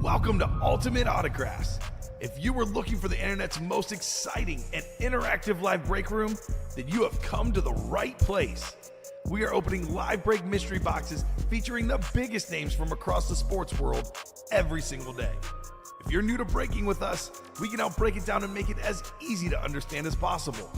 Welcome to Ultimate Autographs. If you were looking for the internet's most exciting and interactive live break room, then you have come to the right place. We are opening live break mystery boxes featuring the biggest names from across the sports world every single day. If you're new to breaking with us, we can help break it down and make it as easy to understand as possible.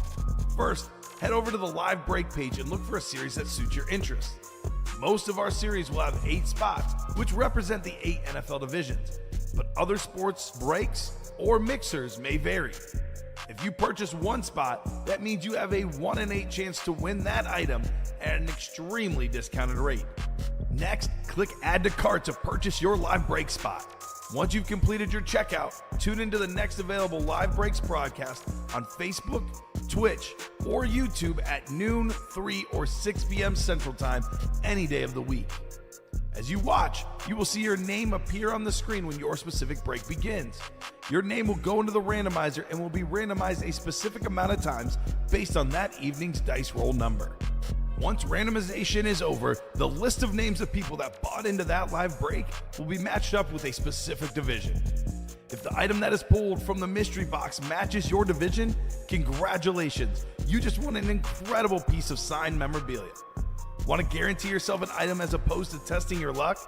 First, head over to the live break page and look for a series that suits your interests. Most of our series will have 8 spots, which represent the 8 NFL divisions, but other sports breaks or mixers may vary. If you purchase one spot, that means you have a 1 in 8 chance to win that item at an extremely discounted rate. Next, click Add to Cart to purchase your live break spot. Once you've completed your checkout, tune into the next available Live Breaks broadcast on Facebook, Twitch, or YouTube at noon, 3, or 6 p.m. Central Time any day of the week. As you watch, you will see your name appear on the screen when your specific break begins. Your name will go into the randomizer and will be randomized a specific amount of times based on that evening's dice roll number. Once randomization is over, the list of names of people that bought into that live break will be matched up with a specific division. If the item that is pulled from the mystery box matches your division, congratulations, you just won an incredible piece of signed memorabilia. Want to guarantee yourself an item as opposed to testing your luck?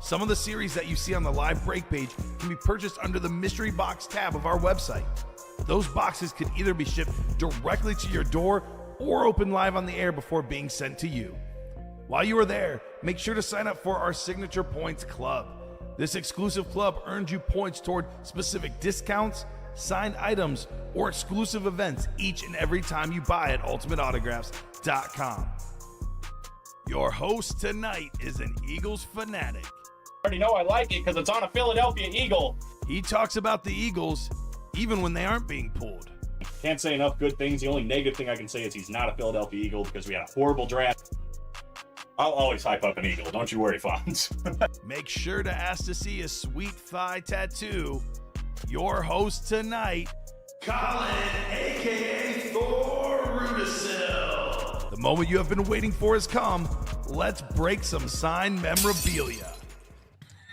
Some of the series that you see on the live break page can be purchased under the mystery box tab of our website. Those boxes can either be shipped directly to your door or open live on the air before being sent to you. While you are there, make sure to sign up for our Signature Points Club. This exclusive club earns you points toward specific discounts, signed items, or exclusive events each and every time you buy at ultimateautographs.com. Your host tonight is an Eagles fanatic. I already know I like it because it's on a Philadelphia Eagle. He talks about the Eagles even when they aren't being pulled. Can't say enough good things. The only negative thing I can say is he's not a Philadelphia Eagle because we had a horrible draft. I'll always hype up an Eagle. Don't you worry, Fonz. Make sure to ask to see a sweet thigh tattoo. Your host tonight, Colin, a.k.a. Thor Rudisill. The moment you have been waiting for has come. Let's break some signed memorabilia.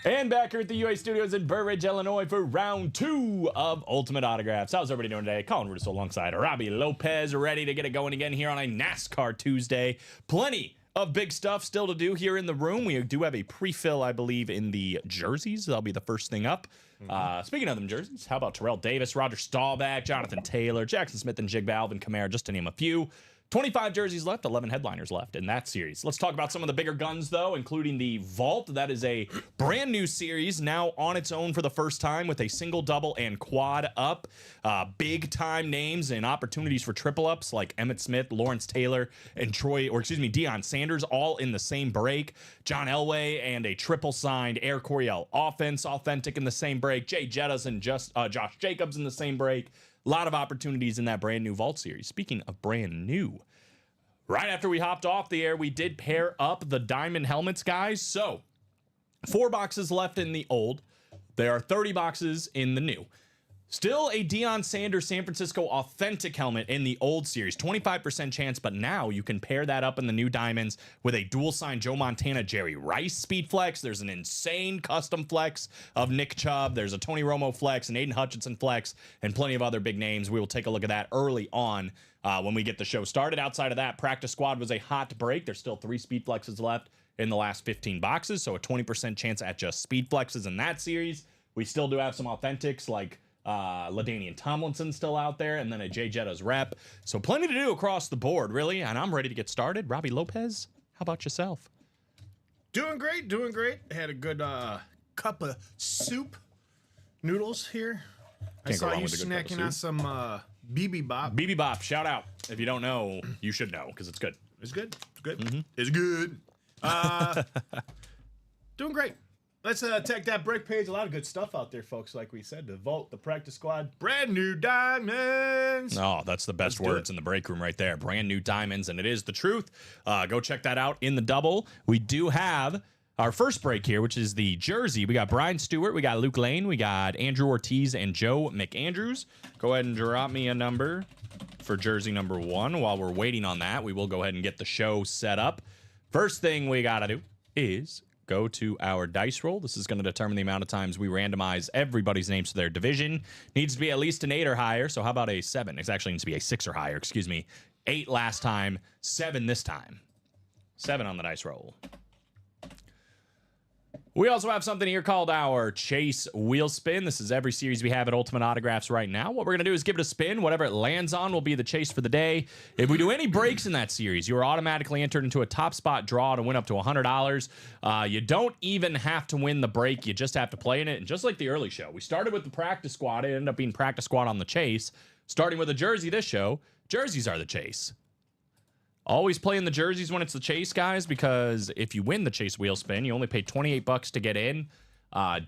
And back here at the UA Studios in Burr Ridge, Illinois for round 2 of Ultimate Autographs. How's everybody doing today? Colin Rudisill alongside Robbie Lopez, ready to get it going again here on a NASCAR Tuesday. Plenty of big stuff still to do here in the room. We do have a pre-fill, I believe, in the jerseys. That'll be the first thing up. Speaking of them jerseys, how about Terrell Davis, Roger Staubach, Jonathan Taylor, Jackson Smith, and Jigba Alvin Kamara, just to name a few. 25 jerseys left, 11 headliners left in that series. Let's talk about some of the bigger guns, though, including the Vault. That is a brand new series now on its own for the first time with a single, double, and quad up. Big time names and opportunities for triple ups like Emmitt Smith, Lawrence Taylor, and Deion Sanders all in the same break. John Elway and a triple signed Air Coryell offense, authentic in the same break. Jay Jettas and Josh Jacobs in the same break. A lot of opportunities in that brand new Vault series. Speaking of brand new, right after we hopped off the air, we did pair up the diamond helmets, guys. So 4 boxes left in the old. There are 30 boxes in the new. Still a Deion Sanders San Francisco authentic helmet in the old series. 25% chance, but now you can pair that up in the new diamonds with a dual sign Joe Montana Jerry Rice speed flex. There's an insane custom flex of Nick Chubb. There's a Tony Romo flex, an Aiden Hutchinson flex, and plenty of other big names. We will take a look at that early on when we get the show started. Outside of that, practice squad was a hot break. There's still 3 speed flexes left in the last 15 boxes, so a 20% chance at just speed flexes in that series. We still do have some authentics like LaDainian Tomlinson still out there, and then a Jay Jettas rep. So plenty to do across the board, really, and I'm ready to get started. Robbie Lopez, how about yourself? Doing great. Had a good cup of soup noodles here. I saw you snacking on some BB Bop. BB Bop, shout out. If you don't know, you should know, because it's good. It's good. Mm-hmm. It's good. Doing great. Let's take that break page. A lot of good stuff out there, folks. Like we said, the Vault, the practice squad, brand new diamonds. Oh, that's the best words in the break room right there. Brand new diamonds, and it is the truth. Go check that out in the double. We do have our first break here, which is the jersey. We got Brian Stewart, we got Luke Lane, we got Andrew Ortiz, and Joe McAndrews. Go ahead and drop me a number for jersey number 1. While we're waiting on that, we will go ahead and get the show set up. First thing we got to do is go to our dice roll. This is going to determine the amount of times we randomize everybody's names to their division. Needs to be at least an 8 or higher. So how about a 7? It actually needs to be a 6 or higher. Excuse me. 8 last time, 7 this time. 7 on the dice roll. We also have something here called our Chase Wheel Spin. This is every series we have at Ultimate Autographs right now. What we're going to do is give it a spin. Whatever it lands on will be the chase for the day. If we do any breaks in that series, you are automatically entered into a top spot draw to win up to $100. You don't even have to win the break. You just have to play in it. And just like the early show, we started with the practice squad. It ended up being practice squad on the chase. Starting with a jersey this show, jerseys are the chase. Always play in the jerseys when it's the chase, guys, because if you win the chase wheel spin, you only pay $28 to get in.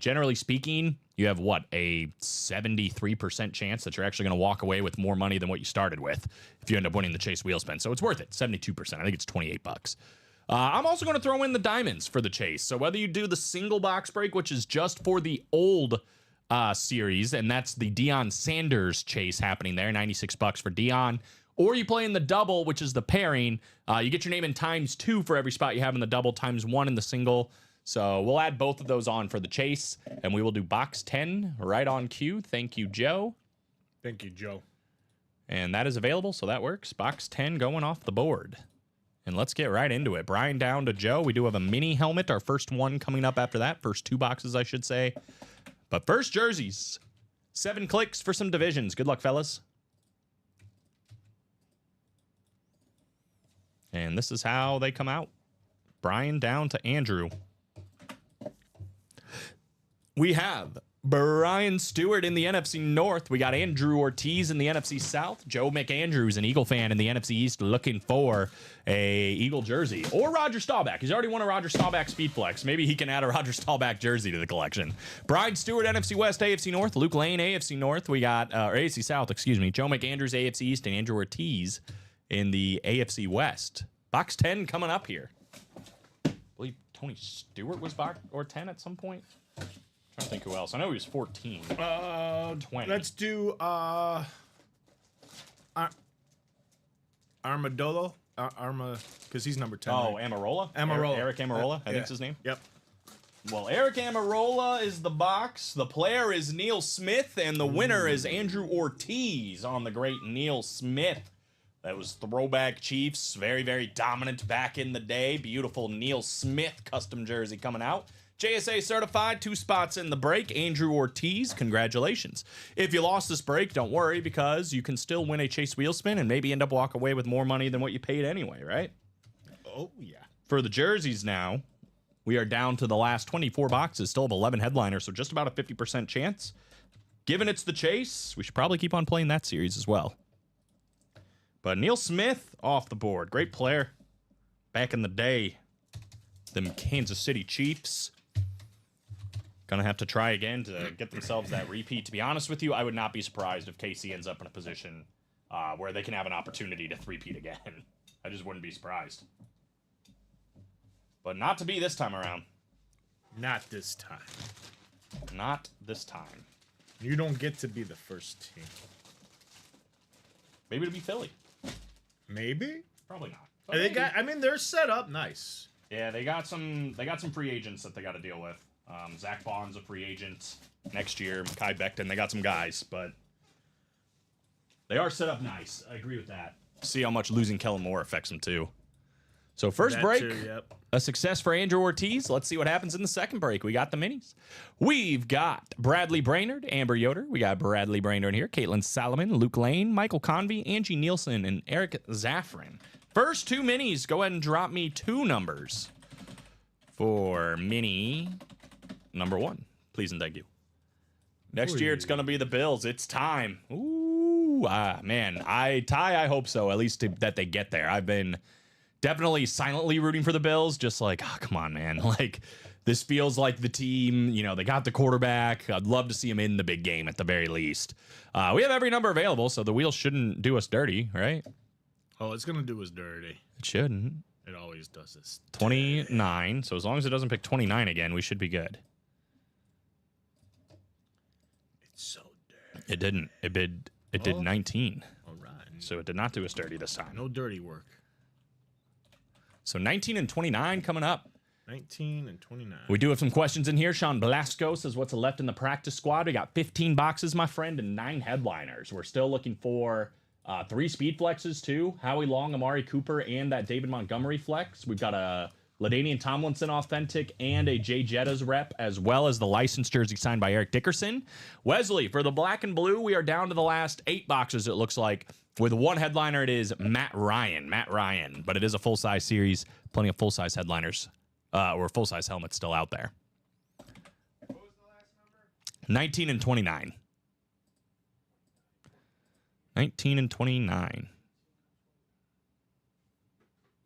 Generally speaking, you have a 73% chance that you're actually going to walk away with more money than what you started with if you end up winning the chase wheel spin. So it's worth it. 72%. I think it's $28. I'm also going to throw in the diamonds for the chase. So whether you do the single box break, which is just for the old series, and that's the Deion Sanders chase happening there, $96 for Deion. Or you play in the double, which is the pairing. You get your name in ×2 for every spot you have in the double, ×1 in the single. So we'll add both of those on for the chase, and we will do box 10 right on cue. Thank you, Joe. Thank you, Joe. And that is available, so that works. Box 10 going off the board. And let's get right into it. Brian down to Joe. We do have a mini helmet, our first one coming up after that. First 2 boxes, I should say. But first, jerseys. 7 clicks for some divisions. Good luck, fellas. And this is how they come out. Brian down to Andrew. We have Brian Stewart in the NFC North. We got Andrew Ortiz in the NFC South. Joe McAndrews, an Eagle fan in the NFC East, looking for a Eagle jersey. Or Roger Staubach. He's already won a Roger Staubach Speed Flex. Maybe he can add a Roger Staubach jersey to the collection. Brian Stewart, NFC West, AFC North. Luke Lane, AFC North. We got, or AFC South, excuse me. Joe McAndrews, AFC East, and Andrew Ortiz in the AFC West. Box 10 coming up here. I believe Tony Stewart was box or 10 at some point. I'm trying to think who else. I know he was 14. 20. Let's do Armadillo. Because he's number 10. Oh, right? Amarola? Amarola. Eric Amarola, I think's his name. Yep. Well, Eric Amarola is the box. The player is Neil Smith, and the winner is Andrew Ortiz on the great Neil Smith. That was Throwback Chiefs. Very, very dominant back in the day. Beautiful Neil Smith custom jersey coming out. JSA certified, 2 spots in the break. Andrew Ortiz, congratulations. If you lost this break, don't worry, because you can still win a Chase Wheel Spin and maybe end up walk away with more money than what you paid anyway, right? Oh, yeah. For the jerseys now, we are down to the last 24 boxes. Still have 11 headliners, so just about a 50% chance. Given it's the chase, we should probably keep on playing that series as well. But Neil Smith off the board. Great player. Back in the day. Them Kansas City Chiefs. Gonna have to try again to get themselves that repeat. To be honest with you, I would not be surprised if KC ends up in a position where they can have an opportunity to three-peat again. I just wouldn't be surprised. But not to be this time around. Not this time. Not this time. You don't get to be the first team. Maybe it'll be Philly. Maybe? Probably not. They Maybe. got. I mean, they're set up nice. Yeah, they got some free agents that they got to deal with. Zach Bond's a free agent next year. Mekhi Becton, they got some guys, but they are set up nice. I agree with that. See how much losing Kellen Moore affects them too. So first That break, too, yep. a success for Andrew Ortiz. Let's see what happens in the second break. We got the minis. We've got Bradley Brainerd, Amber Yoder. We got Bradley Brainerd here. Caitlin Solomon, Luke Lane, Michael Convey, Angie Nielsen, and Eric Zaffron. First 2 minis. Go ahead and drop me 2 numbers for mini number 1. Please and thank you. Next year, it's going to be the Bills. It's time. Ooh, man. I hope so, at least that they get there. I've been definitely silently rooting for the Bills, just like, oh, come on, man. Like, this feels like the team, you know, they got the quarterback. I'd love to see him in the big game at the very least. We have every number available, so the wheel shouldn't do us dirty, right? Oh, it's going to do us dirty. It shouldn't. It always does this. 29, so as long as it doesn't pick 29 again, we should be good. It's so dirty. It didn't. It did 19. All right. So it did not do us dirty this time. No dirty work. So 19 and 29 coming up. 19 and 29. We do have some questions in here. Sean Blasco says, what's left in the practice squad? We got 15 boxes, my friend, and 9 headliners. We're still looking for 3 speed flexes, too. Howie Long, Amari Cooper, and that David Montgomery flex. We've got a LaDainian Tomlinson authentic and a Jay Jettas rep, as well as the licensed jersey signed by Eric Dickerson. Wesley, for the black and blue, we are down to the last 8 boxes, it looks like. With one headliner, it is Matt Ryan. But it is a full-size series. Plenty of full-size headliners. Or full-size helmets still out there. What was the last number? 19 and 29. 19 and 29.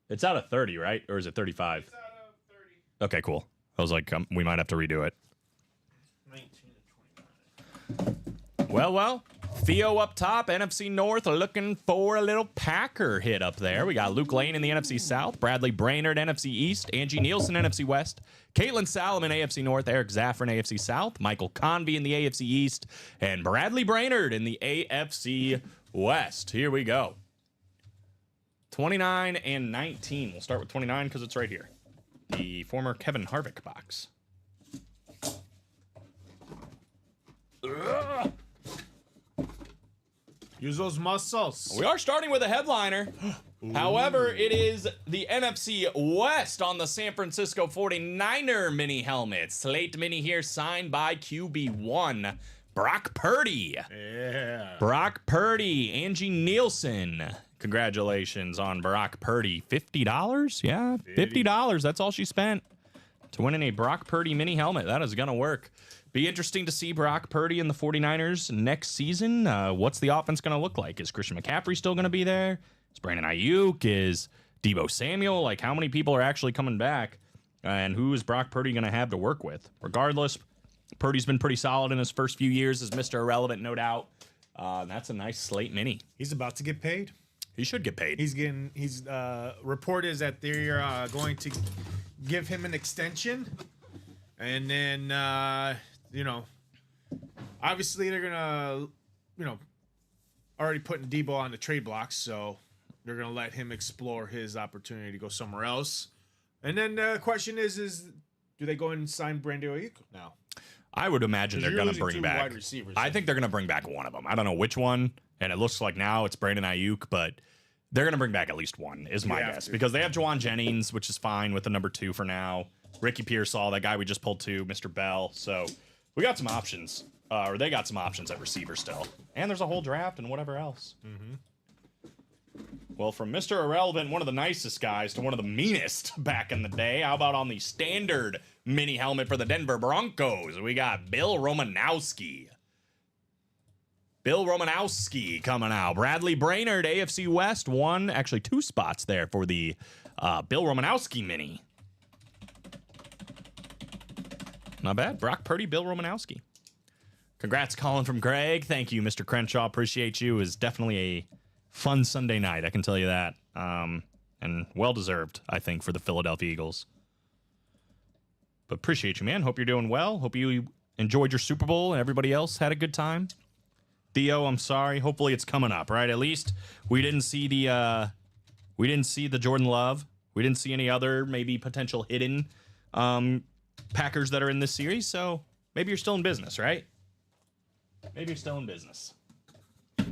It's out of 30, right? Or is it 35? It's out of 30. Okay, cool. I was like, we might have to redo it. 19 and 29. Well. Theo up top, NFC North, looking for a little Packer hit up there. We got Luke Lane in the NFC South, Bradley Brainerd, NFC East, Angie Nielsen, NFC West, Caitlin Salomon, AFC North, Eric Zaffron, AFC South, Michael Convey in the AFC East, and Bradley Brainerd in the AFC West. Here we go. 29 and 19. We'll start with 29 because it's right here. The former Kevin Harvick box. Ugh. Use those muscles. We are starting with a headliner. However, it is the NFC West on the San Francisco 49er mini helmet. Slate mini here, signed by QB1, Brock Purdy. Yeah. Brock Purdy, Angie Nielsen. Congratulations on Brock Purdy. $50? Yeah, $50. That's all she spent to win in a Brock Purdy mini helmet. That is going to work. Be interesting to see Brock Purdy in the 49ers next season. What's the offense going to look like? Is Christian McCaffrey still going to be there? Is Brandon Ayuk? Is Deebo Samuel? Like, how many people are actually coming back? And who is Brock Purdy going to have to work with? Regardless, Purdy's been pretty solid in his first few years as Mr. Irrelevant, no doubt. That's a nice slate mini. He's about to get paid. He should get paid. He's report is that they're going to give him an extension. And then, obviously they're going to, already putting Deebo on the trade block. So they're going to let him explore his opportunity to go somewhere else. And then the question is do they go and sign Brandon Ayuk now? I would imagine they're going to bring back. Wide receivers, I think they're going to bring back one of them. I don't know which one, and it looks like now it's Brandon Ayuk, but they're going to bring back at least one, is my guess. Because they have Juwan Jennings, which is fine with the number 2 for now. Ricky Pearsall, that guy we just pulled to, Mr. Bell. So we got some options, or they got some options at receiver still. And there's a whole draft and whatever else. Mm-hmm. Well, from Mr. Irrelevant, one of the nicest guys, to one of the meanest back in the day, how about on the standard mini helmet for the Denver Broncos? We got Bill Romanowski. Bill Romanowski coming out. Bradley Brainerd, AFC West, 2 spots there for the Bill Romanowski mini. Not bad. Brock Purdy, Bill Romanowski. Congrats, Colin from Greg. Thank you, Mr. Crenshaw. Appreciate you. It was definitely a fun Sunday night, I can tell you that. And well-deserved, I think, for the Philadelphia Eagles. But appreciate you, man. Hope you're doing well. Hope you enjoyed your Super Bowl and everybody else had a good time. Theo, I'm sorry. Hopefully it's coming up, right? At least we didn't see the Jordan Love. We didn't see any other maybe potential hidden Packers that are in this series. So maybe you're still in business, right? Maybe you're still in business. I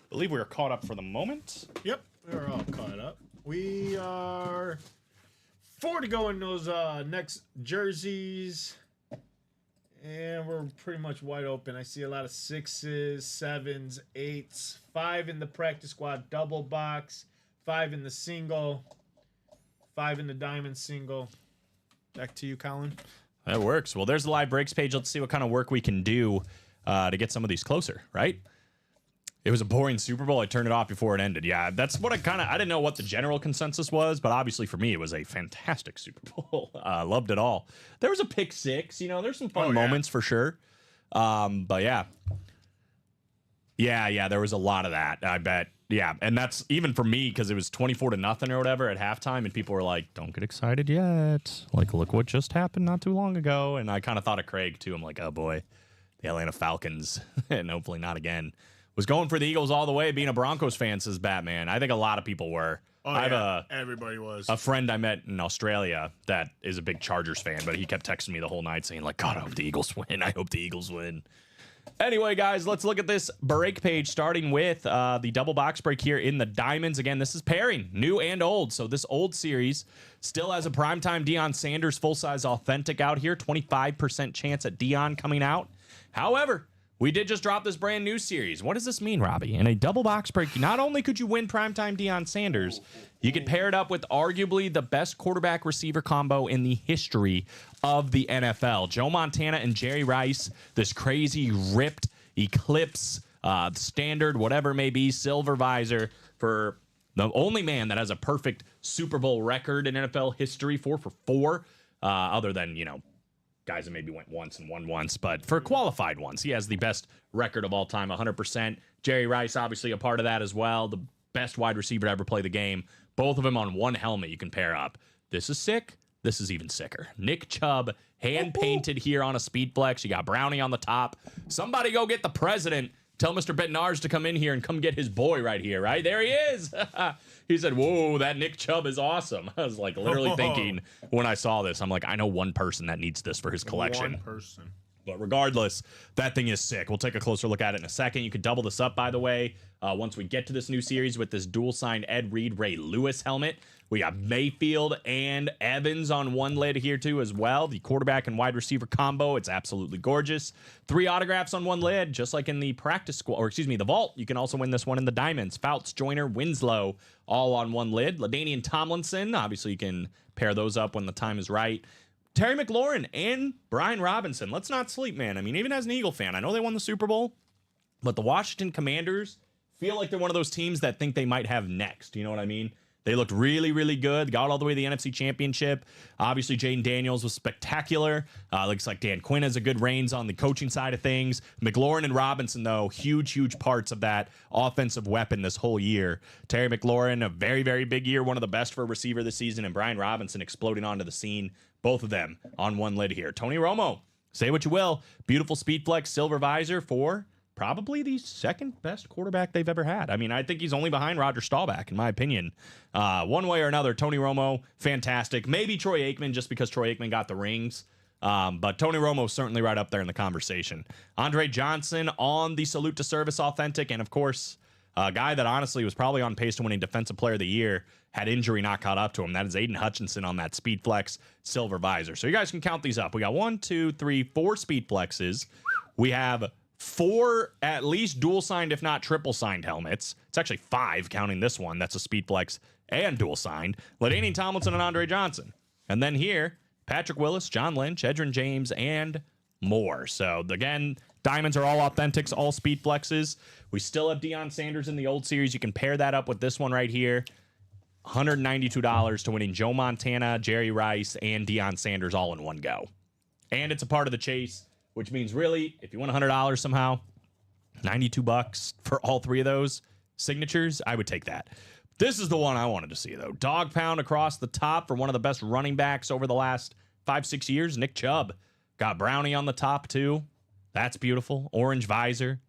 believe we are caught up for the moment. Yep, we're all caught up. We are 4 to go in those next jerseys. And we're pretty much wide open. I see a lot of 6s, 7s, 8s, 5 in the practice squad double box, 5 in the single, 5 in the diamond single. Back to you, Colin. That works. Well, there's the live breaks page. Let's see what kind of work we can do to get some of these closer, right? It was a boring Super Bowl. I turned it off before it ended. Yeah, that's what I didn't know what the general consensus was, but obviously for me, it was a fantastic Super Bowl. Loved it all. There was a pick 6, there's some fun moments for sure. But yeah. Yeah, there was a lot of that, I bet. Yeah, and that's even for me because it was 24-0 or whatever at halftime, and people were like, don't get excited yet. Like, look what just happened not too long ago. And I kind of thought of Craig, too. I'm like, oh, boy, the Atlanta Falcons, and hopefully not again, Was going for the Eagles all the way. Being a Broncos fan, says Batman. I think a lot of people were. Oh, I have yeah. Everybody was. a friend I met in Australia that is a big Chargers fan, but he kept texting me the whole night saying, like, God, I hope the Eagles win. I hope the Eagles win. Anyway, guys, let's look at this break page, starting with the double box break here in the Diamonds. Again, this is pairing, new and old. So this old series still has a primetime Deion Sanders full-size authentic out here. 25% chance at Deion coming out. However, we did just drop this brand new series. What does this mean, Robbie? In a double box break, not only could you win primetime Deion Sanders, you could pair it up with arguably the best quarterback receiver combo in the history of the NFL. Joe Montana and Jerry Rice, this crazy ripped Eclipse, standard, whatever it may be, silver visor for the only man that has a perfect Super Bowl record in NFL history, 4 for 4, other than, guys that maybe went once and won once, but for qualified ones, he has the best record of all time, 100%. Jerry Rice, obviously a part of that as well, the best wide receiver to ever play the game. Both of them on one helmet you can pair up. This is sick. This is even sicker. Nick Chubb, hand-painted here on a speed flex. You got Brownie on the top. Somebody go get the president. Tell Mr. Bednarz to come in here and come get his boy right here, right? There he is. He said, whoa, that Nick Chubb is awesome. I was like literally thinking when I saw this, I'm like, I know one person that needs this for his collection. One person. But regardless, that thing is sick. We'll take a closer look at it in a second. You could double this up, by the way, once we get to this new series with this dual-signed Ed Reed, Ray Lewis helmet. We got Mayfield and Evans on one lid here, too, as well. The quarterback and wide receiver combo. It's absolutely gorgeous. 3 autographs on one lid, just like in the practice squad, or excuse me, the vault. You can also win this one in the Diamonds. Fouts, Joyner, Winslow, all on one lid. LaDainian Tomlinson. Obviously, you can pair those up when the time is right. Terry McLaurin and Brian Robinson. Let's not sleep, man. I mean, even as an Eagle fan, I know they won the Super Bowl, but the Washington Commanders feel like they're one of those teams that think they might have next. You know what I mean? They looked really, really good. Got all the way to the NFC Championship. Obviously, Jaden Daniels was spectacular. Looks like Dan Quinn has a good reins on the coaching side of things. McLaurin and Robinson, though, huge, huge parts of that offensive weapon this whole year. Terry McLaurin, a very, very big year, one of the best for a receiver this season, and Brian Robinson exploding onto the scene. Both of them on one lid here. Tony Romo, say what you will. Beautiful speed flex, silver visor for probably the second best quarterback they've ever had. I mean, I think he's only behind Roger Staubach, in my opinion. One way or another, Tony Romo, fantastic. Maybe Troy Aikman, just because Troy Aikman got the rings. But Tony Romo certainly right up there in the conversation. Andre Johnson on the Salute to Service Authentic. And, of course, a guy that honestly was probably on pace to winning Defensive Player of the Year, had injury not caught up to him. That is Aiden Hutchinson on that Speed Flex silver visor. So you guys can count these up. We got 1, 2, 3, 4 Speed Flexes. We have 4 at least dual signed, if not triple signed helmets. It's actually 5 counting this one. That's a Speed Flex and dual signed. LaDainian Tomlinson and Andre Johnson. And then here, Patrick Willis, John Lynch, Edgerrin James, and more. So again, Diamonds are all authentics, all Speed Flexes. We still have Deion Sanders in the old series. You can pair that up with this one right here. $192 to winning Joe Montana, Jerry Rice, and Deion Sanders all in one go. And it's a part of the chase, which means really, if you win $100 somehow, $92 for all 3 of those signatures, I would take that. This is the one I wanted to see, though. Dog pound across the top for one of the best running backs over the last 5-6 years, Nick Chubb. Got Brownie on the top, too. That's beautiful. Orange visor.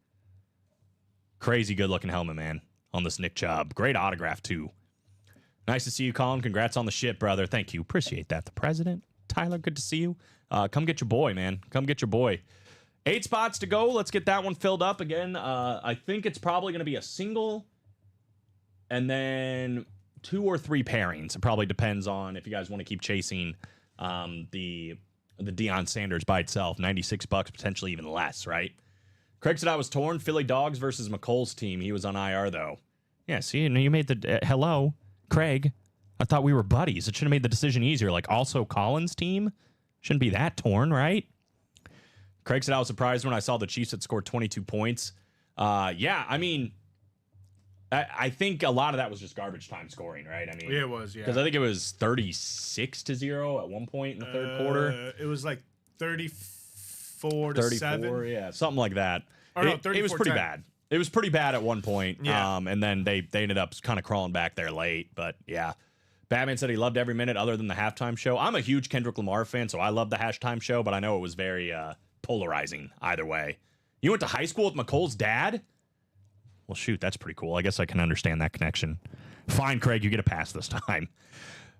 Crazy good-looking helmet, man, on this Nick Chubb. Great autograph, too. Nice to see you, Colin. Congrats on the ship, brother. Thank you. Appreciate that. The president. Tyler, good to see you. Come get your boy, man. Come get your boy. 8 spots to go. Let's get that one filled up again. I think it's probably going to be a single and then 2 or 3 pairings. It probably depends on if you guys want to keep chasing the Deion Sanders by itself. $96, potentially even less, right? Craig said I was torn. Philly Dogs versus McColl's team. He was on IR, though. Yeah, see, you made the... hello, Craig. I thought we were buddies. It should have made the decision easier. Like, also Collins' team? Shouldn't be that torn, right? Craig said I was surprised when I saw the Chiefs had scored 22 points. Yeah, I mean... I think a lot of that was just garbage time scoring, right? I mean, Yeah, it was, yeah. because I think it was 36-0 at one point in the third quarter. It was like 34 to 34, 7. yeah, something like that. Or no, it was pretty 34-10. bad. It was pretty bad at one point. Yeah. And then they ended up kind of crawling back there late. But yeah, Batman said he loved every minute other than the halftime show. I'm a huge Kendrick Lamar fan, so I love the halftime show, but I know it was very polarizing either way. You went to high school with McColl's dad? Well, shoot, that's pretty cool. I guess I can understand that connection. Fine, Craig, you get a pass this time.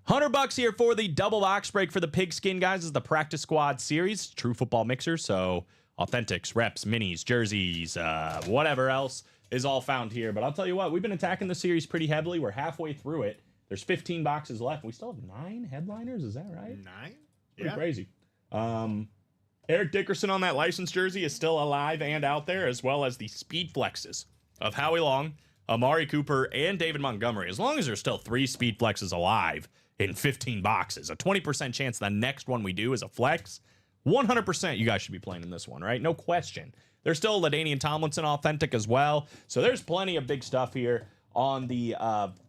$100 here for the double box break for the Pigskin guys. This is the Practice Squad series, true football mixer. So authentics, reps, minis, jerseys, whatever else is all found here. But I'll tell you what, we've been attacking the series pretty heavily. We're halfway through it. There's 15 boxes left. We still have 9 headliners. Is that right? 9? Pretty crazy. Eric Dickerson on that licensed jersey is still alive and out there, as well as the speed flexes of Howie Long, Amari Cooper, and David Montgomery. As long as there's still 3 speed flexes alive in 15 boxes, a 20% chance the next one we do is a flex. 100% you guys should be playing in this one, right? No question. There's still LaDainian Tomlinson authentic as well. So there's plenty of big stuff here on the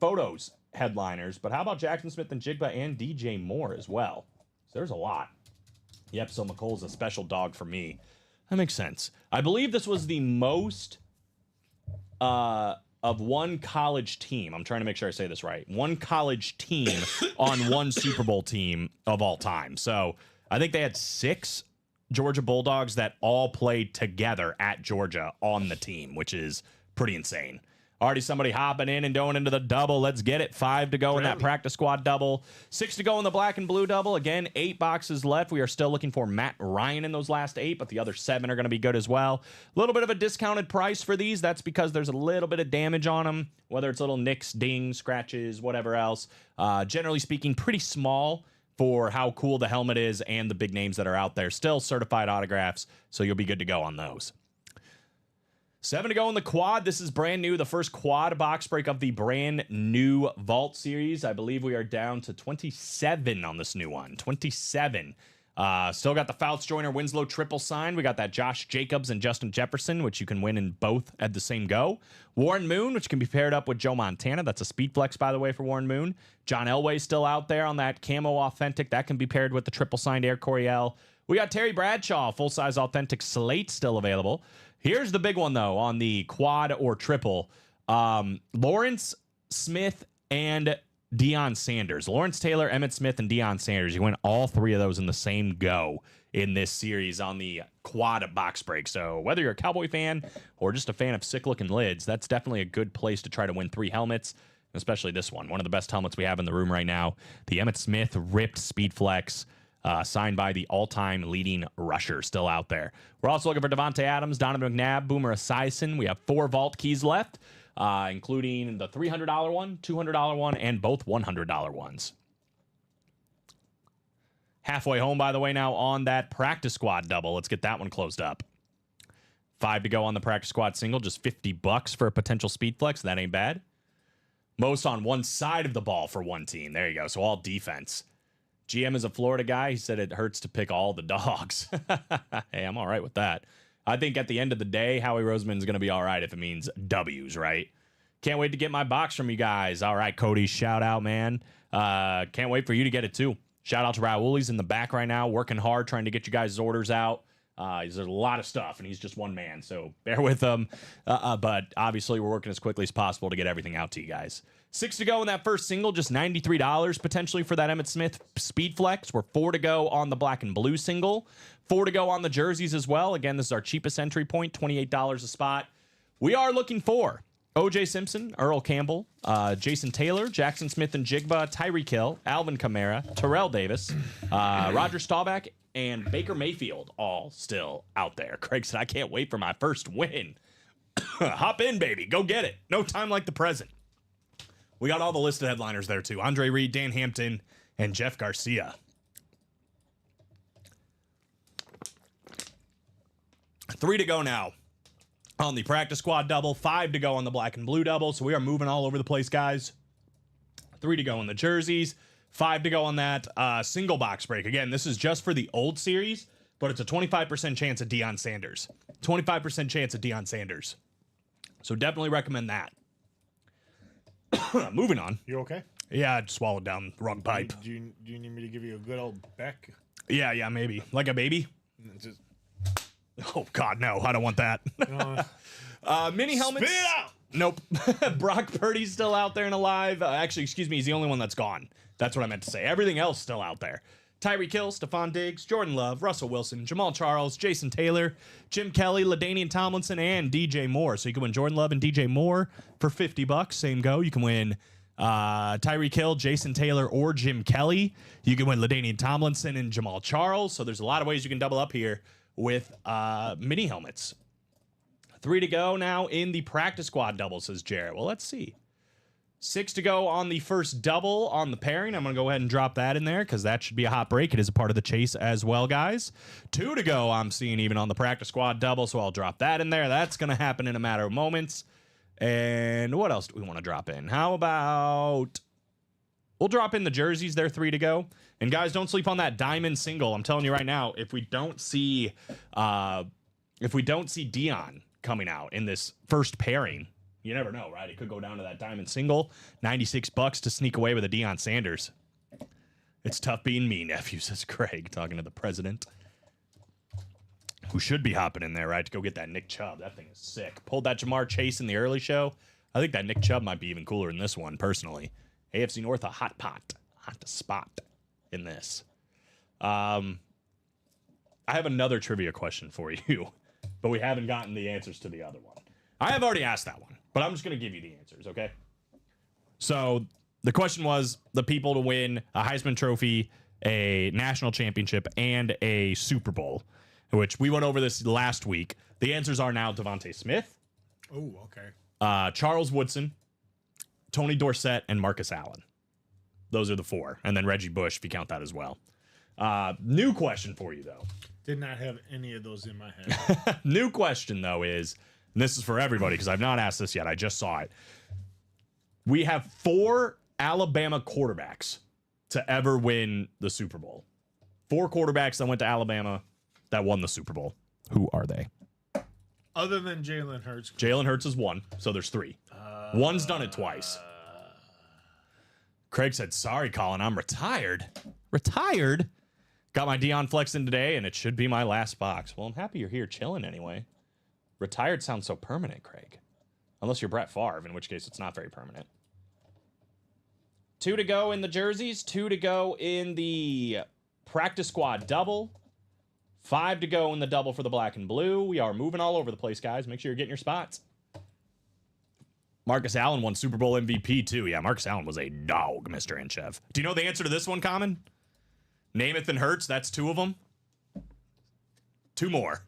photos headliners. But how about Jackson Smith and Jigba and DJ Moore as well? So there's a lot. Yep, so McColl's a special dog for me. That makes sense. I believe this was the most of one college team. I'm trying to make sure I say this right. One college team on one Super Bowl team of all time. So I think they had 6 Georgia Bulldogs that all played together at Georgia on the team, which is pretty insane. Already somebody hopping in and going into the double. Let's get it. 5 to go in that practice squad double. 6 to go in the black and blue double. Again, 8 boxes left. We are still looking for Matt Ryan in those last 8, but the other 7 are going to be good as well. A little bit of a discounted price for these. That's because there's a little bit of damage on them, whether it's little nicks, dings, scratches, whatever else. Generally speaking, pretty small for how cool the helmet is and the big names that are out there. Still certified autographs, so you'll be good to go on those. 7 to go in the quad. This is brand new. The first quad box break of the brand new Vault series. I believe we are down to 27 on this new one. 27. Still got the Fouts Joyner Winslow triple sign. We got that Josh Jacobs and Justin Jefferson, which you can win in both at the same go. Warren Moon, which can be paired up with Joe Montana. That's a speed flex, by the way, for Warren Moon. John Elway still out there on that camo authentic. That can be paired with the triple signed Air Coryell. We got Terry Bradshaw, full-size authentic slate still available. Here's the big one, though, on the quad or triple. Lawrence Smith and Deion Sanders. Lawrence Taylor, Emmitt Smith, and Deion Sanders. You win all 3 of those in the same go in this series on the quad box break. So whether you're a Cowboy fan or just a fan of sick-looking lids, that's definitely a good place to try to win 3 helmets, especially this one. One of the best helmets we have in the room right now. The Emmitt Smith ripped Speed Flex. Signed by the all-time leading rusher still out there. We're also looking for Devontae Adams, Donovan McNabb, Boomer Esiason. We have 4 vault keys left, including the $300 one, $200 one, and both $100 ones. Halfway home, by the way, now on that practice squad double. Let's get that one closed up. 5 to go on the practice squad single, just $50 for a potential speed flex. That ain't bad. Most on one side of the ball for one team. There you go. So all defense. GM is a Florida guy. He said it hurts to pick all the dogs. Hey, I'm all right with that. I think at the end of the day, Howie Roseman is going to be all right if it means W's, right? Can't wait to get my box from you guys. All right, Cody, shout out, man. Can't wait for you to get it, too. Shout out to Raul. He's in the back right now, working hard, trying to get you guys' orders out. There's a lot of stuff, and he's just one man, so bear with him. But obviously, we're working as quickly as possible to get everything out to you guys. 6 to go in that first single, just $93 potentially for that Emmitt Smith Speed Flex. We're 4 to go on the black and blue single. 4 to go on the jerseys as well. Again, this is our cheapest entry point, $28 a spot. We are looking for O.J. Simpson, Earl Campbell, Jason Taylor, Jackson Smith and Jigba, Tyreek Hill, Alvin Kamara, Terrell Davis, Roger Staubach, and Baker Mayfield all still out there. Craig said, I can't wait for my first win. Hop in, baby. Go get it. No time like the present. We got all the listed headliners there, too. Andre Reed, Dan Hampton, and Jeff Garcia. 3 to go now on the practice squad double. 5 to go on the black and blue double. So we are moving all over the place, guys. 3 to go on the jerseys. 5 to go on that single box break. Again, this is just for the old series, but it's a 25% chance of Deion Sanders. 25% chance of Deion Sanders. So definitely recommend that. Moving on. You okay? Yeah, I swallowed down the wrong pipe. Do you need me to give you a good old Beck? Yeah, maybe. Like a baby? Just Oh, God, no. I don't want that. Mini helmets. spit it out. Nope. Brock Purdy's still out there and alive. Actually, excuse me, he's the only one that's gone. That's what I meant to say. Everything else still out there. Tyreek Hill, Stephon Diggs, Jordan Love, Russell Wilson, Jamal Charles, Jason Taylor, Jim Kelly, LaDainian Tomlinson, and DJ Moore. So you can win Jordan Love and DJ Moore for $50. Same go. You can win Tyreek Hill, Jason Taylor, or Jim Kelly. You can win LaDainian Tomlinson and Jamal Charles. So there's a lot of ways you can double up here with mini helmets. 3 to go now in the practice squad double, says Jarrett. Well, let's see. 6 to go on the first double on the pairing. I'm going to go ahead and drop that in there because that should be a hot break. It is a part of the chase as well, guys. 2 to go I'm seeing even on the practice squad double, so I'll drop that in there. That's going to happen in a matter of moments. And what else do we want to drop in? How about... We'll drop in the jerseys. They're 3 to go. And guys, don't sleep on that diamond single. I'm telling you right now, if we don't see Dion coming out in this first pairing, you never know, right? It could go down to that diamond single. $96 to sneak away with a Deion Sanders. It's tough being me, nephew, says Craig, talking to the president. Who should be hopping in there, right? To go get that Nick Chubb. That thing is sick. Pulled that Jamar Chase in the early show. I think that Nick Chubb might be even cooler than this one, personally. AFC North, a hot spot in this. I have another trivia question for you, but we haven't gotten the answers to the other one. I have already asked that one, but I'm just going to give you the answers, okay? So the question was the people to win a Heisman Trophy, a national championship, and a Super Bowl, which we went over this last week. The answers are now Devontae Smith. Oh, okay. Charles Woodson, Tony Dorsett, and Marcus Allen. Those are the 4. And then Reggie Bush, if you count that as well. New question for you, though. Did not have any of those in my head. New question, though, is, and this is for everybody because I've not asked this yet. I just saw it. We have 4 Alabama quarterbacks to ever win the Super Bowl. 4 quarterbacks that went to Alabama that won the Super Bowl. Who are they? Other than Jalen Hurts. Jalen Hurts is 1, so there's 3. One's done it twice. Craig said, sorry, Colin, I'm retired. Retired? Got my Dion Flex in today, and it should be my last box. Well, I'm happy you're here chilling anyway. Retired sounds so permanent, Craig. Unless you're Brett Favre, in which case it's not very permanent. 2 to go in the jerseys. 2 to go in the practice squad double. 5 to go in the double for the black and blue. We are moving all over the place, guys. Make sure you're getting your spots. Marcus Allen won Super Bowl MVP, too. Yeah, Marcus Allen was a dog, Mr. Inchev. Do you know the answer to this one, Common? Namath and Hurts, that's 2 of them. 2 more.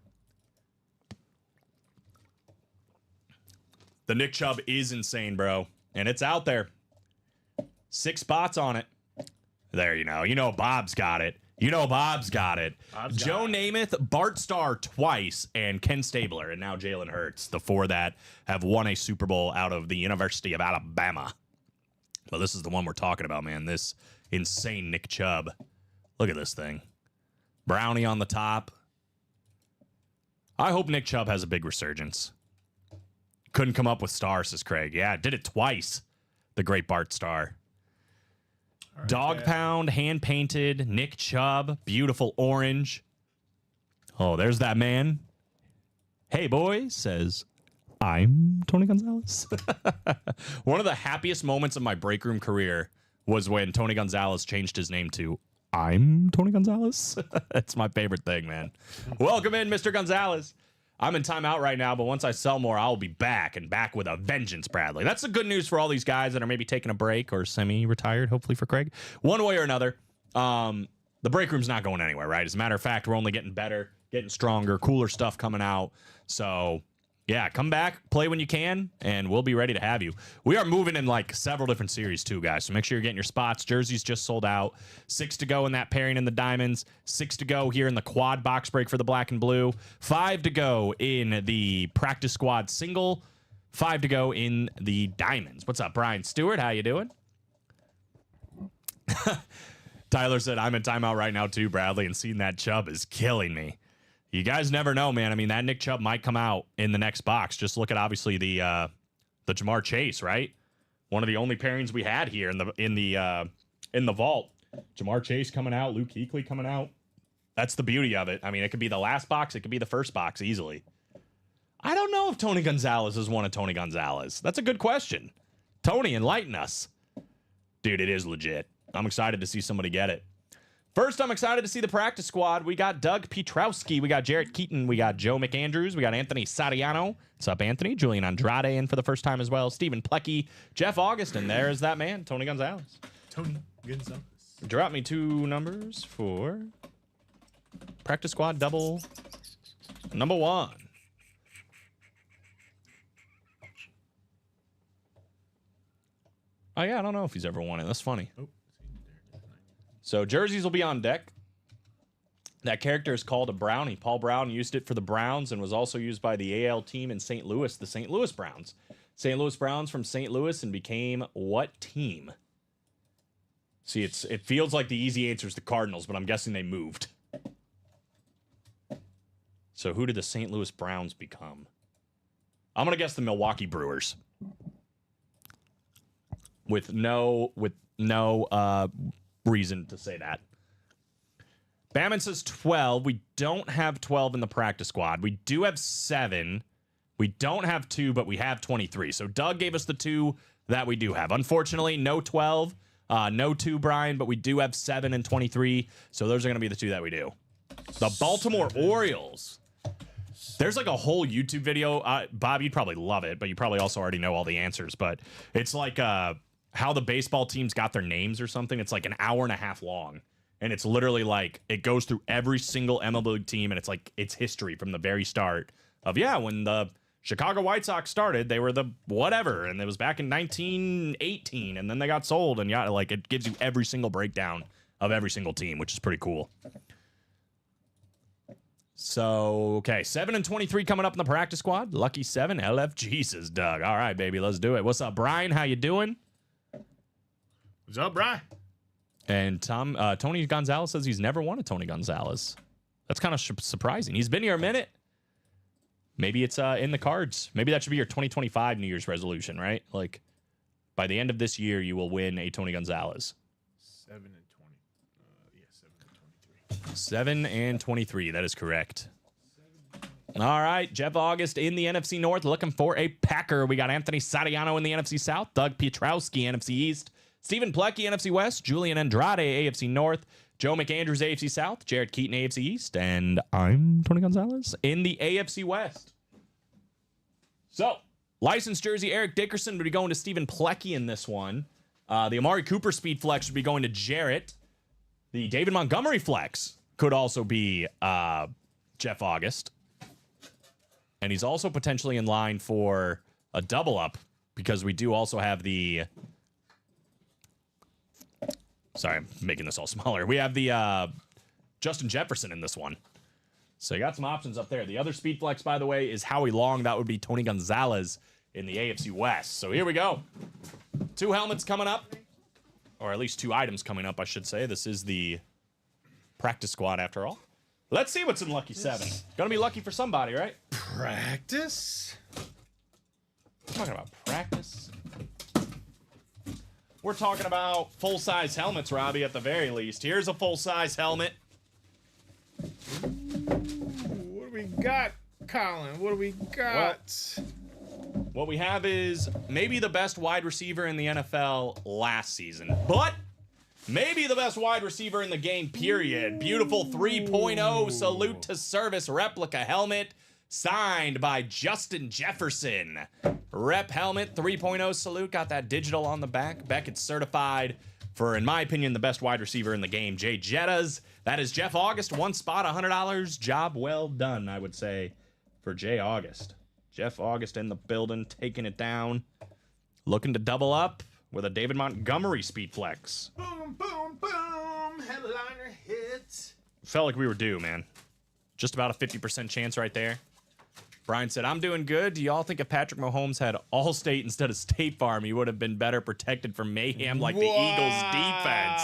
The Nick Chubb is insane, bro. And it's out there. 6 spots on it. There, you know Bob's got it. Bob's got it. Joe Namath, Bart Starr twice, and Ken Stabler, and now Jalen Hurts, the 4 that have won a Super Bowl out of the University of Alabama. Well, this is the one we're talking about, man. This insane Nick Chubb. Look at this thing. Brownie on the top. I hope Nick Chubb has a big resurgence. Couldn't come up with Starr, says Craig. Yeah, did it twice. The great Bart Starr. Right, Dog Pound, hand-painted, Nick Chubb, beautiful orange. Oh, there's that man. Hey, boy, says, I'm Tony Gonzalez. One of the happiest moments of my break room career was when Tony Gonzalez changed his name to I'm Tony Gonzalez. It's my favorite thing, man. Welcome in, Mr. Gonzalez. I'm in timeout right now, but once I sell more, I'll be back and back with a vengeance, Bradley. That's the good news for all these guys that are maybe taking a break or semi-retired, hopefully for Craig. One way or another, the break room's not going anywhere, right? As a matter of fact, we're only getting better, getting stronger, cooler stuff coming out. So, yeah, come back, play when you can, and we'll be ready to have you. We are moving in like several different series too, guys. So make sure you're getting your spots. Jerseys just sold out. 6 to go in that pairing in the diamonds. 6 to go here in the quad box break for the black and blue. 5 to go in the practice squad single. 5 to go in the diamonds. What's up, Brian Stewart? How you doing? Tyler said, I'm in timeout right now too, Bradley, and seeing that Chubb is killing me. You guys never know, man. I mean, that Nick Chubb might come out in the next box. Just look at obviously the Jamar Chase, right? One of the only pairings we had here in the vault. Jamar Chase coming out, Luke Kuechly coming out. That's the beauty of it. I mean, it could be the last box, it could be the first box easily. I don't know if Tony Gonzalez is one of Tony Gonzalez. That's a good question. Tony, enlighten us. Dude, it is legit. I'm excited to see somebody get it. First, I'm excited to see the practice squad. We got Doug Pietrowski. We got Jarrett Keaton. We got Joe McAndrews. We got Anthony Sariano. What's up, Anthony? Julian Andrade in for the first time as well. Stephen Plecky. Jeff August. And there's that man, Tony Gonzalez. Tony Gonzalez. Drop me 2 numbers for practice squad double number 1. Oh, yeah, I don't know if he's ever won it. That's funny. Oh. So jerseys will be on deck. That character is called a Brownie. Paul Brown used it for the Browns and was also used by the AL team in St. Louis, the St. Louis Browns. St. Louis Browns from St. Louis and became what team? See, it feels like the easy answer is the Cardinals, but I'm guessing they moved. So who did the St. Louis Browns become? I'm going to guess the Milwaukee Brewers. With no reason to say that. Bammon says 12. We don't have 12 in the practice squad. We do have 7. We don't have 2, but we have 23. So Doug gave us the 2 that we do have. Unfortunately, no 12, no 2, Brian, but we do have 7 and 23. So those are going to be the 2 that we do. The Baltimore Orioles. There's like a whole YouTube video. Bob, you'd probably love it, but you probably also already know all the answers. But it's like how the baseball teams got their names or something. It's like an hour and a half long. And it's literally like it goes through every single MLB team. And it's like it's history from the very start of, when the Chicago White Sox started, they were the whatever. And it was back in 1918. And then they got sold. And like it gives you every single breakdown of every single team, which is pretty cool. So, okay, 7 and 23 coming up in the practice squad. Lucky 7, LF Jesus, Doug. All right, baby, let's do it. What's up, Brian? How you doing? What's up, Brian? And Tony Gonzalez says he's never won a Tony Gonzalez. That's kind of surprising. He's been here a minute. Maybe it's in the cards. Maybe that should be your 2025 New Year's resolution, right? Like, by the end of this year, you will win a Tony Gonzalez. 7 and 20. 7 and 23. 7 and 23. That is correct. All right, Jeff August in the NFC North looking for a Packer. We got Anthony Sariano in the NFC South, Doug Pietrowski, NFC East, Stephen Plecky, NFC West, Julian Andrade, AFC North, Joe McAndrews, AFC South, Jarrett Keaton, AFC East, and I'm Tony Gonzalez in the AFC West. So, licensed jersey, Eric Dickerson would be going to Stephen Plecky in this one. The Amari Cooper Speed Flex would be going to Jarrett. The David Montgomery Flex could also be Jeff August. And he's also potentially in line for a double up because we do also have the... Sorry, I'm making this all smaller. We have the Justin Jefferson in this one. So you got some options up there. The other speed flex, by the way, is Howie Long. That would be Tony Gonzalez in the AFC West. So here we go. 2 helmets coming up. Or at least 2 items coming up, I should say. This is the practice squad after all. Let's see what's in Lucky 7. Gonna be lucky for somebody, right? Practice? We're talking about practice. We're talking about full-size helmets, Robbie, at the very least. Here's a full-size helmet. What do we got, Colin? What do we got? What we have is maybe the best wide receiver in the NFL last season, but maybe the best wide receiver in the game, period. Beautiful 3.0 salute to service replica helmet signed by Justin Jefferson. Rep helmet 3.0 salute. Got that digital on the back. Beckett's certified for, in my opinion, the best wide receiver in the game, Jay Jettas. That is Jeff August. 1 spot, $100. Job well done, I would say, for Jay August. Jeff August in the building, taking it down. Looking to double up with a David Montgomery speed flex. Boom, boom, boom. Headliner hits. Felt like we were due, man. Just about a 50% chance right there. Brian said, I'm doing good. Do y'all think if Patrick Mahomes had Allstate instead of State Farm, he would have been better protected from mayhem like the Eagles defense?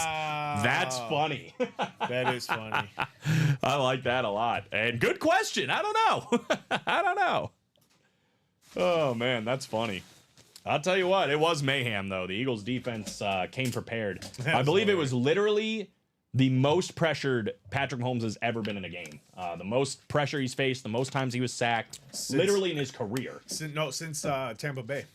That's funny. That is funny. I like that a lot. And good question. I don't know. I don't know. Oh, man, that's funny. I'll tell you what, it was mayhem, though. The Eagles defense came prepared. I believe it was literally the most pressured Patrick Mahomes has ever been in a game. The most pressure he's faced, the most times he was sacked, literally in his career. Since Tampa Bay.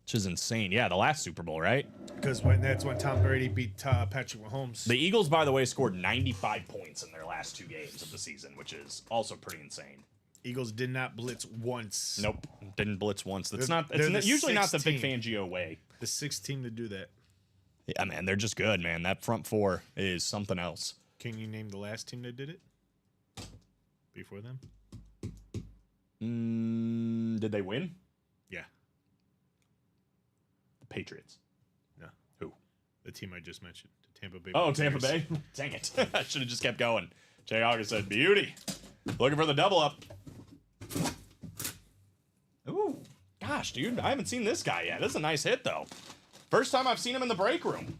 which is insane. Yeah, the last Super Bowl, right? Because that's when Tom Brady beat Patrick Mahomes. The Eagles, by the way, scored 95 points in their last 2 games of the season, which is also pretty insane. Eagles did not blitz once. Nope, didn't blitz once. It's they're usually not the Vic team. Fangio way. The 6th team to do that. Yeah, man, they're just good, man. That front four is something else. Can you name the last team that did it? Before them? Did they win? Yeah. The Patriots. No. Who? The team I just mentioned. The Tampa Bay. Oh, Buccaneers. Tampa Bay. Dang it. I should have just kept going. Jay August said, beauty. Looking for the double up. Ooh. Gosh, dude. I haven't seen this guy yet. This is a nice hit, though. First time I've seen him in the break room.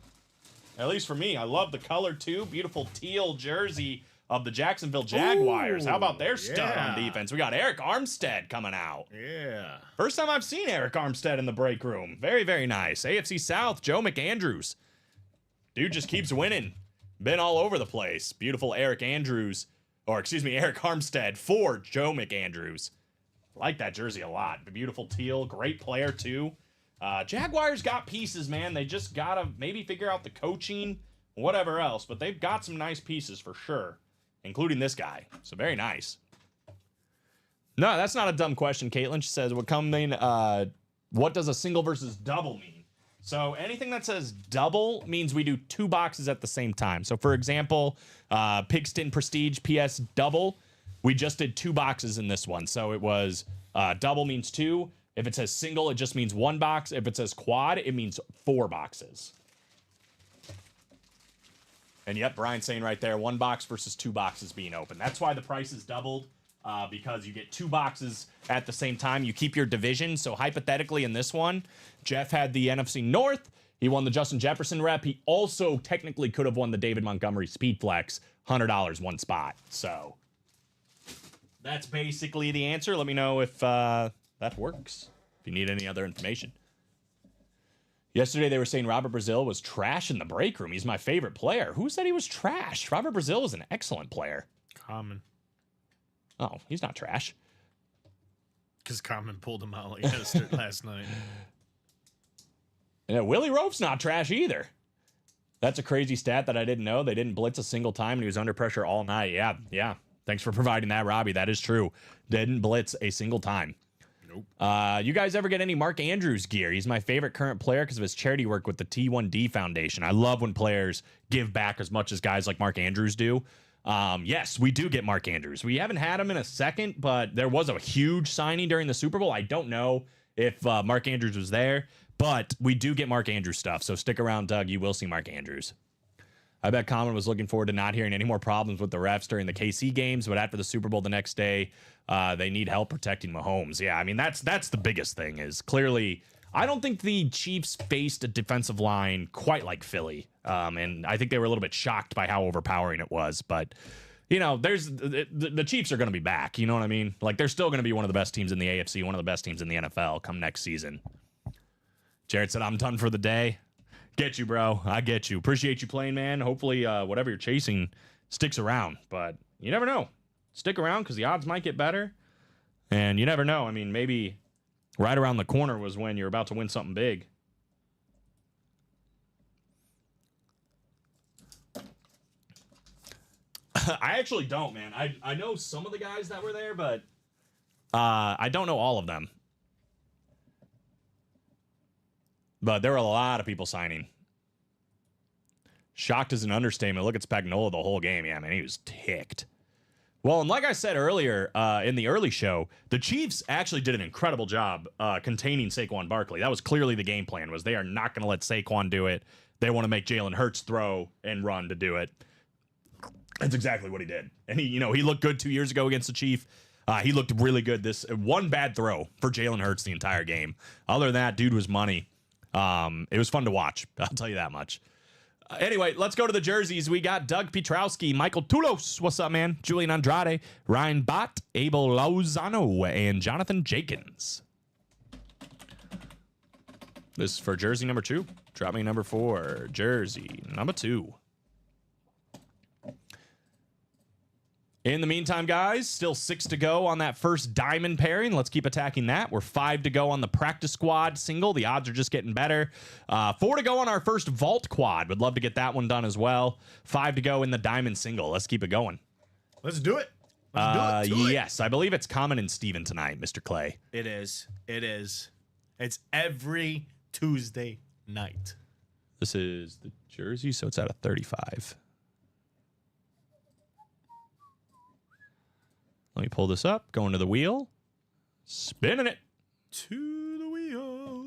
At least for me. I love the color, too. Beautiful teal jersey of the Jacksonville Jaguars. Ooh, How about their stud yeah. on defense? We got Eric Armstead coming out. Yeah. First time I've seen Eric Armstead in the break room. Very, very nice. AFC South, Joe McAndrews. Dude just keeps winning. Been all over the place. Beautiful Eric Armstead for Joe McAndrews. Like that jersey a lot. Beautiful teal. Great player, too. Jaguars got pieces, man. They just got to maybe figure out the coaching, whatever else. But they've got some nice pieces for sure, including this guy. So very nice. No, that's not a dumb question, Caitlin. She says, what does a single versus double mean? So anything that says double means we do 2 boxes at the same time. So for example, Pigston Prestige PS double, we just did 2 boxes in this one. So it was double means 2. If it says single, it just means 1 box. If it says quad, it means 4 boxes. And yep, Brian's saying right there, 1 box versus 2 boxes being open. That's why the price is doubled, because you get 2 boxes at the same time. You keep your division. So hypothetically in this one, Jeff had the NFC North. He won the Justin Jefferson rep. He also technically could have won the David Montgomery Speed Flex, $100 1 spot. So that's basically the answer. Let me know if that works, if you need any other information. Yesterday, they were saying Robert Brazil was trash in the break room. He's my favorite player. Who said he was trash? Robert Brazil is an excellent player. Common. Oh, he's not trash. Because Common pulled him out last night. Yeah, Willie Roaf's not trash either. That's a crazy stat that I didn't know. They didn't blitz a single time, and he was under pressure all night. Yeah. Thanks for providing that, Robbie. That is true. Didn't blitz a single time. You guys ever get any Mark Andrews gear? He's my favorite current player because of his charity work with the T1D Foundation. I love when players give back as much as guys like Mark Andrews do. Yes, we do get Mark Andrews. We haven't had him in a second, but there was a huge signing during the Super Bowl. I don't know if Mark Andrews was there, but we do get Mark Andrews stuff. So stick around, Doug. You will see Mark Andrews. I bet Common was looking forward to not hearing any more problems with the refs during the KC games, but after the Super Bowl the next day, they need help protecting Mahomes. Yeah, I mean, that's the biggest thing is clearly I don't think the Chiefs faced a defensive line quite like Philly, and I think they were a little bit shocked by how overpowering it was, but you know, the Chiefs are going to be back. You know what I mean? Like, they're still going to be one of the best teams in the AFC, one of the best teams in the NFL come next season. Jared said, I'm done for the day. Get you, bro. I get you. Appreciate you playing, man. Hopefully, whatever you're chasing sticks around. But you never know. Stick around because the odds might get better. And you never know. I mean, maybe right around the corner was when you're about to win something big. I actually don't, man. I know some of the guys that were there, but I don't know all of them. But there were a lot of people signing. Shocked is an understatement. Look at Spagnuolo the whole game. Yeah, man, he was ticked. Well, and like I said earlier in the early show, the Chiefs actually did an incredible job containing Saquon Barkley. That was clearly the game plan, was they are not going to let Saquon do it. They want to make Jalen Hurts throw and run to do it. That's exactly what he did. And he looked good 2 years ago against the Chiefs. He looked really good. This one bad throw for Jalen Hurts the entire game. Other than that, dude was money. It was fun to watch. I'll tell you that much. Anyway, let's go to the jerseys. We got Doug Pietrowski, Michael Tulos, what's up, man? Julian Andrade, Ryan Bott, Abel Lozano, and Jonathan Jenkins. This is for jersey number 2. Drop me number 4, jersey number 2. In the meantime, guys, still 6 to go on that first diamond pairing. Let's keep attacking that. We're 5 to go on the practice squad single. The odds are just getting better. 4 to go on our first vault quad. Would love to get that one done as well. 5 to go in the diamond single. Let's keep it going. Let's do it. Let's do it. Yes, I believe it's Common and Steven tonight, Mr. Clay. It is. It is. It's every Tuesday night. This is the jersey, so it's out of 35. Let me pull this up. Going to the wheel. Spinning it. To the wheel.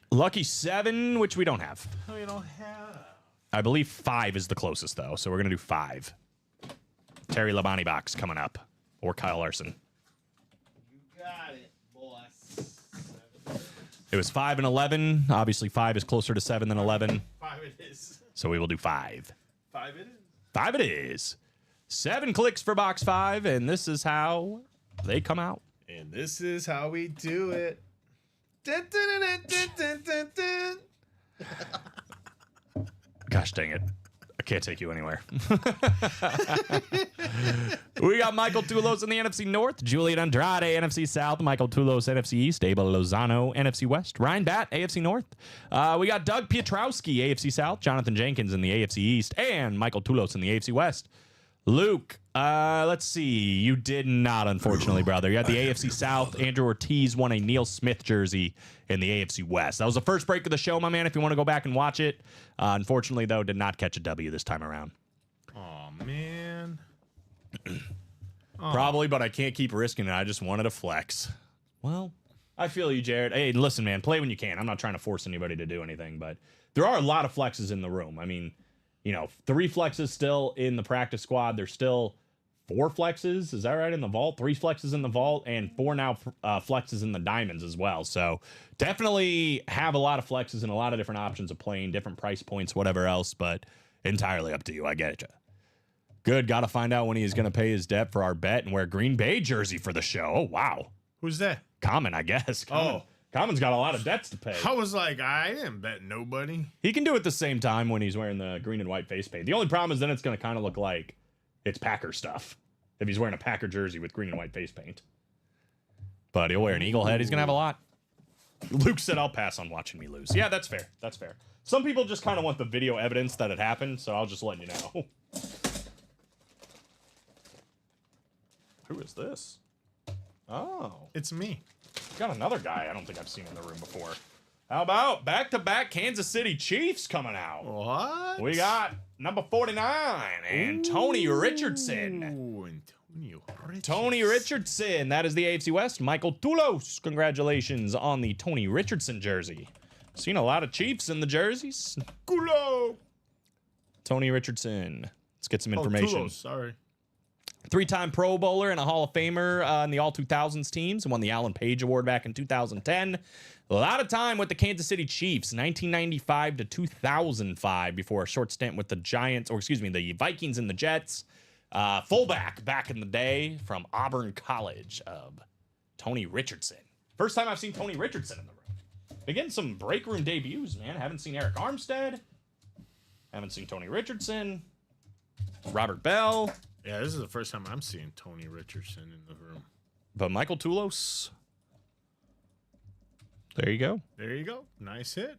Lucky 7, which we don't have. We don't have. I believe 5 is the closest, though, so we're going to do 5. Terry Labonte box coming up. Or Kyle Larson. You got it, boss. It was 5 and 11. Obviously, 5 is closer to 7 than 11. 5 it is. So we will do 5. 5 it is. 5 it is. 7 clicks for box 5, and this is how they come out. And this is how we do it. Dun, dun, dun, dun, dun, dun, dun. Gosh dang it. I can't take you anywhere. We got Michael Tulos in the NFC North, Julian Andrade, NFC South, Michael Tulos, NFC East, Abel Lozano, NFC West, Ryan Batt, AFC North. We got Doug Pietrowski, AFC South, Jonathan Jenkins in the AFC East, and Michael Tulos in the AFC West. Luke, let's see. You did not, unfortunately, brother. You had the AFC South. Andrew Ortiz won a Neil Smith jersey in the AFC West. That was the first break of the show, my man, if you want to go back and watch it. Unfortunately, though, did not catch a W this time around. Oh, man. Probably, but I can't keep risking it. I just wanted to flex. Well, I feel you, Jared. Hey, listen, man, play when you can. I'm not trying to force anybody to do anything, but there are a lot of flexes in the room. I mean, 3 flexes still in the practice squad. There's still 4 flexes. Is that right? In the vault? 3 flexes in the vault and 4 now flexes in the diamonds as well. So definitely have a lot of flexes and a lot of different options of playing, different price points, whatever else, but entirely up to you. I get you. Good. Got to find out when he is going to pay his debt for our bet and wear Green Bay jersey for the show. Oh, wow. Who's that? Common, I guess. Common's got a lot of debts to pay. I was like, I didn't bet nobody. He can do it the same time when he's wearing the green and white face paint. The only problem is then it's going to kind of look like it's Packer stuff if he's wearing a Packer jersey with green and white face paint. But he'll wear an eagle head. He's going to have a lot. Luke said, I'll pass on watching me lose. Yeah, that's fair. That's fair. Some people just kind of want the video evidence that it happened, so I'll just let you know. Who is this? Oh. It's me. Got another guy I don't think I've seen in the room before. How about back-to-back Kansas City Chiefs coming out? What? We got number 49, Anthony Richardson. Ooh, Antonio Richardson. Tony Richardson. That is the AFC West. Michael Tulos. Congratulations on the Tony Richardson jersey. Seen a lot of Chiefs in the jerseys. Culo. Tony Richardson. Let's get some information. Tulos, sorry. 3-time Pro Bowler and a Hall of Famer in the All-2000s teams. Won the Alan Page Award back in 2010. A lot of time with the Kansas City Chiefs, 1995 to 2005, before a short stint with the Giants, the Vikings and the Jets. Fullback back in the day from Auburn College of Tony Richardson. First time I've seen Tony Richardson in the room. Been getting some break room debuts, man. Haven't seen Eric Armstead. Haven't seen Tony Richardson. Robert Bell. Yeah, this is the first time I'm seeing Tony Richardson in the room. But Michael Tulos. There you go. There you go. Nice hit.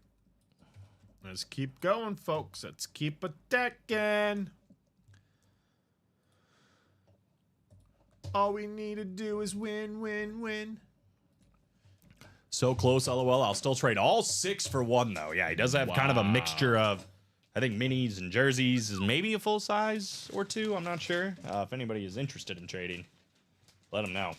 Let's keep going, folks. Let's keep attacking. All we need to do is win, win, win. So close, LOL. I'll still trade all 6 for 1, though. Yeah, he does have kind of a mixture of, I think, minis and jerseys, is maybe a full size or 2. I'm not sure. If anybody is interested in trading, let them know.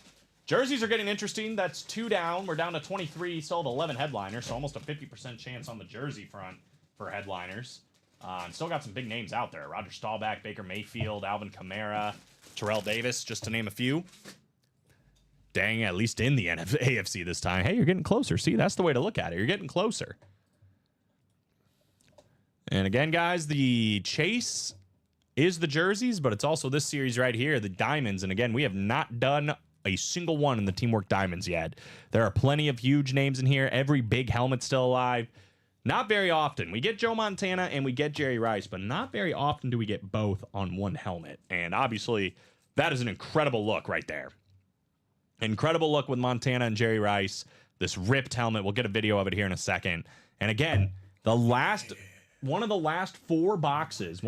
Jerseys are getting interesting. That's 2 down. We're down to 23. Still have 11 headliners, so almost a 50% chance on the jersey front for headliners. And still got some big names out there. Roger Staubach, Baker Mayfield, Alvin Kamara, Terrell Davis, just to name a few. Dang, at least in the AFC this time. Hey, you're getting closer. See, that's the way to look at it. You're getting closer. And again, guys, the chase is the jerseys, but it's also this series right here, the diamonds. And again, we have not done a single one in the Teamwork Diamonds yet. There are plenty of huge names in here. Every big helmet's still alive. Not very often. We get Joe Montana and we get Jerry Rice, but not very often do we get both on one helmet. And obviously, that is an incredible look right there. Incredible look with Montana and Jerry Rice. This ripped helmet. We'll get a video of it here in a second. And again, one of the last four boxes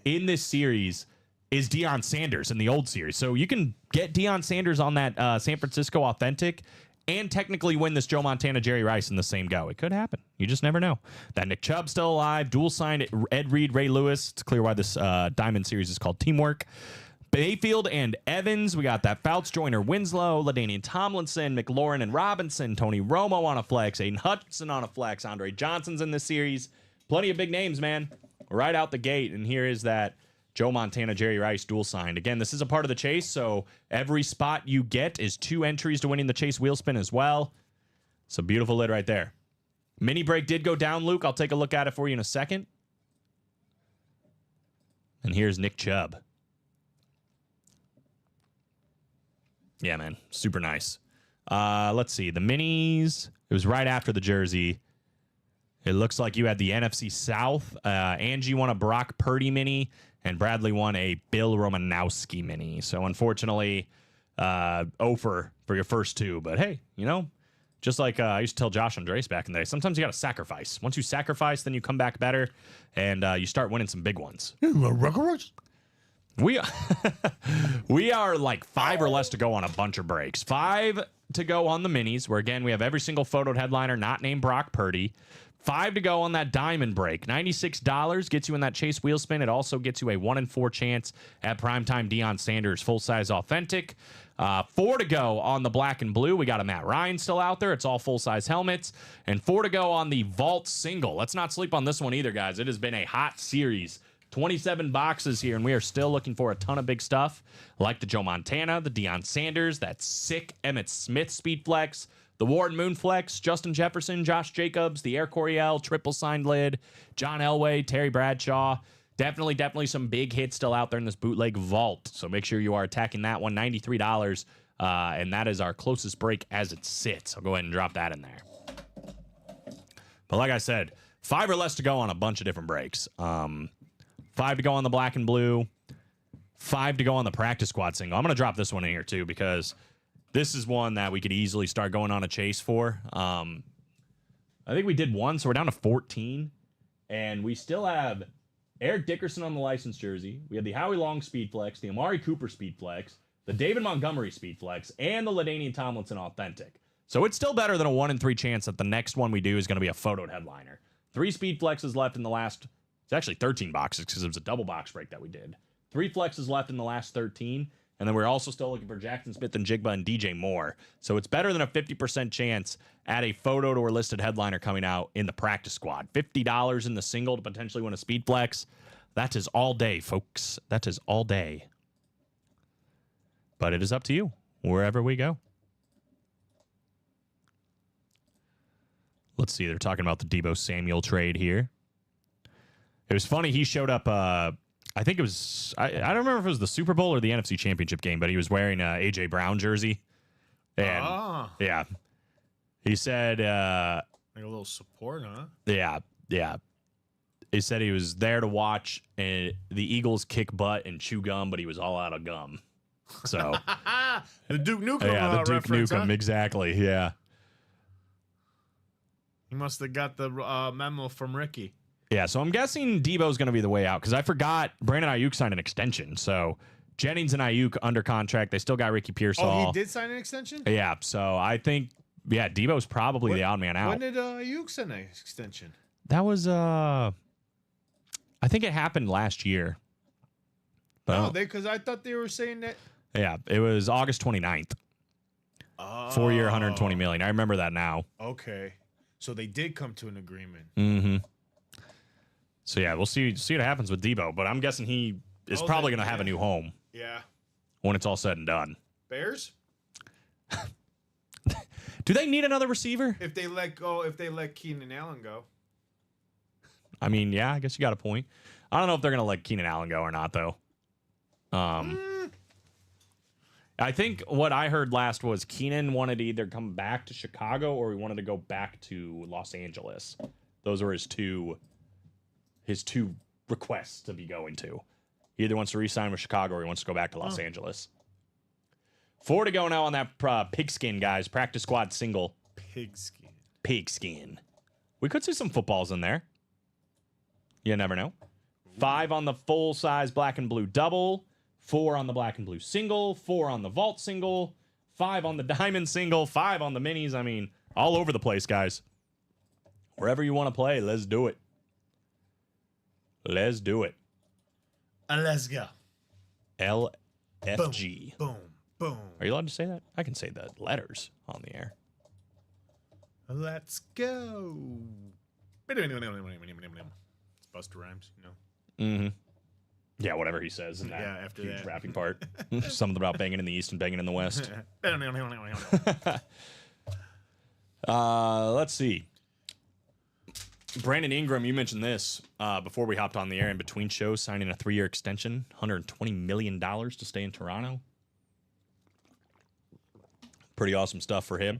in this series is Deion Sanders in the old series. So you can get Deion Sanders on that San Francisco Authentic and technically win this Joe Montana, Jerry Rice in the same go. It could happen. You just never know. That Nick Chubb still alive. Dual signed Ed Reed, Ray Lewis. It's clear why this Diamond Series is called Teamwork. Mayfield and Evans. We got that Fouts, Joyner, Winslow, LaDainian Tomlinson, McLaurin and Robinson, Tony Romo on a flex, Aiden Hutchinson on a flex, Andre Johnson's in this series. Plenty of big names, man. Right out the gate. And here is that Joe Montana, Jerry Rice dual signed. Again, this is a part of the chase, so every spot you get is 2 entries to winning the chase wheel spin as well. It's a beautiful lid right there. Mini break did go down, Luke. I'll take a look at it for you in a second. And here's Nick Chubb. Yeah, man. Super nice. Let's see. The minis. It was right after the jersey. It looks like you had the NFC South. Angie won a Brock Purdy mini, and Bradley won a Bill Romanowski mini. So, unfortunately, for your first two. But, hey, you know, just like I used to tell Josh Andres back in the day, sometimes you got to sacrifice. Once you sacrifice, then you come back better, and you start winning some big ones. We are like 5 or less to go on a bunch of breaks. 5 to go on the minis, where, again, we have every single photoed headliner not named Brock Purdy. 5 to go on that diamond break. $96 gets you in that chase wheel spin. It also gets you a 1 in 4 chance at primetime Deion Sanders full-size authentic. 4 to go on the black and blue. We got a Matt Ryan still out there. It's all full-size helmets. And 4 to go on the vault single. Let's not sleep on this one either, guys. It has been a hot series. 27 boxes here, and we are still looking for a ton of big stuff, like the Joe Montana, the Deion Sanders, that sick Emmitt Smith speed flex, the Warren Moon flex, Justin Jefferson, Josh Jacobs, the Air Coryell, triple signed lid, John Elway, Terry Bradshaw. Definitely some big hits still out there in this bootleg vault. So make sure you are attacking that one. $93, and that is our closest break as it sits. I'll go ahead and drop that in there. But like I said, 5 or less to go on a bunch of different breaks. 5 to go on the black and blue. 5 to go on the practice squad single. I'm going to drop this one in here too, because this is one that we could easily start going on a chase for. I think we did one, so we're down to 14. And we still have Eric Dickerson on the license jersey. We have the Howie Long speed flex, the Amari Cooper speed flex, the David Montgomery speed flex, and the LaDainian Tomlinson authentic. So it's still better than a 1 in 3 chance that the next one we do is going to be a photoed headliner. 3 speed flexes left in the last... It's actually 13 boxes because it was a double box break that we did. 3 flexes left in the last 13. And then we're also still looking for Jackson Smith and Jigba and DJ Moore. So it's better than a 50% chance at a photoed or listed headliner coming out in the practice squad. $50 in the single to potentially win a speed flex. That is all day, folks. That is all day. But it is up to you, wherever we go. Let's see. They're talking about the Deebo Samuel trade here. It was funny. He showed up. I think it was. I don't remember if it was the Super Bowl or the NFC Championship game, but he was wearing a AJ Brown jersey. And yeah, he said like a little support, huh? Yeah. He said he was there to watch the Eagles kick butt and chew gum, but he was all out of gum. So the Duke Nukem. Yeah, the Duke Nukem. Huh? Exactly. Yeah. He must have got the memo from Ricky. Yeah, so I'm guessing Debo's going to be the way out, because I forgot Brandon Ayuk signed an extension. So Jennings and Ayuk under contract. They still got Ricky Pearsall. Oh, he did sign an extension? Yeah, so I think, Debo's probably the odd man out. When did Ayuk sign an extension? That was, I think it happened last year. But No, because I thought they were saying that. Yeah, it was August 29th. 4-year, $120 million. I remember that now. Okay. So they did come to an agreement. Mm-hmm. So, yeah, we'll see what happens with Debo. But I'm guessing he is probably going to have a new home. Yeah. When it's all said and done. Bears? Do they need another receiver? If they let Keenan Allen go. I mean, yeah, I guess you got a point. I don't know if they're going to let Keenan Allen go or not, though. I think what I heard last was Keenan wanted to either come back to Chicago or he wanted to go back to Los Angeles. Those were his two requests to be going to. He either wants to re-sign with Chicago or he wants to go back to Los Angeles. 4 to go now on that pigskin, guys. Practice squad single. Pigskin. Pigskin. We could see some footballs in there. You never know. 5 on the full-size black and blue double. 4 on the black and blue single. 4 on the vault single. 5 on the diamond single. 5 on the minis. I mean, all over the place, guys. Wherever you want to play, let's do it. Let's do it. Let's go. LFG. Boom. Boom. Are you allowed to say that? I can say the letters on the air. Let's go. It's Busta Rhymes, you know. Mm-hmm. Yeah, whatever he says in that after huge that. rapping part. Something about banging in the East and banging in the West. Let's see. Brandon Ingram, you mentioned this before we hopped on the air in between shows, signing a 3-year extension, $120 million to stay in Toronto. Pretty awesome stuff for him.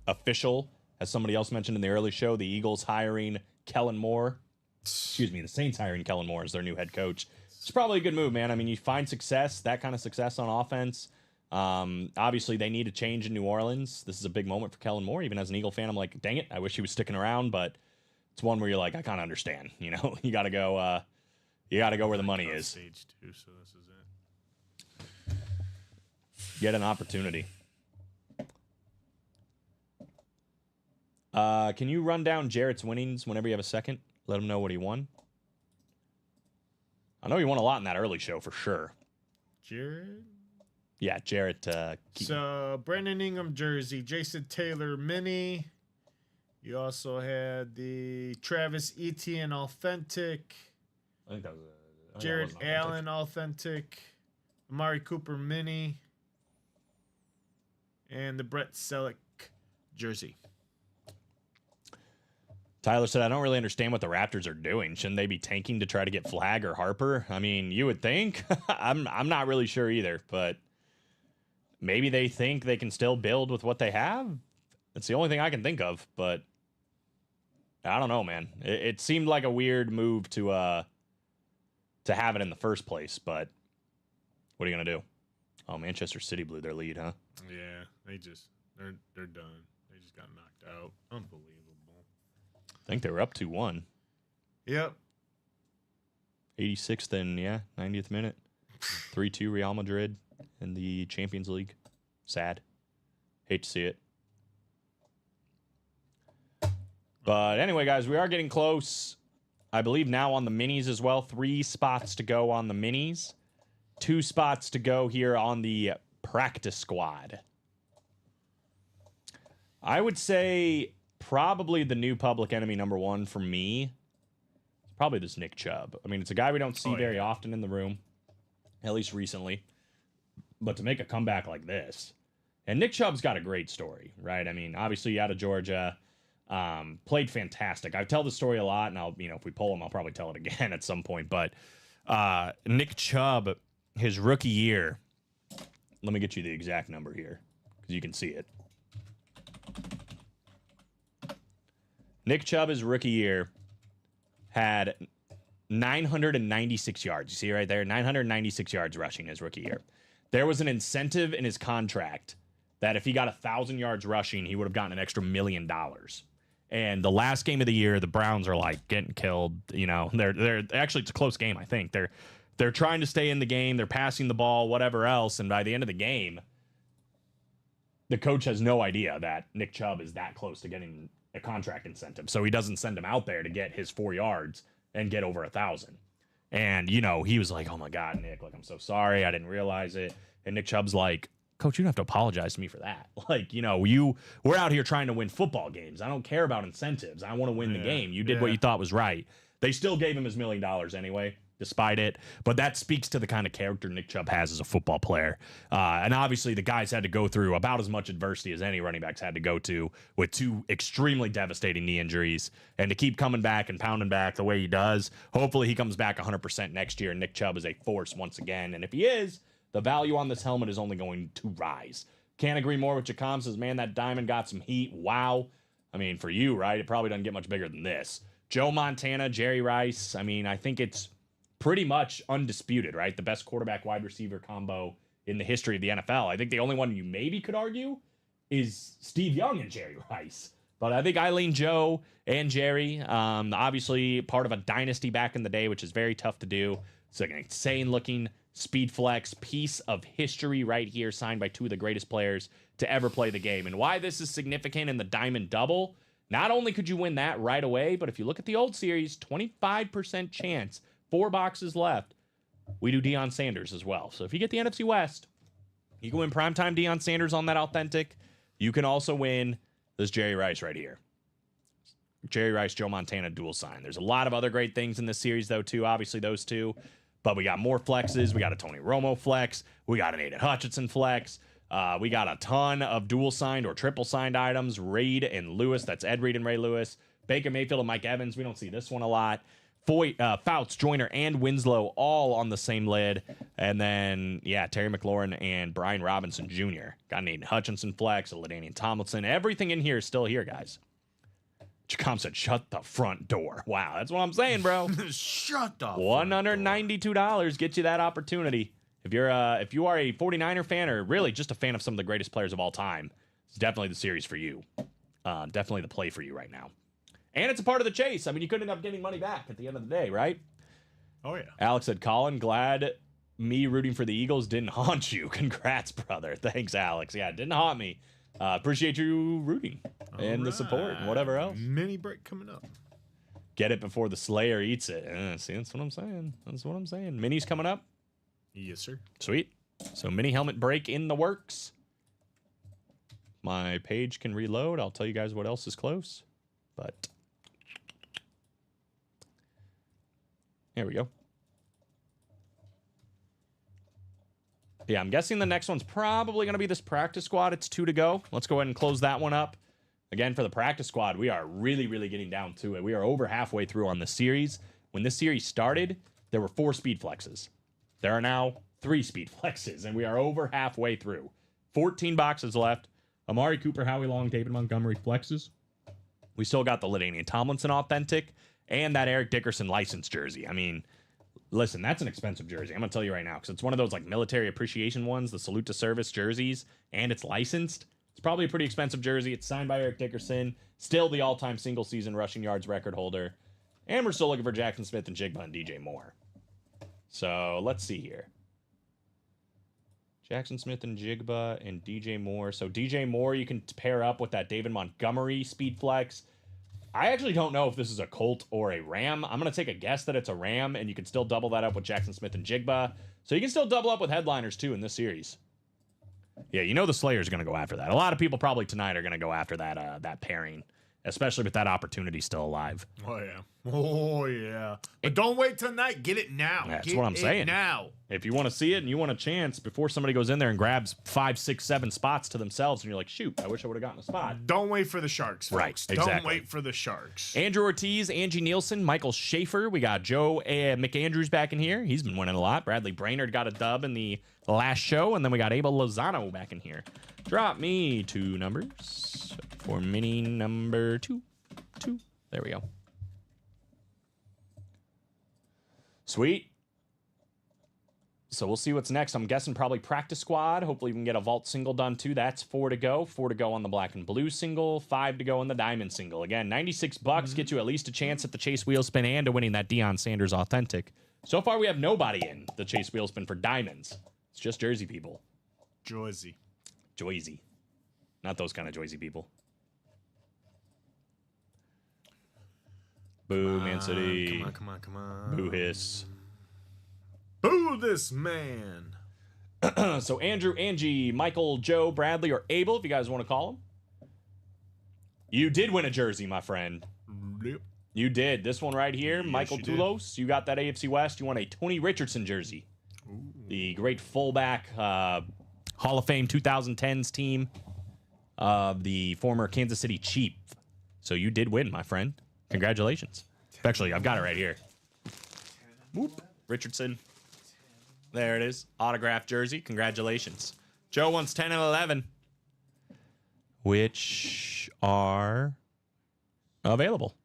Official, as somebody else mentioned in the early show, the Eagles hiring Kellen Moore. Excuse me, the Saints hiring Kellen Moore as their new head coach. It's probably a good move, man. I mean, you find success, that kind of success on offense. Obviously, they need a change in New Orleans. This is a big moment for Kellen Moore. Even as an Eagle fan, I'm like, dang it, I wish he was sticking around. But it's one where you're like, I kind of understand. You know, you got to go where the money is. Stage 2, so this is it. Get an opportunity. Can you run down Jarrett's winnings whenever you have a second? Let him know what he won. I know he won a lot in that early show for sure. Jared? Yeah, Jarrett. Keaton. So, Brandon Ingram jersey, Jason Taylor mini. You also had the Travis Etienne authentic, I think that was Jared Allen authentic, Amari Cooper mini, and the Brett Selleck jersey. Tyler said, I don't really understand what the Raptors are doing. Shouldn't they be tanking to try to get Flag or Harper? I mean, you would think. I'm not really sure either, but maybe they think they can still build with what they have. It's the only thing I can think of, but I don't know, man. It seemed like a weird move to have it in the first place, but what are you gonna do? Oh, Manchester City blew their lead, huh? Yeah, they're done. They just got knocked out. Unbelievable. I think they were up 2-1. Yep. 86th and 90th minute. 3-2 Real Madrid in the Champions League. Sad. Hate to see it. But anyway, guys, we are getting close. I believe now on the minis as well. 3 spots to go on the minis. 2 spots to go here on the practice squad. I would say probably the new Public Enemy number 1 for me. Probably this Nick Chubb. I mean, it's a guy we don't see very often in the room, at least recently. But to make a comeback like this, and Nick Chubb's got a great story, right? I mean, obviously out of Georgia, played fantastic. I tell the story a lot, and I'll, if we pull him, I'll probably tell it again at some point. But Nick Chubb, his rookie year, let me get you the exact number here because you can see it. Nick Chubb, his rookie year, had 996 yards. You see right there? 996 yards rushing his rookie year. There was an incentive in his contract that if he got 1,000 yards rushing, he would have gotten an extra $1 million. And the last game of the year, the Browns are like getting killed. They're actually, it's a close game, I think. They're trying to stay in the game. They're passing the ball, whatever else. And by the end of the game, the coach has no idea that Nick Chubb is that close to getting a contract incentive. So he doesn't send him out there to get his 4 yards and get over 1,000. And, he was like, oh my God, Nick, like, I'm so sorry. I didn't realize it. And Nick Chubb's like, Coach, you don't have to apologize to me for that. Like, we're out here trying to win football games. I don't care about incentives. I want to win the game. You did what you thought was right. They still gave him his $1 million anyway, despite it. But that speaks to the kind of character Nick Chubb has as a football player. And obviously the guys had to go through about as much adversity as any running backs had to go to with 2 extremely devastating knee injuries. And to keep coming back and pounding back the way he does, hopefully he comes back 100% next year and Nick Chubb is a force once again. And if he is, the value on this helmet is only going to rise. Can't agree more with Jacom. Says, man, that diamond got some heat. Wow. I mean, for you, right? It probably doesn't get much bigger than this. Joe Montana, Jerry Rice. I mean, I think it's pretty much undisputed, right? The best quarterback wide receiver combo in the history of the NFL. I think the only one you maybe could argue is Steve Young and Jerry Rice. But I think Eileen Joe and Jerry, obviously part of a dynasty back in the day, which is very tough to do. It's like an insane-looking Speed Flex piece of history right here, signed by two of the greatest players to ever play the game. And why this is significant in the Diamond Double, not only could you win that right away, but if you look at the old series, 25% chance, 4 boxes left, we do Deion Sanders as well. So if you get the NFC West, you can win primetime Deion Sanders on that authentic. You can also win this Jerry Rice right here. Jerry Rice, Joe Montana dual sign. There's a lot of other great things in this series, though, too. Obviously, those two. But we got more flexes. We got a Tony Romo flex. We got an Aiden Hutchinson flex. We got a ton of dual signed or triple signed items. Reed and Lewis. That's Ed Reed and Ray Lewis. Baker Mayfield and Mike Evans. We don't see this one a lot. Fouts, Joyner, and Winslow all on the same lid. And then, yeah, Terry McLaurin and Brian Robinson Jr. Got an Aiden Hutchinson flex, a LaDainian Tomlinson. Everything in here is still here, guys. Jacom said, shut the front door. Wow, that's what I'm saying, bro. Shut the $192 get you that opportunity. If you are a 49er fan or really just a fan of some of the greatest players of all time, it's definitely the series for you. Definitely the play for you right now. And it's a part of the chase. I mean, you could end up getting money back at the end of the day, right? Oh, yeah. Alex said, Colin, glad me rooting for the Eagles didn't haunt you. Congrats, brother. Thanks, Alex. Yeah, it didn't haunt me. Appreciate you rooting and the support and whatever else. Mini break coming up. Get it before the Slayer eats it. See, that's what I'm saying. That's what I'm saying. Mini's coming up. Yes, sir. Sweet. So mini helmet break in the works. My page can reload. I'll tell you guys what else is close. But there we go. Yeah, I'm guessing the next one's probably going to be this practice squad. It's 2 to go. Let's go ahead and close that one up. Again, for the practice squad, we are really, really getting down to it. We are over halfway through on this series. When this series started, there were 4 speed flexes. There are now 3 speed flexes, and we are over halfway through. 14 boxes left. Amari Cooper, Howie Long, David Montgomery flexes. We still got the LaDainian Tomlinson authentic and that Eric Dickerson licensed jersey. I mean, listen, that's an expensive jersey. I'm going to tell you right now, because it's one of those like military appreciation ones, the salute to service jerseys, and it's licensed. It's probably a pretty expensive jersey. It's signed by Eric Dickerson, still the all-time single-season rushing yards record holder. And we're still looking for Jackson Smith and Jigba and DJ Moore. So let's see here. Jackson Smith and Jigba and DJ Moore. So DJ Moore, you can pair up with that David Montgomery speed flex. I actually don't know if this is a Colt or a Ram. I'm going to take a guess that it's a Ram, and you can still double that up with Jackson Smith and Jigba. So you can still double up with headliners, too, in this series. Yeah, you know the Slayer's going to go after that. A lot of people probably tonight are going to go after that pairing, especially with that opportunity still alive. Oh, yeah. Oh, yeah. But don't wait tonight. Get it now. That's what I'm saying. Now. If you want to see it and you want a chance before somebody goes in there and grabs 5, 6, 7 spots to themselves, and you're like, shoot, I wish I would have gotten a spot. Don't wait for the Sharks, folks. Right, exactly. Don't wait for the Sharks. Andrew Ortiz, Angie Nielsen, Michael Schaefer. We got Joe McAndrews back in here. He's been winning a lot. Bradley Brainerd got a dub in the last show. And then we got Abel Lozano back in here. Drop me 2 numbers for mini number 2. There we go. Sweet. So we'll see what's next. I'm guessing probably practice squad. Hopefully we can get a vault single done too. That's 4 to go. 4 to go on the black and blue single. 5 to go on the diamond single. Again, $96 gets you at least a chance at the Chase Wheel Spin and to winning that Deion Sanders authentic. So far we have nobody in the Chase Wheel Spin for diamonds. It's just Jersey people. Joyzy. Joyzy. Not those kind of Joyzy people. Boo, Man City. Come on. Boo hiss. Boo this man. So Andrew, Angie, Michael, Joe, Bradley, or Abel, if you guys want to call him. You did win a jersey, my friend. Yep. You did. This one right here, Yes, Michael you did. Toulos. You got that AFC West. You won a Tony Richardson jersey. Ooh. The great fullback, Hall of Fame 2010s team of the former Kansas City Chief. So you did win, my friend. Congratulations. Actually, I've got it right here. Whoop. Richardson. There it is. Autographed jersey. Congratulations. Joe wants 10 and 11, which are available.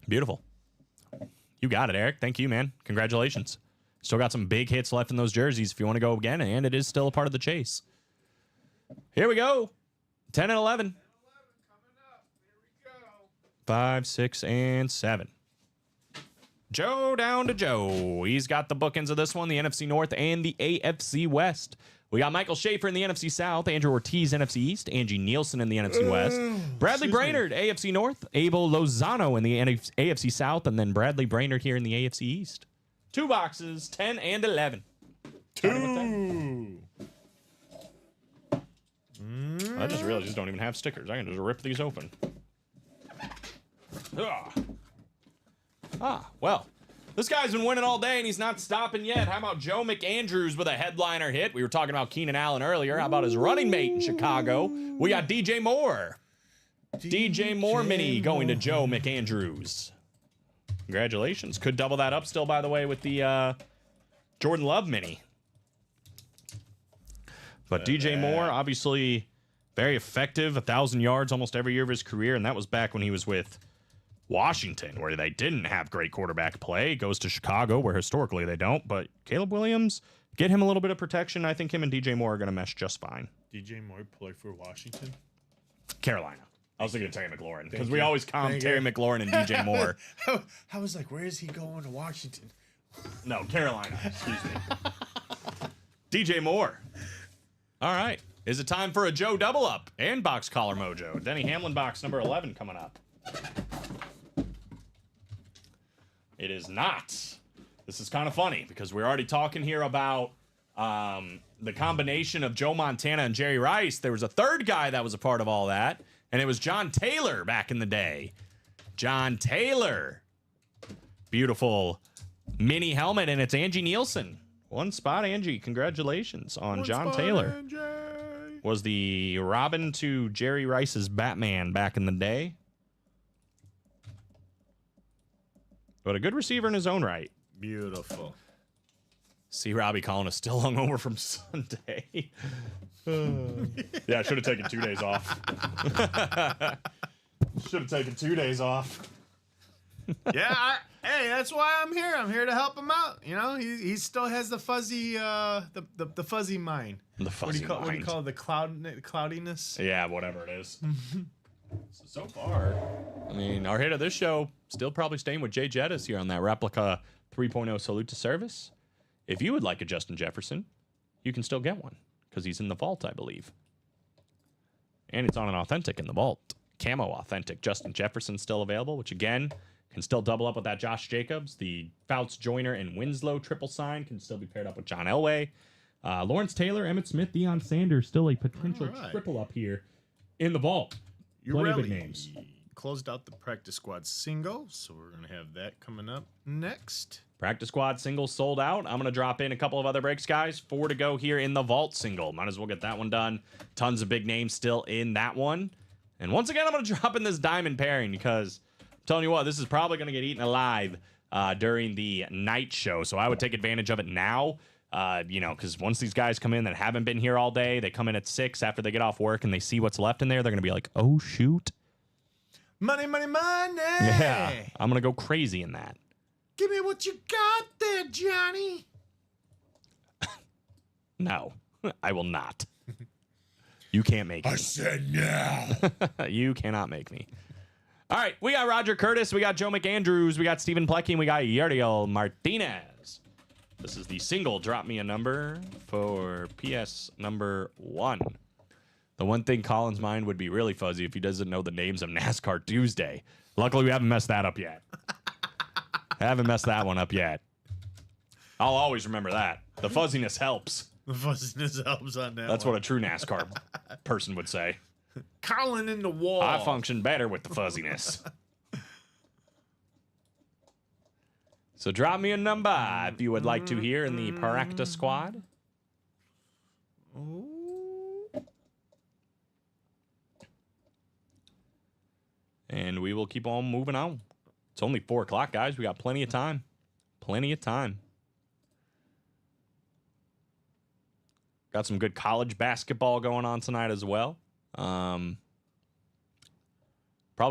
Beautiful. You got it, Eric. Thank you, man. Congratulations. Still got some big hits left in those jerseys if you want to go again, and it is still a part of the chase. Here we go. 10 and 11. 5, 6, and 7. Joe down to Joe. He's got the bookends of this one, the NFC North and the AFC West. We got Michael Schaefer in the NFC South, Andrew Ortiz, NFC East, Angie Nielsen in the NFC West, Bradley Brainerd, AFC North, Abel Lozano in the AFC South, and then Bradley Brainerd here in the AFC East. 2 boxes, 10 and 11. 2. I just realized these don't even have stickers. I can just rip these open. Well, this guy's been winning all day and he's not stopping yet. How about Joe McAndrews with a headliner hit? We were talking about Keenan Allen earlier. How about his running mate in Chicago? We got DJ Moore. DJ Moore mini going to Joe McAndrews. Congratulations. Could double that up still, by the way, with the Jordan Love mini. But DJ Moore, obviously very effective, 1,000 yards almost every year of his career, and that was back when he was with Washington, where they didn't have great quarterback play. Goes to Chicago, where historically they don't. But Caleb Williams, get him a little bit of protection. I think him and DJ Moore are going to mesh just fine. DJ Moore play for Washington? Carolina. I was thinking of Terry McLaurin, because we always comp Terry McLaurin and DJ Moore. I was like, where is he going to Washington? No, Carolina. Excuse me. DJ Moore. All right. Is it time for a Joe double up and box collar mojo? Denny Hamlin box number 11 coming up. It is not. This is kind of funny because we're already talking here about the combination of Joe Montana and Jerry Rice. There was a third guy that was a part of all that, and it was John Taylor back in the day. John Taylor. Beautiful mini helmet, and it's Angie Nielsen. One spot, Angie. Congratulations on John Taylor. Angie. Was the Robin to Jerry Rice's Batman back in the day. But a good receiver in his own right. Beautiful. See Robbie calling us still hungover from Sunday. Yeah, I should have taken 2 days off. Should have taken 2 days off. Yeah, hey, that's why I'm here. I'm here to help him out. You know, he still has the fuzzy the fuzzy mind. The fuzzy mind. What do you call it? The cloudiness? Yeah, whatever it is. So far, I mean, our hit of this show still probably staying with Jay Jettis here on that replica 3.0 salute to service. If you would like a Justin Jefferson, you can still get one because he's in the vault, I believe. And it's on an authentic in the vault. Camo authentic Justin Jefferson still available, which again can still double up with that Josh Jacobs. The Fouts, Joyner, and Winslow triple sign can still be paired up with John Elway. Lawrence Taylor, Emmitt Smith, Deion Sanders, still a potential triple up here in the vault. Plenty of big names. Closed out the practice squad single, so we're going to have that coming up next. Practice squad single sold out. I'm going to drop in a couple of other breaks, guys. 4 to go here in the vault single. Might as well get that one done. Tons of big names still in that one. And once again, I'm going to drop in this diamond pairing because I'm telling you what, this is probably going to get eaten alive during the night show. So I would take advantage of it now. Because once these guys come in that haven't been here all day, they come in at 6 after they get off work and they see what's left in there. They're going to be like, oh, shoot. Money, money, money. Yeah, I'm going to go crazy in that. Give me what you got there, Johnny. No, I will not. You can't make me. I said no. You cannot make me. All right, we got Roger Curtis, we got Joe McAndrews, we got Stephen Plecki, and we got Yariel Martinez. This is the single Drop Me a Number for PS number 1. The one thing Colin's mind would be really fuzzy if he doesn't know the names of NASCAR Tuesday. Luckily, we haven't messed that up yet. Haven't messed that one up yet. I'll always remember that. The fuzziness helps. The fuzziness helps on that. That's what a true NASCAR person would say. Colin in the wall. I function better with the fuzziness. So drop me a number if you would like to hear in the Paracta squad. And we will keep on moving on. It's only 4 o'clock, guys. We got plenty of time. Plenty of time. Got some good college basketball going on tonight as well. Probably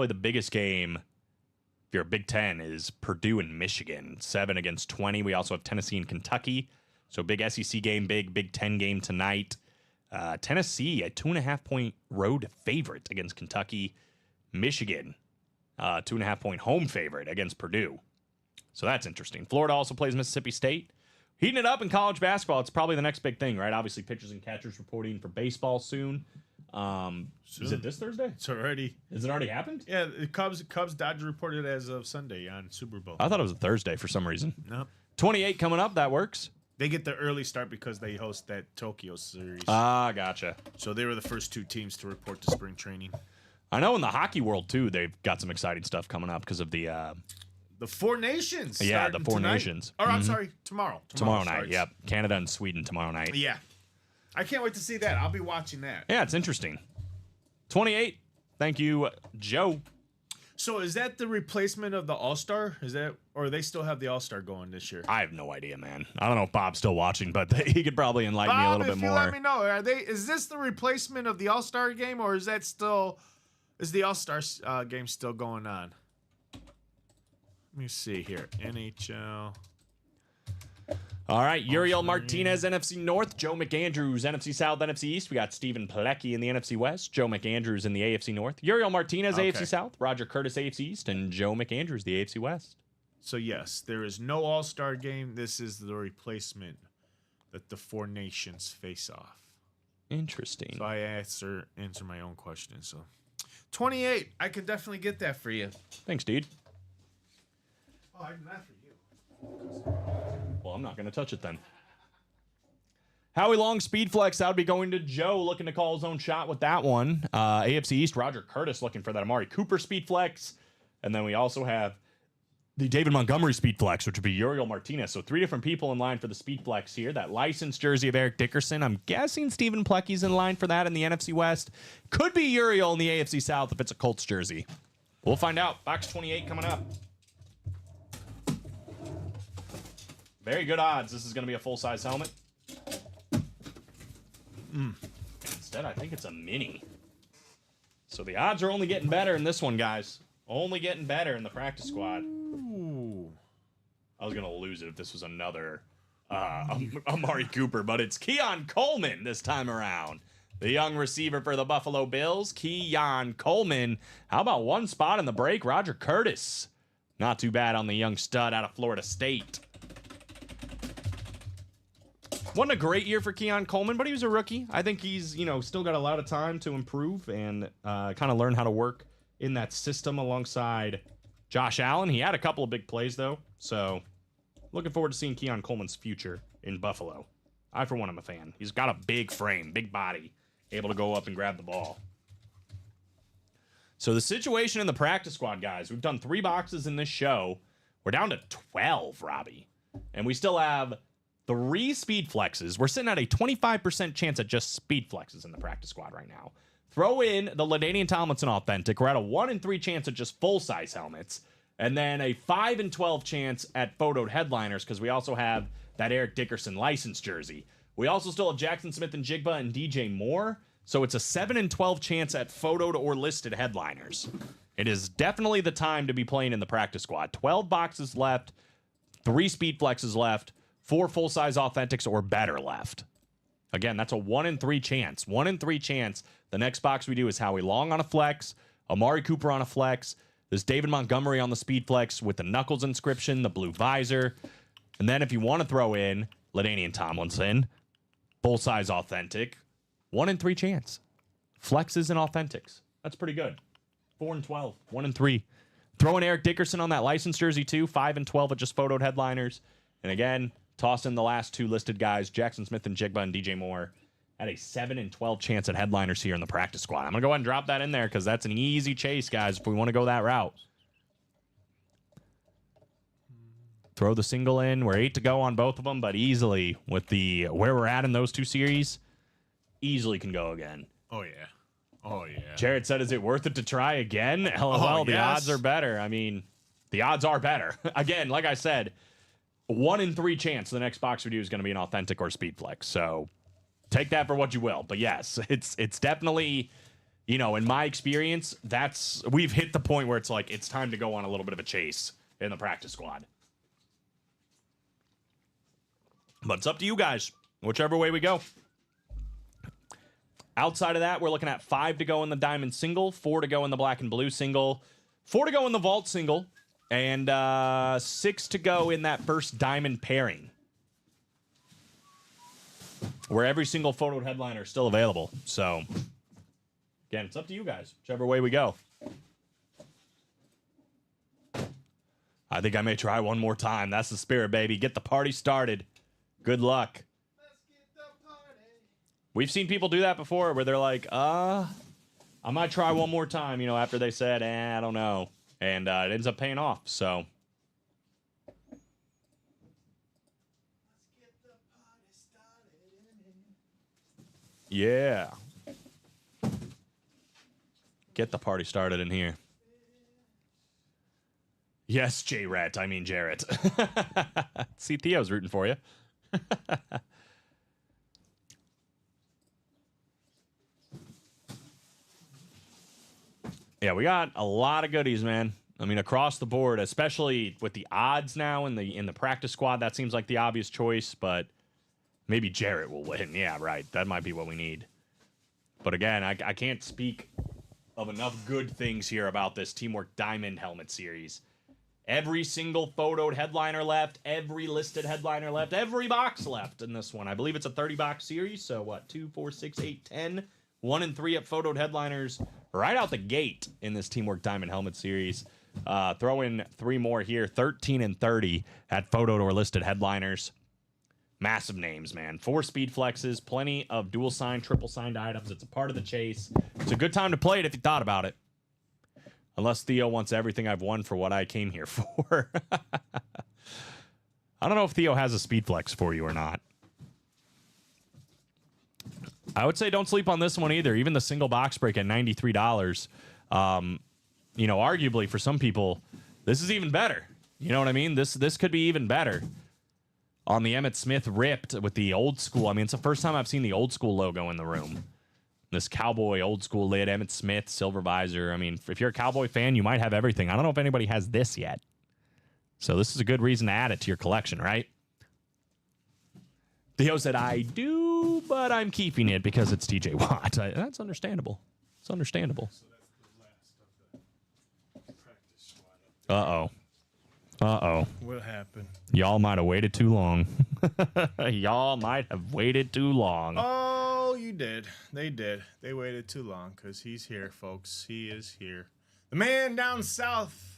the biggest game, if you're a Big Ten, is Purdue and Michigan. 7 against 20. We also have Tennessee and Kentucky. So big SEC game, big Big Ten game tonight. Tennessee, a 2.5-point road favorite against Kentucky. Michigan, 2.5-point home favorite against Purdue. So that's interesting. Florida also plays Mississippi State. Heating it up in college basketball. It's probably the next big thing, right? Obviously, pitchers and catchers reporting for baseball soon. Is it this Thursday? It's already. Has it already happened? Yeah, the Cubs Dodgers reported as of Sunday on Super Bowl. I thought it was a Thursday for some reason. No. 28 coming up. That works. They get the early start because they host that Tokyo series. Ah, gotcha. So they were the first 2 teams to report to spring training. I know in the hockey world, too, they've got some exciting stuff coming up because of the... The 4 nations. Yeah, the starting 4 tonight. nations. Or I'm sorry, tomorrow. Tomorrow night, starts. yep. Canada and Sweden tomorrow night. Yeah. I can't wait to see that. I'll be watching that. Yeah, it's interesting. 28. Thank you, Joe. So is that the replacement of the All-Star? Is that, or they still have the All-Star going this year? I have no idea, man. I don't know if Bob's still watching, but he could probably enlighten me a little bit if you more. let me know, is this the replacement of the All-Star game, or is the All-Star game still going on? Let me see here. NHL. All right, Uriel Martinez, NFC North. Joe McAndrews, NFC South, NFC East. We got Stephen Pilecki in the NFC West. Joe McAndrews in the AFC North. Uriel Martinez, AFC South. Roger Curtis, AFC East. And Joe McAndrews, the AFC West. So, yes, there is no All-Star game. This is the replacement that the 4 nations face off. Interesting. So I answer my own question. So 28, I can definitely get that for you. Thanks, dude. Oh, I can that for you. Well, I'm not going to touch it then. Howie Long, Speed Flex. That would be going to Joe, looking to call his own shot with that one. AFC East, Roger Curtis looking for that Amari Cooper Speed Flex. And then we also have the David Montgomery Speed Flex, which would be Uriel Martinez. So 3 different people in line for the Speed Flex here. That licensed jersey of Eric Dickerson. I'm guessing Stephen Pilecki's in line for that in the NFC West. Could be Uriel in the AFC South if it's a Colts jersey. We'll find out. Box 28 coming up. Very good odds. This is going to be a full-size helmet. Instead, I think it's a mini. So the odds are only getting better in this one, guys. Only getting better in the practice squad. Ooh. I was going to lose it if this was another Amari Cooper, but it's Keon Coleman this time around. The young receiver for the Buffalo Bills, Keon Coleman. How about one spot in the break? Roger Curtis. Not too bad on the young stud out of Florida State. Wasn't a great year for Keon Coleman, but he was a rookie. I think he's, still got a lot of time to improve and kind of learn how to work in that system alongside Josh Allen. He had a couple of big plays, though, so looking forward to seeing Keon Coleman's future in Buffalo. I, for one, am a fan. He's got a big frame, big body, able to go up and grab the ball. So the situation in the practice squad, guys, we've done 3 boxes in this show. We're down to 12, Robbie, and we still have 3 speed flexes. We're sitting at a 25% chance at just speed flexes in the practice squad right now. Throw in the LaDainian Tomlinson Authentic. We're at a 1 in 3 chance at just full-size helmets. And then a 5 in 12 chance at photoed headliners because we also have that Eric Dickerson license jersey. We also still have Jackson Smith-Njigba and DJ Moore. So it's a 7 in 12 chance at photoed or listed headliners. It is definitely the time to be playing in the practice squad. 12 boxes left, 3 speed flexes left, 4 full-size authentics or better left. Again, that's a 1 in 3 chance. 1 in 3 chance. The next box we do is Howie Long on a flex, Amari Cooper on a flex, there's David Montgomery on the speed flex with the Knuckles inscription, the blue visor. And then if you want to throw in LaDainian Tomlinson, full-size authentic, 1 in 3 chance. Flexes and authentics. That's pretty good. 4 and 12, 1 in 3. Throw in Eric Dickerson on that license jersey too, 5 and 12 at just photoed headliners. And again, toss in the last 2 listed guys, Jackson Smith-Njigba and DJ Moore, at a 7 in 12 chance at headliners here in the practice squad. I'm going to go ahead and drop that in there because that's an easy chase, guys, if we want to go that route. Throw the single in. We're 8 to go on both of them, but easily with the where we're at in those 2 series, easily can go again. Oh, yeah. Oh, yeah. Jared said, is it worth it to try again? LOL, the yes. odds are better. I mean, the odds are better. Again, like I said, 1 in 3 chance the next box we do is going to be an authentic or speed flex. So take that for what you will. But yes, it's definitely, you know, in my experience, we've hit the point where it's like it's time to go on a little bit of a chase in the practice squad. But it's up to you guys, whichever way we go. Outside of that, we're looking at 5 to go in the diamond single, 4 to go in the black and blue single, 4 to go in the vault single, and 6 to go in that first diamond pairing, where every single photo headliner is still available. So, again, it's up to you guys, whichever way we go. I think I may try one more time. That's the spirit, baby. Get the party started. Good luck. We've seen people do that before where they're like, I might try one more time, you know, after they said, I don't know. And it ends up paying off, so. Yeah. Get the party started in here. Yes, J-Rat, I mean Jarrett. See, Theo's rooting for you. Yeah, we got a lot of goodies, man. I mean, across the board, especially with the odds now in the practice squad, that seems like the obvious choice, but maybe Jarrett will win. Yeah, right. That might be what we need. But again, I can't speak of enough good things here about this Teamwork Diamond Helmet Series. Every single photoed headliner left, every listed headliner left, every box left in this one. I believe it's a 30-box series, so what, 2, 4, 6, 8, 10? 1 and 3 at photoed headliners right out the gate in this Teamwork Diamond Helmet Series. Throw in 3 more here, 13 and 30 at photoed or listed headliners. Massive names, man. 4 speed flexes, plenty of dual sign, triple signed items. It's a part of the chase. It's a good time to play it if you thought about it. Unless Theo wants everything I've won for what I came here for. I don't know if Theo has a speed flex for you or not. I would say don't sleep on this one either. Even the single box break at $93. You know, arguably for some people, this is even better. You know what I mean? This could be even better. On the Emmitt Smith ripped with the old school. I mean, it's the first time I've seen the old school logo in the room. This cowboy old school lid, Emmitt Smith, silver visor. I mean, if you're a Cowboy fan, you might have everything. I don't know if anybody has this yet. So this is a good reason to add it to your collection, right? Theo said, I do, but I'm keeping it because it's TJ Watt. That's understandable. It's understandable. Uh-oh. Uh-oh. What happened? Y'all might have waited too long. Y'all might have waited too long. Oh, you did. They did. They waited too long because he's here, folks. He is here. The man down south.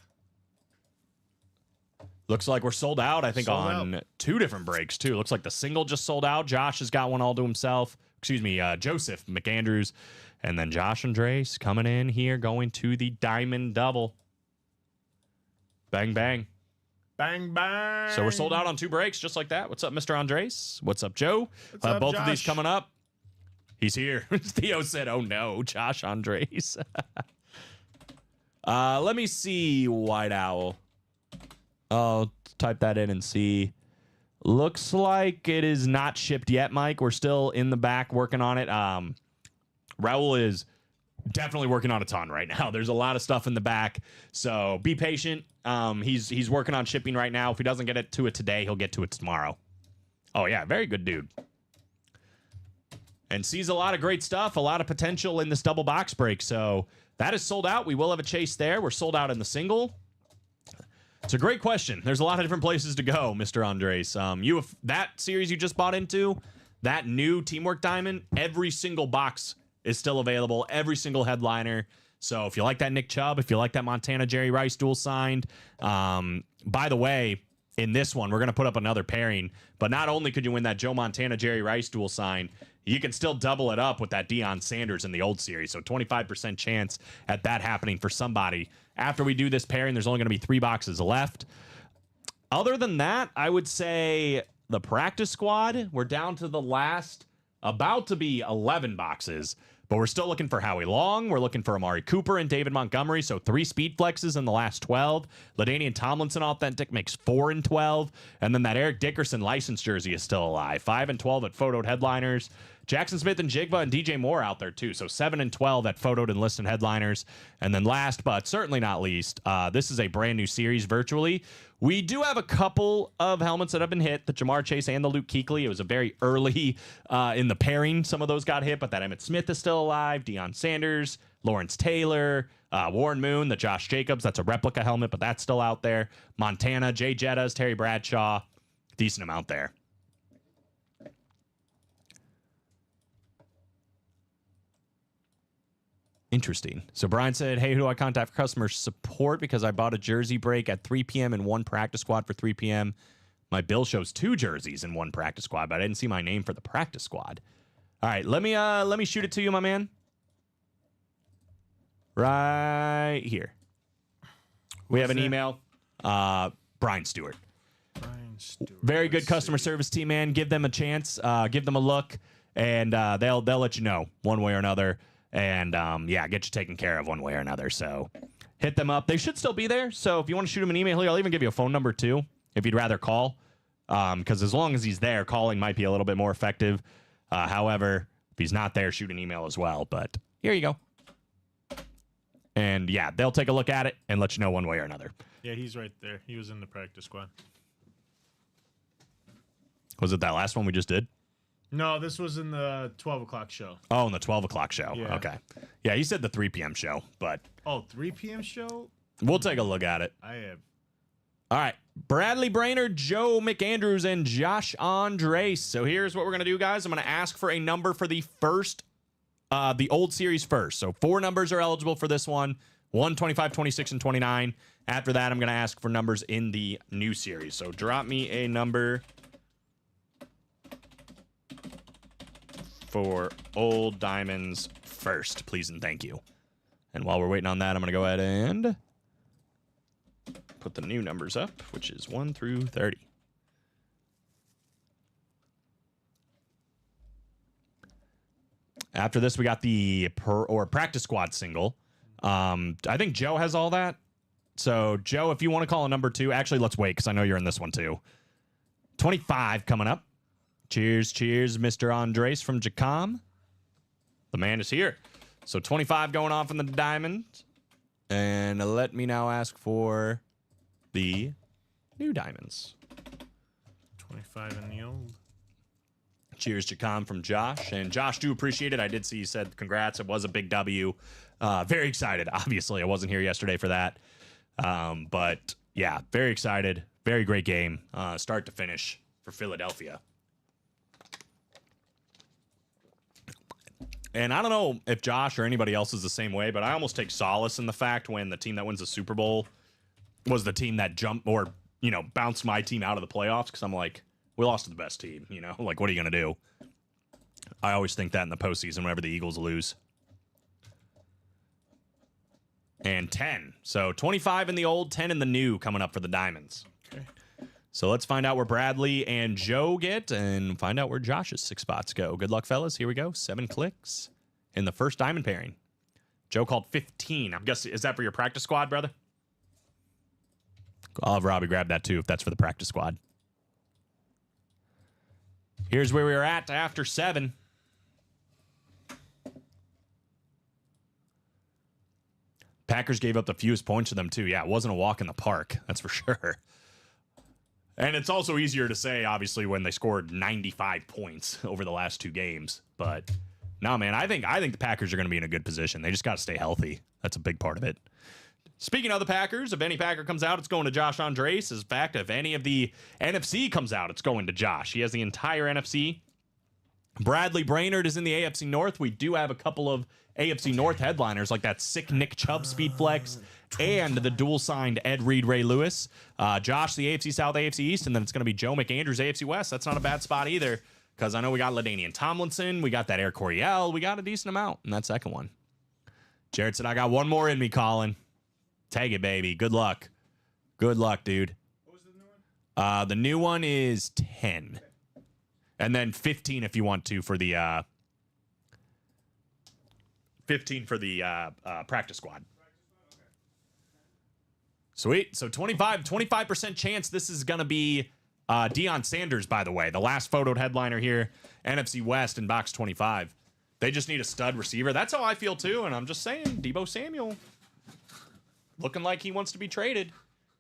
Looks like we're sold out, I think, Sold on out. 2 different breaks, too. Looks like the single just sold out. Josh has got one all to himself. Excuse me, Joseph McAndrews. And then Josh Andres coming in here, going to the diamond double. Bang, bang. Bang, bang. So we're sold out on 2 breaks, just like that. What's up, Mr. Andres? What's up, Joe? What's up, both of these Josh? coming up. He's here. Theo said, oh, no, Josh Andres. Let me see, White Owl. I'll type that in and see. Looks like it is not shipped yet, Mike. We're still in the back working on it. Raul is definitely working on a ton right now. There's a lot of stuff in the back, so be patient. He's working on shipping right now. If he doesn't get to it today, he'll get to it tomorrow. Oh, yeah, very good dude. And sees a lot of great stuff, a lot of potential in this double box break. So that is sold out. We will have a chase there. We're sold out in the single. It's a great question. There's a lot of different places to go, Mr. Andres. You have that series you just bought into, that new Teamwork Diamond, every single box is still available, every single headliner. So if you like that Nick Chubb, if you like that Montana Jerry Rice dual signed, by the way, in this one, we're going to put up another pairing, but not only could you win that Joe Montana Jerry Rice dual sign, you can still double it up with that Deion Sanders in the old series. So 25% chance at that happening for somebody. After we do this pairing, there's only going to be 3 boxes left. Other than that, I would say the practice squad, we're down to the last, about to be 11 boxes. But we're still looking for Howie Long. We're looking for Amari Cooper and David Montgomery. So 3 speed flexes in the last 12. LaDainian Tomlinson authentic makes 4 and 12. And then that Eric Dickerson license jersey is still alive. 5 and 12 at photoed headliners. Jackson Smith and Jigba and DJ Moore out there too. So 7 and 12 at photoed and listed headliners. And then last but certainly not least, this is a brand new series virtually. We do have a couple of helmets that have been hit, the Jamar Chase and the Luke Kuechly. It was a very early in the pairing. Some of those got hit, but that Emmitt Smith is still alive. Deion Sanders, Lawrence Taylor, Warren Moon, the Josh Jacobs. That's a replica helmet, but that's still out there. Montana, Jay Jettas, Terry Bradshaw. Decent amount there. Interesting. So Brian said, hey, who do I contact for customer support? Because I bought a jersey break at 3 p.m. and 1 practice squad for 3 p.m. My bill shows 2 jerseys in 1 practice squad, but I didn't see my name for the practice squad. All right, let me shoot it to you, my man. Right here. We have an email. Brian Stewart. Brian Stewart. Very good customer service team, man. Give them a chance. Give them a look, and they'll let you know one way or another. And, yeah, get you taken care of one way or another. So hit them up. They should still be there. So if you want to shoot them an email, I'll even give you a phone number, too, if you'd rather call. Because as long as he's there, calling might be a little bit more effective. However, if he's not there, shoot an email as well. But here you go. And, yeah, they'll take a look at it and let you know one way or another. Yeah, he's right there. He was in the practice squad. Was it that last one we just did? No, this was in the 12 o'clock show. Oh, in the 12 o'clock show. Yeah. Okay. Yeah, he said the 3 p.m. show, but Oh, 3 p.m. show? we'll take a look at it. I have. All right. Bradley Brainerd, Joe McAndrews, and Josh Andres. So here's what we're going to do, guys. I'm going to ask for a number for the first, the old series first. So 4 numbers are eligible for this one. 1, 25, 26, and 29. After that, I'm going to ask for numbers in the new series. So drop me a number for Old Diamonds first, please and thank you. And while we're waiting on that, I'm going to go ahead and put the new numbers up, which is 1 through 30. After this, we got the practice squad single. I think Joe has all that. So, Joe, if you want to call a number 2, actually, let's wait because I know you're in this one too. 25 coming up. Cheers, cheers, Mr. Andres from Jacom. The man is here. So 25 going off in the diamond. And let me now ask for the new diamonds. 25 in the old. Cheers, Jacom from Josh. And Josh, do appreciate it. I did see you said congrats. It was a big W. Very excited. Obviously, I wasn't here yesterday for that. But yeah, very excited. Very great game. Start to finish for Philadelphia. And I don't know if Josh or anybody else is the same way, but I almost take solace in the fact when the team that wins the Super Bowl was the team that jumped or, bounced my team out of the playoffs. Because I'm like, we lost to the best team, Like, what are you going to do? I always think that in the postseason whenever the Eagles lose. And 10. So 25 in the old, 10 in the new coming up for the Diamonds. Okay. So let's find out where Bradley and Joe get and find out where Josh's 6 spots go. Good luck, fellas. Here we go. 7 clicks in the first diamond pairing. Joe called 15. I'm guessing, is that for your practice squad, brother? I'll have Robbie grab that too if that's for the practice squad. Here's where we were at after 7. Packers gave up the fewest points to them too. Yeah, it wasn't a walk in the park. That's for sure. And it's also easier to say, obviously, when they scored 95 points over the last 2 games. But no, man, I think the Packers are going to be in a good position. They just got to stay healthy. That's a big part of it. Speaking of the Packers, if any Packer comes out, it's going to Josh Andres. In fact, if any of the NFC comes out, it's going to Josh. He has the entire NFC. Bradley Brainerd is in the AFC North. We do have a couple of AFC North headliners like that sick Nick Chubb speed flex and the dual-signed Ed Reed Ray Lewis. Josh, the AFC South, AFC East, and then it's going to be Joe McAndrews, AFC West. That's not a bad spot either because I know we got LaDainian Tomlinson. We got that Air Coryell. We got a decent amount in that second one. Jared said, I got one more in me, Colin. Take it, baby. Good luck. Good luck, dude. What was the new one? The new one is 10. And then 15 if you want to for the 15 for the practice squad. Sweet. So 25% chance this is going to be Deion Sanders, by the way. The last photoed headliner here, NFC West in box 25. They just need a stud receiver. That's how I feel, too. And I'm just saying, Deebo Samuel looking like he wants to be traded.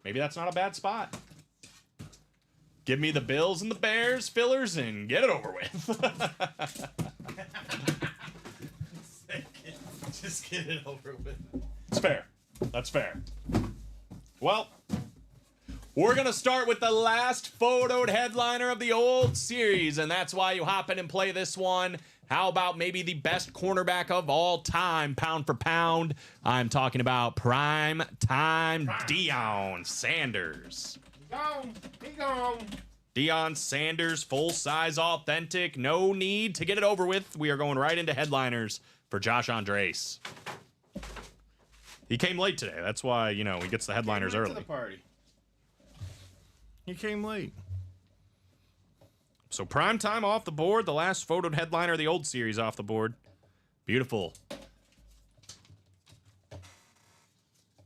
Maybe that's not a bad spot. Give me the Bills and the Bears fillers and get it over with. Just get it over with. It's fair. That's fair. Well, we're going to start with the last photoed headliner of the old series, and that's why you hop in and play this one. How about maybe the best cornerback of all time, pound for pound? I'm talking about prime time Deion Sanders. He gone. Deion Sanders, full-size, authentic, no need to get it over with. We are going right into headliners for Josh Andres. He came late today. That's why, he gets the headliners early. To the party. He came late. So prime time off the board. The last photoed headliner of the old series off the board. Beautiful.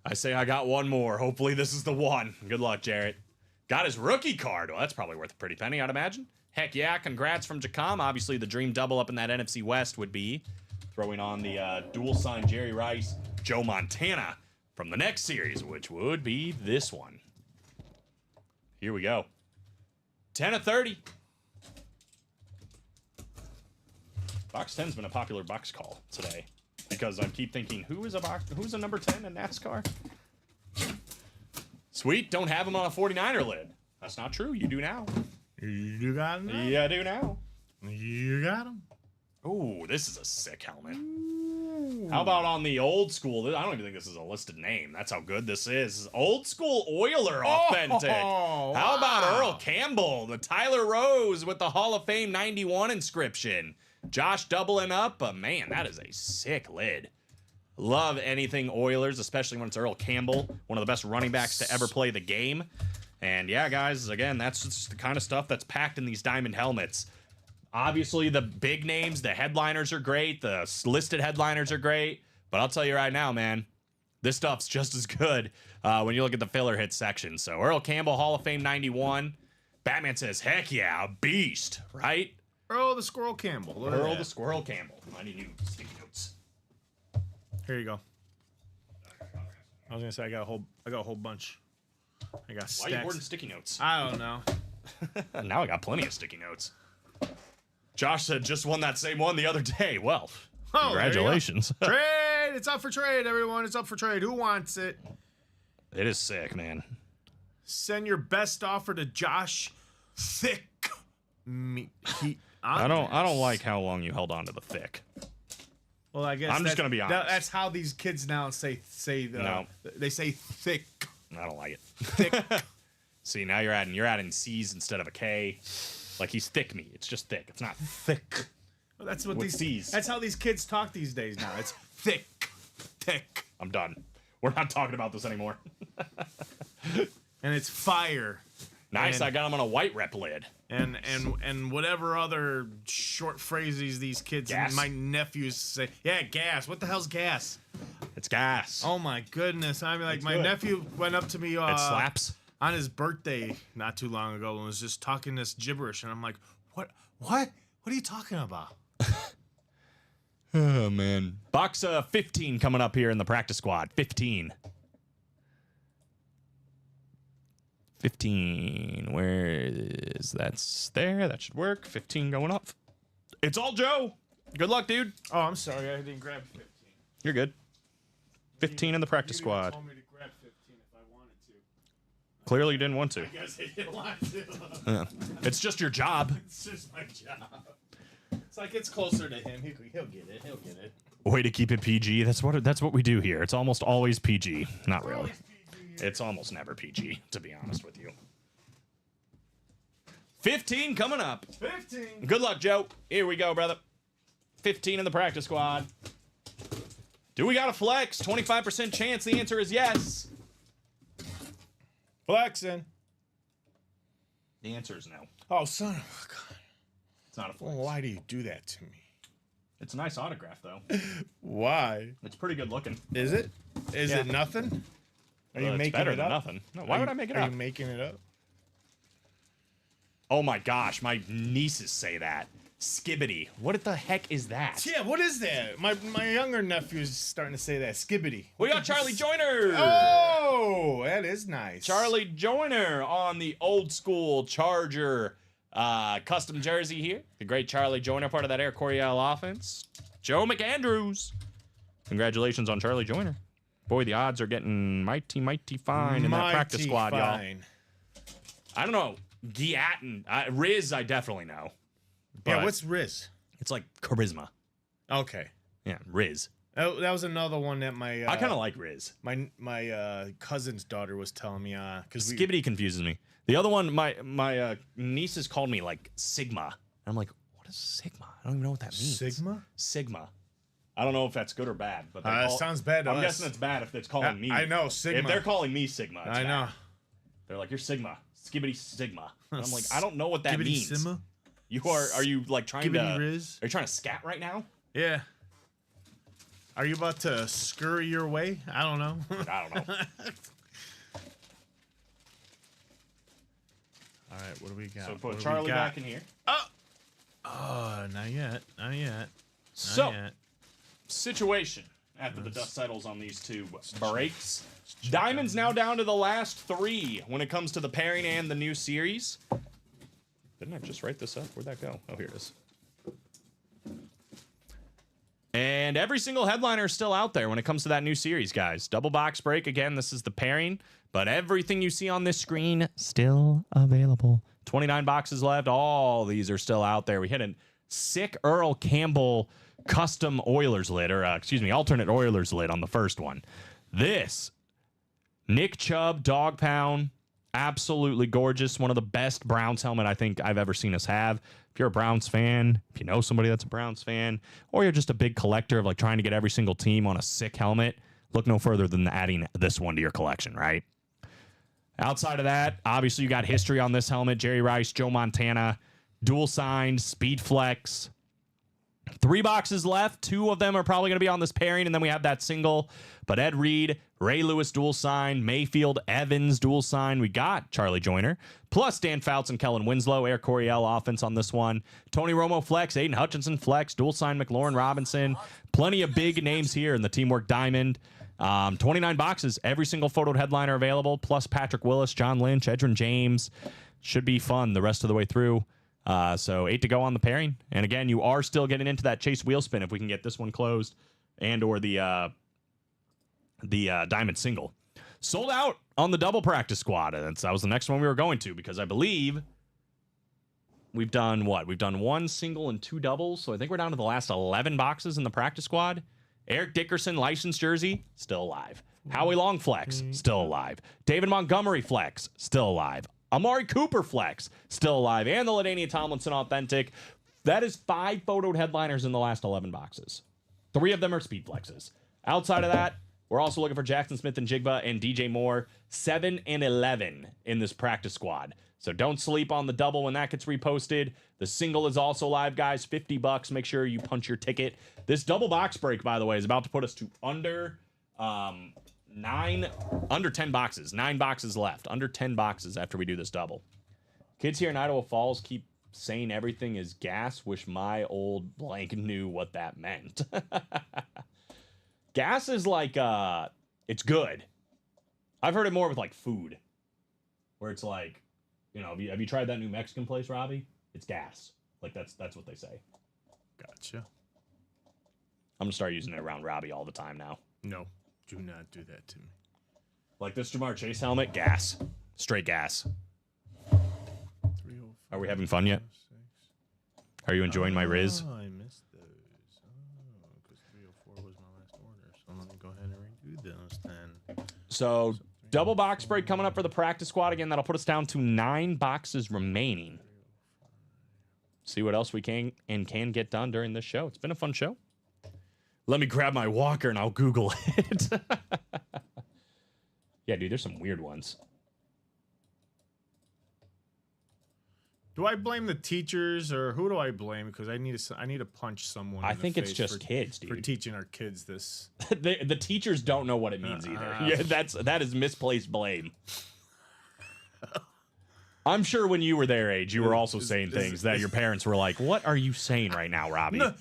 I say I got one more. Hopefully this is the one. Good luck, Jarrett. Got his rookie card. Well, that's probably worth a pretty penny, I'd imagine. Heck yeah, congrats from Jacom. Obviously, the dream double up in that NFC West would be throwing on the dual sign Jerry Rice, Joe Montana from the next series, which would be this one. Here we go. 10 of 30. Box 10's been a popular box call today because I keep thinking, who's a number 10 in NASCAR? Sweet, don't have him on a 49er lid. That's not true. You do now. You got him? Yeah, I do now. You got him? Ooh, this is a sick helmet. How about on the old school? I don't even think this is a listed name. That's how good this is. Old school Oiler authentic. How about Earl Campbell, the Tyler Rose with the Hall of Fame 91 inscription? Josh doubling up, but man, that is a sick lid. Love anything Oilers, especially when it's Earl Campbell, one of the best running backs to ever play the game. And yeah, guys, again, that's just the kind of stuff that's packed in these diamond helmets. Obviously, the big names, the headliners are great. The listed headliners are great. But I'll tell you right now, man, this stuff's just as good when you look at the filler hit section. So Earl Campbell, Hall of Fame 91. Batman says, heck yeah, a beast, right? Earl the Squirrel Campbell. Look at Earl that. the Squirrel Campbell. I need new sticky notes. Here you go. I was gonna say I got a whole bunch. I got Why stacks. are you hoarding sticky notes? I don't know. Now I got plenty of sticky notes. Josh said just won that same one the other day. Well, Oh, there you go. congratulations. Trade! It's up for trade, everyone. It's up for trade. Who wants it? It is sick, man. Send your best offer to Josh Thick. I don't like how long you held on to the thick. Well, I guess I'm just gonna be honest. That's how these kids now say No. They say thick. I don't like it. Thick. See, now you're adding C's instead of a K. Like he's thick me. It's just thick. It's not thick. Well, that's what With these. C's. That's how these kids talk these days now. It's thick, thick, I'm done. We're not talking about this anymore. and it's fire. Nice. And- I got him on a white rep lid. And whatever other short phrases these kids Gas. and my nephews say. Yeah, gas. What the hell's gas? It's gas. Oh my goodness! I mean, like It's my good. nephew went up to me. It slaps. On his birthday not too long ago and was just talking this gibberish, and I'm like, what are you talking about? Oh man. Box 15 coming up here in the practice squad. 15. Where is that's there? That should work. 15 going up. It's all Joe. Good luck, dude. Oh, I'm sorry, I didn't grab 15. You're good. 15 in the practice You squad. told me to grab 15 if I wanted to. Clearly you didn't want to. I guess I didn't want to. Yeah. It's just your job. It's just my job. It's like it's closer to him. He'll get it. He'll get it. Way to keep it PG. That's what we do here. It's almost always PG. Not really. It's almost never PG, to be honest with you. 15 coming up. 15. Good luck, Joe. Here we go, brother. 15 in the practice squad. Do we got a flex? 25% chance. The answer is yes. Flexing. The answer is no. Oh, son of a gun. It's not a flex. Well, why do you do that to me? It's a nice autograph, though. Why? It's pretty good looking. Is it? Is Yeah. it nothing? Are you It's making better it than up? nothing. No, why would I make it Are up? you making it up? Oh my gosh, my nieces say that. Skibbity. What the heck is that? Yeah, what is that? My younger nephew's starting to say that. Skibbity. We got Charlie Joyner. Oh, that is nice. Charlie Joyner on the old school Charger custom jersey here. The great Charlie Joyner, part of that Air Coryell offense. Joe McAndrews. Congratulations on Charlie Joyner. Boy, the odds are getting mighty, mighty fine in that practice squad, y'all. I don't know. Giatin. Riz, I definitely know. Yeah, But what's Riz? it's like charisma. Okay. Yeah, Riz. That was another one that my I kind of like Riz. my cousin's daughter was telling me because Skibbity confuses me. The other one, my nieces called me like Sigma. And I'm like, what is Sigma? I don't even know what that means. Sigma. I don't know if that's good or bad, but sounds bad to I'm us. guessing it's bad if it's calling me. I know, Sigma. If they're calling me Sigma, it's I bad. know. They're like, you're Sigma. Skibbity Sigma. And I'm like, I don't know what that means. Simma? Are you like trying Skibbity to Riz? Are you trying to scat right now? Yeah. Are you about to scurry your way? I don't know. I don't know. All right, what do we got? So What put do we Charlie got? back in here. Not yet. Not yet. So, Not yet. situation after the dust settles on these two breaks. Diamond's now down to the last 3 when it comes to the pairing and the new series. Didn't I just write this up? Where'd that go? Oh, here it is. And every single headliner is still out there when it comes to that new series, guys. Double box break. Again, this is the pairing, but everything you see on this screen still available. 29 boxes left. All these are still out there. We hit a sick Earl Campbell custom Oilers lid, or alternate Oilers lid on the first one. This Nick Chubb dog pound, absolutely gorgeous. One of the best Browns helmet I think I've ever seen us have. If you're a Browns fan, if you know somebody that's a Browns fan, or you're just a big collector of like trying to get every single team on a sick helmet, look no further than adding this one to your collection, right? Outside of that, obviously you got history on this helmet. Jerry Rice, Joe Montana, dual signed, Speed Flex. 3 boxes left. 2 of them are probably going to be on this pairing, and then we have that single. But Ed Reed, Ray Lewis dual sign, Mayfield, Evans dual sign. We got Charlie Joyner, plus Dan Fouts and Kellen Winslow, Air Coryell offense on this one. Tony Romo flex, Aiden Hutchinson flex, dual sign McLaurin Robinson. Plenty of big names here in the Teamwork Diamond. 29 boxes, every single photoed headliner available, plus Patrick Willis, John Lynch, Edgerrin James. Should be fun the rest of the way through. So 8 to go on the pairing. And again, you are still getting into that chase wheel spin if we can get this one closed and or the diamond single. Sold out on the double practice squad. And that was the next one we were going to, because I believe we've done what? We've done 1 single and 2 doubles. So I think we're down to the last 11 boxes in the practice squad. Eric Dickerson licensed jersey, still alive. Howie Long flex, still alive. David Montgomery flex, still alive. Amari Cooper flex, still alive. And the LaDainian Tomlinson authentic. That is 5 photoed headliners in the last 11 boxes. 3 of them are speed flexes. Outside of that, we're also looking for Jackson Smith and Jigba and DJ Moore. 7 and 11 in this practice squad. So don't sleep on the double when that gets reposted. The single is also live, guys. $50. Make sure you punch your ticket. This double box break, by the way, is about to put us to under 10 boxes. 9 boxes left. Under 10 boxes after we do this double. Kids here in Idaho Falls keep saying everything is gas. Wish my old blank knew what that meant. Gas is like, it's good. I've heard it more with like food. Where it's like, you know, have you tried that new Mexican place, Robbie? It's gas. Like that's what they say. Gotcha. I'm gonna start using it around Robbie all the time now. No, do not do that to me. Like this Jamar Chase helmet, gas. Straight gas. Are we having fun yet? Are you enjoying my Riz? Oh, I missed those. Oh, because 304 was my last order. So let me go ahead and redo those then. So double box break coming up for the practice squad. Again, that'll put us down to 9 boxes remaining. See what else we can get done during this show. It's been a fun show. Let me grab my walker and I'll Google it. Yeah, dude, there's some weird ones. Do I blame the teachers or who do I blame? Because I need to punch someone. I in the think it's face just kids, for dude. teaching our kids this. The teachers don't know what it means either. Yeah, that is misplaced blame. I'm sure when you were their age, you were also saying things that your parents were like, "What are you saying right now, Robbie?" No,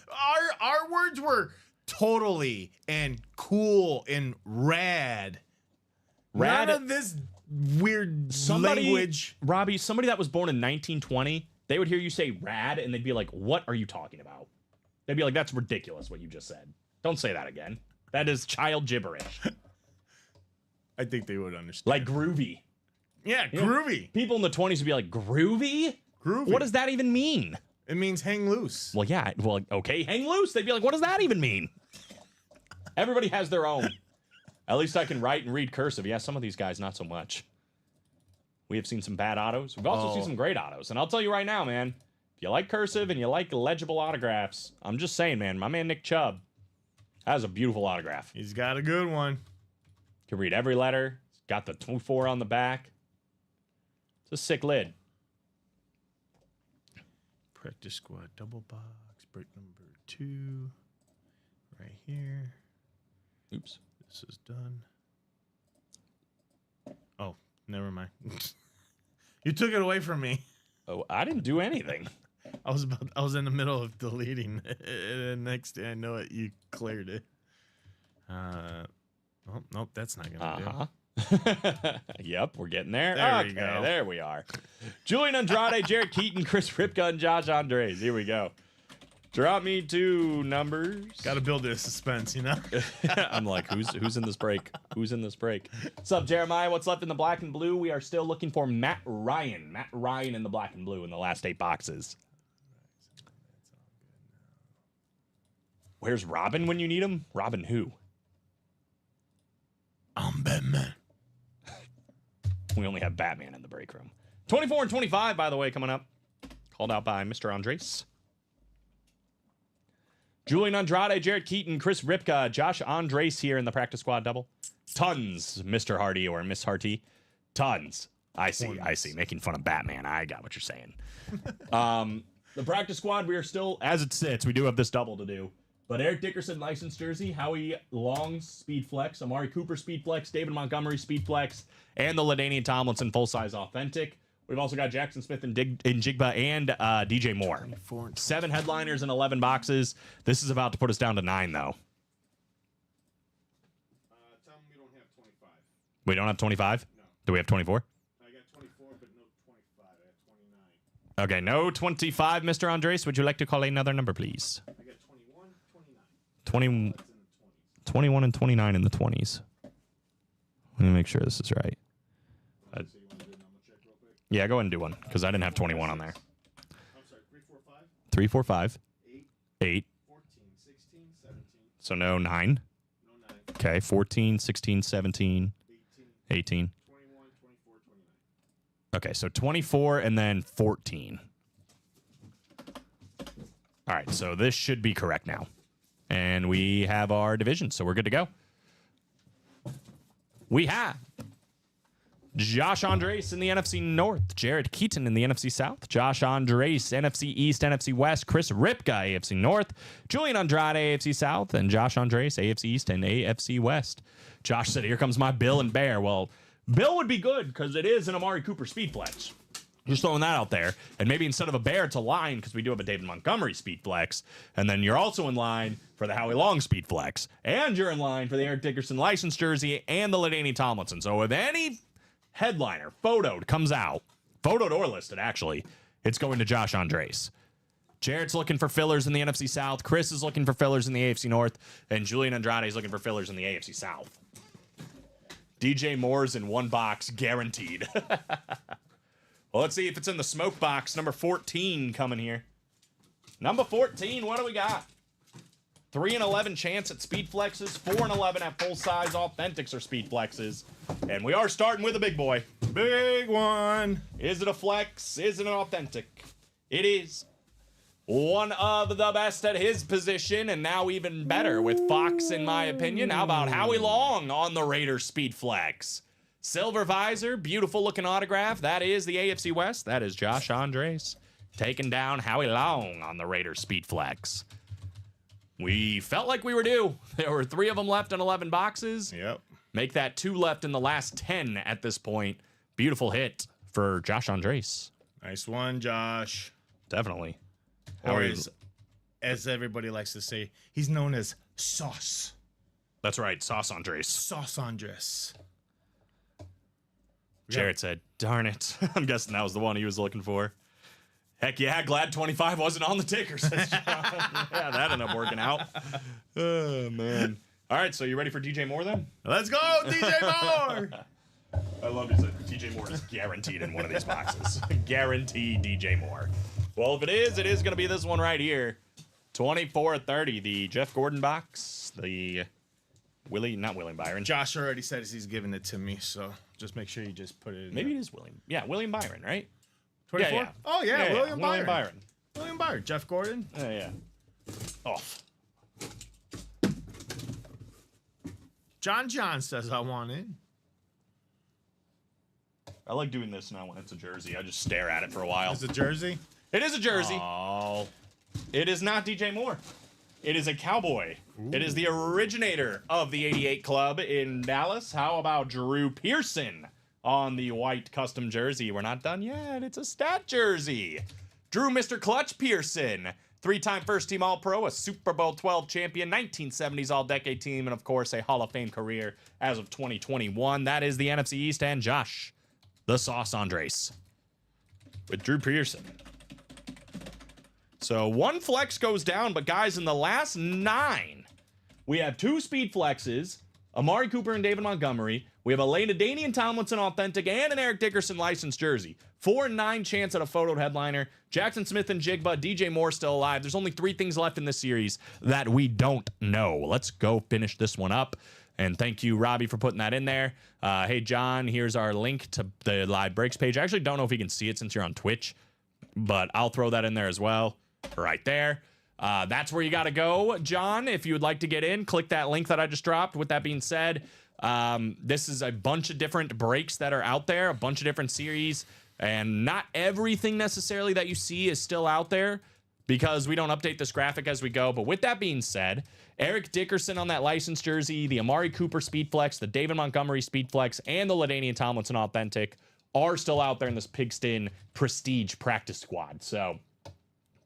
our words were totally and cool and rad. Rad- None of this weird language. Robbie, somebody that was born in 1920, they would hear you say "rad" and they'd be like, "What are you talking about?" They'd be like, "That's ridiculous what you just said. Don't say that again. That is child gibberish." I think they would understand. Like groovy. Yeah, groovy. People in the 20s would be like, "Groovy? Groovy. What does that even mean?" It means hang loose. Well, yeah. Well, okay, hang loose. They'd be like, "What does that even mean?" Everybody has their own. At least I can write and read cursive. Yeah, some of these guys, not so much. We have seen some bad autos. We've also seen some great autos. And I'll tell you right now, man, if you like cursive and you like legible autographs, I'm just saying, man, my man Nick Chubb has a beautiful autograph. He's got a good one. Can read every letter. It's got the 24 on the back. It's a sick lid. Practice squad double box. Break number 2. Right here. Oops. This is done. Oh, never mind. You took it away from me. Oh, I didn't do anything. I was in the middle of deleting it, and next thing I know it, you cleared it. Oh, nope, that's not gonna do. Yep, we're getting there. There we Okay, go. there we are. Julian Andrade, Jarrett Keaton, Chris Ripka, and Josh Andres. Here we go. Drop me 2 numbers. Got to build this suspense, you know. I'm like, who's in this break? Who's in this break? What's up, Jeremiah? What's left in the black and blue? We are still looking for Matt Ryan. Matt Ryan in the black and blue in the last 8 boxes. Where's Robin when you need him? Robin who? I'm Batman. We only have Batman in the break room. 24 and 25, by the way, coming up. Called out by Mr. Andres. Julian Andrade, Jarrett Keaton, Chris Ripka, Josh Andres here in the practice squad double. Tons, Mr. Hardy or Miss Harty. Tons. I see. Making fun of Batman. I got what you're saying. The practice squad, we are still, as it sits, we do have this double to do. But Eric Dickerson, licensed jersey, Howie Long, speed flex, Amari Cooper, speed flex, David Montgomery, speed flex, and the LaDainian Tomlinson full-size authentic. We've also got Jackson Smith and Jigba and DJ Moore. 7 headliners and 11 boxes. This is about to put us down to 9, though. Tell them we don't have 25. We don't have 25? No. Do we have 24? I got 24, but no 25. I have 29. Okay, no 25, Mr. Andres. Would you like to call another number, please? I got 21, 29. 20, That's in the 20s. 21 and 29 in the 20s. Let me make sure this is right. So you want to do a number check real quick? Yeah, go ahead and do one, because I didn't have 21 on there. I'm sorry, 3, 4, 5, 3, 4, 5, 8, 8. 14, 16, 17, So no 9. no 9, Okay, 14, 16, 17, 18, 18. 21, 24, 29. Okay, so 24 and then 14. All right, so this should be correct now. And we have our division, so we're good to go. We have Josh Andres in the NFC North, Jarrett Keaton in the NFC South, Josh Andres, NFC East, NFC West, Chris Ripka, AFC North, Julian Andrade, AFC South, and Josh Andres, AFC East and AFC West. Josh said, here comes my Bill and Bear. Well, Bill would be good because it is an Amari Cooper speed flex. Just throwing that out there. And maybe instead of a Bear, it's a line because we do have a David Montgomery speed flex. And then you're also in line for the Howie Long speed flex. And you're in line for the Eric Dickerson licensed jersey and the LaDainian Tomlinson. So if any headliner photoed comes out, photoed or listed actually, it's going to Josh Andres. Jarrett's looking for fillers in the NFC South. Chris is looking for fillers in the AFC North. And Julian Andrade is looking for fillers in the AFC South. DJ Moore's in one box, guaranteed. Well, let's see if it's in the smoke box. Number 14 coming here. Number 14, what do we got? 3 and 11 chance at speed flexes. 4 and 11 at full size authentics or speed flexes. And we are starting with a big boy. Big one. Is it a flex? Is it an authentic? It is. One of the best at his position, and now even better with Fox, in my opinion. How about Howie Long on the Raiders speed flex? Silver visor, beautiful looking autograph. That is the AFC West. That is Josh Andres. taking down Howie Long on the Raiders Speed Flex. We felt like we were due. There were 3 of them left in 11 boxes. Yep. Make that 2 left in the last 10 at this point. Beautiful hit for Josh Andres. Nice one, Josh. Definitely. Or as everybody likes to say, he's known as Sauce. That's right, Sauce Andres. Sauce Andres. Jarrett said, darn it. I'm guessing that was the one he was looking for. Heck yeah, glad 25 wasn't on the ticker, says John. Yeah, that ended up working out. Oh, man. All right, so you ready for DJ Moore then? Let's go, DJ Moore! I love it. DJ Moore is guaranteed in one of these boxes. Guaranteed DJ Moore. Well, if it is going to be this one right here. 24-30, the Jeff Gordon box. The not William Byron. Josh already said he's giving it to me, so just make sure you just put it in. Maybe it is William. Yeah, William Byron, right? 24? Yeah. Oh, yeah, William Byron. William William Byron. Jeff Gordon. Yeah. Off. John says I want it. I like doing this now when it's a jersey. I just stare at it for a while. It's a jersey? It is a jersey. Oh. It is not DJ Moore. It is a Cowboy. Ooh. It is the originator of the 88 Club in Dallas. How about Drew Pearson on the white custom jersey? We're not done yet. It's a stat jersey. Drew Mr. Clutch Pearson. 3-time first-team All-Pro, a Super Bowl 12 champion, 1970s All-Decade team, and, of course, a Hall of Fame career as of 2021. That is the NFC East and Josh, the Sauce Andres, with Drew Pearson. So 1 flex goes down, but, guys, in the last 9, we have 2 speed flexes, Amari Cooper and David Montgomery. We have a LaDainian Tomlinson authentic and an Eric Dickerson licensed jersey. 4-9 chance at a photoed headliner. Jackson Smith and Jigba, DJ Moore still alive. There's only 3 things left in this series that we don't know. Let's go finish this one up. And thank you, Robbie, for putting that in there. Hey, John, here's our link to the live breaks page. I actually don't know if you can see it since you're on Twitch, but I'll throw that in there as well. Right there. That's where you got to go, John. If you would like to get in, click that link that I just dropped. With that being said, this is a bunch of different breaks that are out there, a bunch of different series, and not everything necessarily that you see is still out there because we don't update this graphic as we go. But with that being said, Eric Dickerson on that licensed jersey, the Amari Cooper Speed Flex, the David Montgomery Speed Flex, and the LaDainian Tomlinson Authentic are still out there in this Pigskin Prestige practice squad. So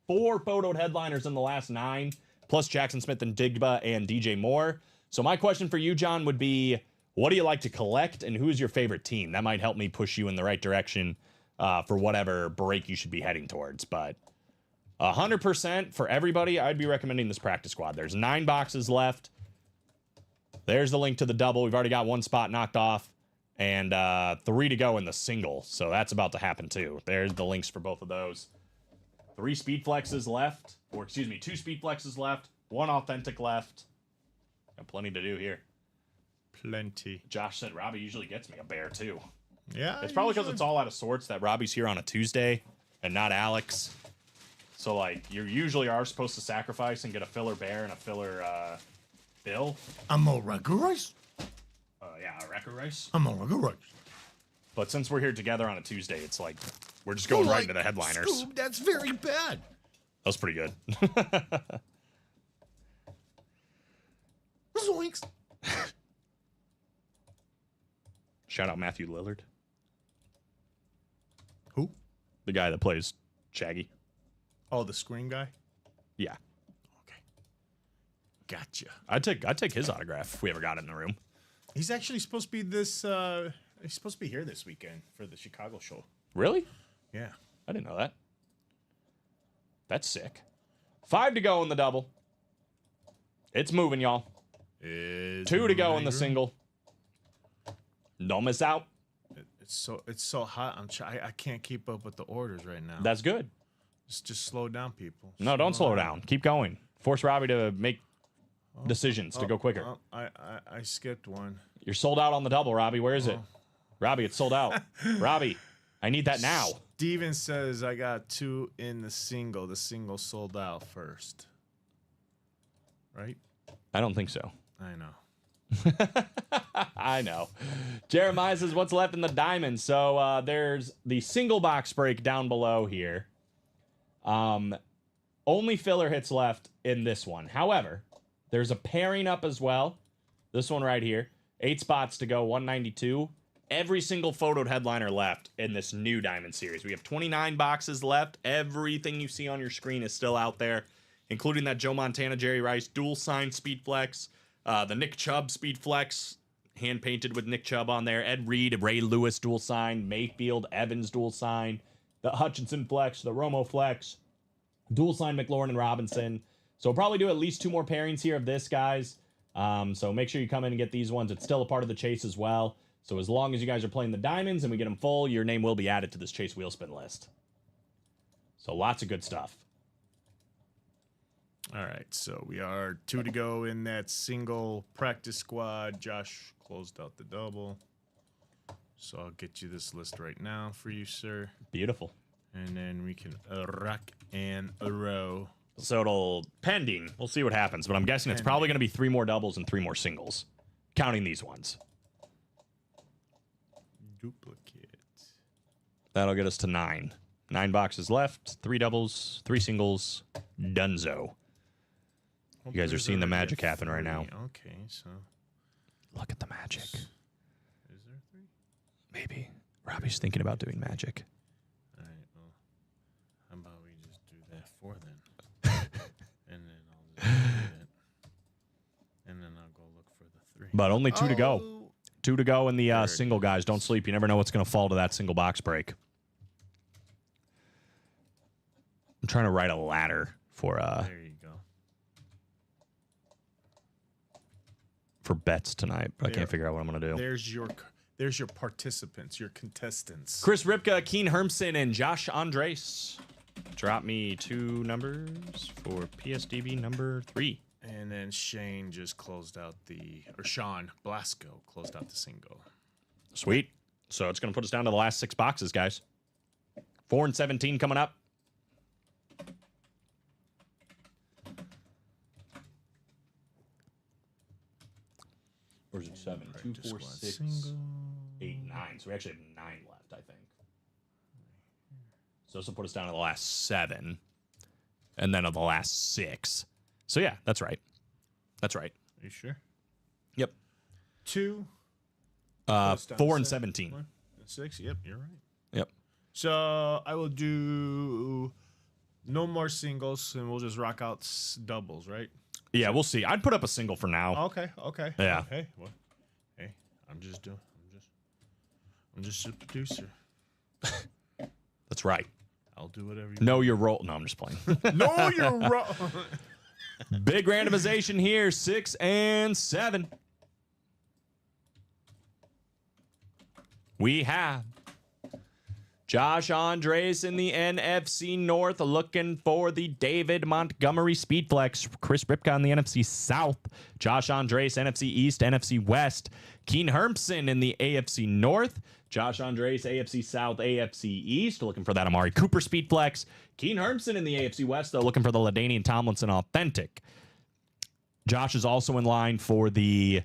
4 photoed headliners in the last 9, plus Jackson Smith and Digba and DJ Moore. So my question for you, John, would be, what do you like to collect, and who's your favorite team? That might help me push you in the right direction for whatever break you should be heading towards. But 100% for everybody, I'd be recommending this practice squad. There's 9 boxes left. There's the link to the double. We've already got 1 spot knocked off, and 3 to go in the single. So that's about to happen too. There's the links for both of those. 3 speed flexes left, or excuse me, 2 speed flexes left, 1 authentic left. Got plenty to do here. Plenty. Josh said Robbie usually gets me a bear too. Yeah. It's probably because it's all out of sorts that Robbie's here on a Tuesday and not Alex. So, like, you usually are supposed to sacrifice and get a filler bear and a filler bill. I'm a Wrecker Rice. Yeah, a Wrecker Rice. I'm a Wrecker Rice. But since we're here together on a Tuesday, it's like we're just going right into the headliners. Scoob, that's very bad. That was pretty good. Zoinks. Shout out Matthew Lillard. Who? The guy that plays Shaggy. Oh, the screen guy? Yeah. Okay. Gotcha. I'd take his autograph if we ever got it in the room. He's actually supposed to be he's supposed to be here this weekend for the Chicago show. Really? Yeah. I didn't know that. That's sick. 5 to go in the double. It's moving, y'all. 2 to go in the single. Don't miss out. It's so hot. I can't keep up with the orders right now. That's good. Just slow down, people. No, don't slow down. Keep going. Force Robbie to make decisions to go quicker. I skipped one. You're sold out on the double, Robbie. Where is it? Robbie, it's sold out. Robbie, I need that now. Steven says I got 2 in the single. The single sold out first. Right? I don't think so. I know. I know. Jeremiah says, what's left in the diamond? So there's the single box break down below here. Only filler hits left in this one. However, there's a pairing up as well. This one right here. 8 spots to go, 192. Every single photoed headliner left in this new Diamond Series. We have 29 boxes left. Everything you see on your screen is still out there, including that Joe Montana, Jerry Rice dual sign Speed Flex, the Nick Chubb Speed Flex, hand painted with Nick Chubb on there, Ed Reed, Ray Lewis dual sign, Mayfield, Evans dual sign, the Hutchinson Flex, the Romo Flex, dual sign McLaurin and Robinson. So we'll probably do at least 2 more pairings here of this, guys. So make sure you come in and get these ones. It's still a part of the chase as well. So as long as you guys are playing the diamonds and we get them full, your name will be added to this chase wheel spin list. So lots of good stuff. All right, so we are 2 to go in that single practice squad. Josh closed out the double. So I'll get you this list right now for you, sir. Beautiful. And then we can rock and row. So it'll pending. We'll see what happens, but I'm guessing it's probably going to be 3 more doubles and 3 more singles, counting these ones. Duplicate. That'll get us to 9. 9 boxes left, 3 doubles, 3 singles, dunzo. You guys are seeing the magic happen right now. Okay, so Look at the magic. is there 3? Maybe. Robbie's thinking about doing magic. All right, well, how about we just do that 4 then? And then I'll just do it. And then I'll go look for the 3. But only 2 to go. Oh. 2 to go in the There it single, guys. Don't sleep. You never know what's going to fall to that single box break. I'm trying to write a ladder for There you go. bets tonight, but I There. can't figure out what I'm going to do. There's your participants, your contestants. Chris Ripka, Keen Hermson, and Josh Andres. Drop me 2 numbers for PSDB number 3. And then Shane just closed out Sean Blasco closed out the single. Sweet. So it's going to put us down to the last 6 boxes, guys. 4 and 17 coming up. Or is it 7? 2, 4, 6, 8, 9. So we actually have 9 left, I think. So this will put us down to the last 7. And then of the last 6. So yeah, that's right. That's right. Are you sure? Yep. 2. 4 and 17. 1 and 6. Yep, you're right. Yep. So I will do no more singles, and we'll just rock out doubles, right? Yeah, we'll see. I'd put up a single for now. Okay. Yeah. Hey, what? Hey, I'm just a producer. That's right. I'll do whatever you Know your role. No, I'm just playing. No, you're wrong. Big randomization here. 6 and 7. We have Josh Andres in the NFC North looking for the David Montgomery Speedflex. Chris Ripka in the NFC South. Josh Andres, NFC East, NFC West. Keen Hermson in the AFC North. Josh Andres, AFC South, AFC East. Looking for that Amari Cooper Speedflex. Keen Hermson in the AFC West, though, looking for the LaDainian Tomlinson Authentic. Josh is also in line for the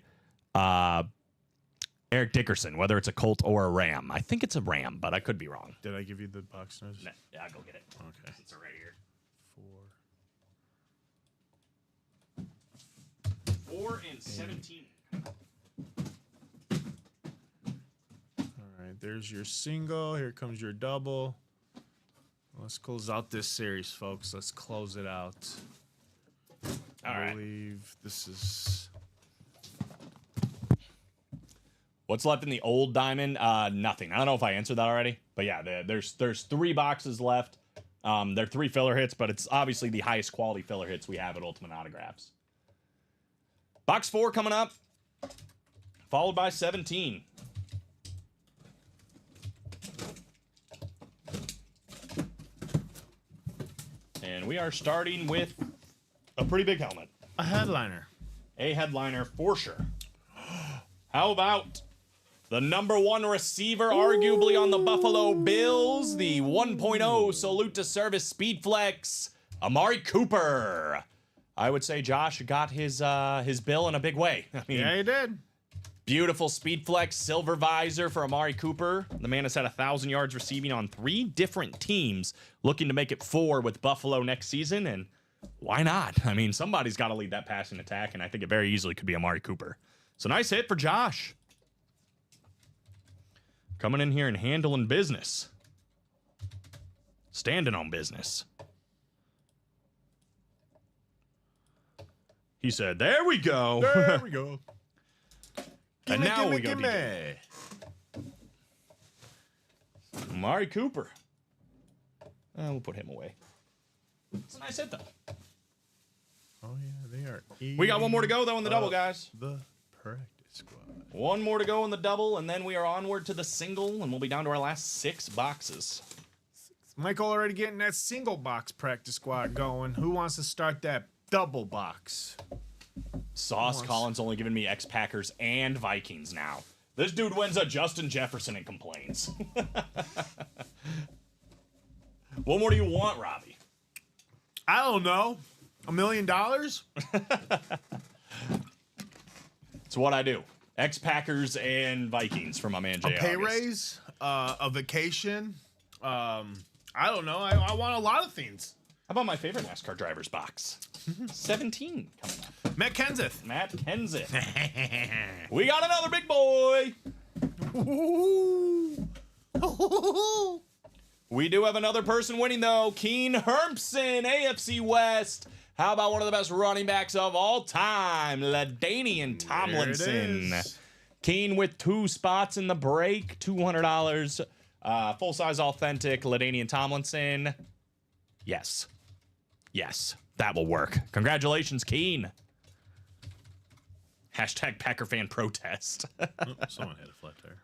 Eric Dickerson, whether it's a Colt or a Ram. I think it's a Ram, but I could be wrong. Did I give you the box notes? Yeah, I'll go get it. Okay. It's right here. 4. 4 and 17. All right, there's your single. Here comes your double. Let's close out this series, folks. Let's close it out. All right. I believe this is... What's left in the old diamond? Nothing. I don't know if I answered that already, but yeah, there's 3 boxes left. They're 3 filler hits, but it's obviously the highest quality filler hits we have at Ultimate Autographs. Box 4 coming up, followed by 17. And we are starting with a pretty big helmet. a headliner. A headliner for sure. How about the number 1 receiver, arguably on the Buffalo Bills, the 1.0 Salute to Service Speedflex, Amari Cooper. I would say Josh got his bill in a big way. I mean, Yeah, he did. Beautiful Speed Flex Silver Visor for Amari Cooper. The man has had 1,000 yards receiving on 3 different teams, looking to make it 4 with Buffalo next season. And why not? I mean, somebody's got to lead that passing attack, and I think it very easily could be Amari Cooper. So nice hit for Josh. Coming in here and handling business. Standing on business. He said, there we go. There we go. And now we go gimme. DJ. Amari Cooper. We'll put him away. It's a nice hit, though. Oh, yeah, they are. We got one more to go, though, in the double, guys. The practice squad. One more to go in the double, and then we are onward to the single, and we'll be down to our last 6 boxes. Michael already getting that single box practice squad going. Who wants to start that double box? Sauce Collins only giving me X-Packers and Vikings now. This dude wins a Justin Jefferson and complains. What more do you want, Robbie? I don't know. $1 million? It's what I do. X-Packers and Vikings for my man Jay A pay August. raise? A vacation? I don't know. I want a lot of things. How about my favorite NASCAR driver's box? 17 coming up. Matt Kenseth. Matt Kenseth. We got another big boy. We do have another person winning, though. Keen Hermson, AFC West. How about one of the best running backs of all time, LaDainian Tomlinson? Keen with 2 spots in the break, $200. Full-size authentic LaDainian Tomlinson. Yes. Yes, that will work. Congratulations, Keen. Hashtag Packer fan protest. Someone had a flat tire.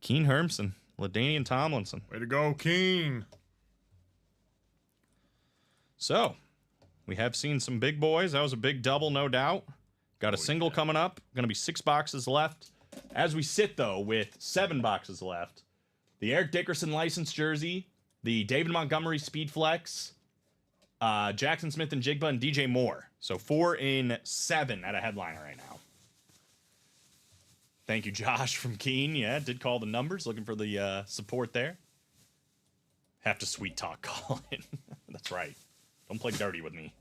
Keen Hermson, LaDainian Tomlinson. Way to go, Keen. So, we have seen some big boys. That was a big double, no doubt. Got a single coming up. Going to be 6 boxes left. As we sit, though, with 7 boxes left, the Eric Dickerson licensed jersey, the David Montgomery Speed Flex, Jackson Smith and Jigba, and DJ Moore. So 4 in 7 at a headliner right now. Thank you, Josh from Keene. Yeah, did call the numbers, looking for the support there. Have to sweet talk Colin. That's right. Don't play dirty with me.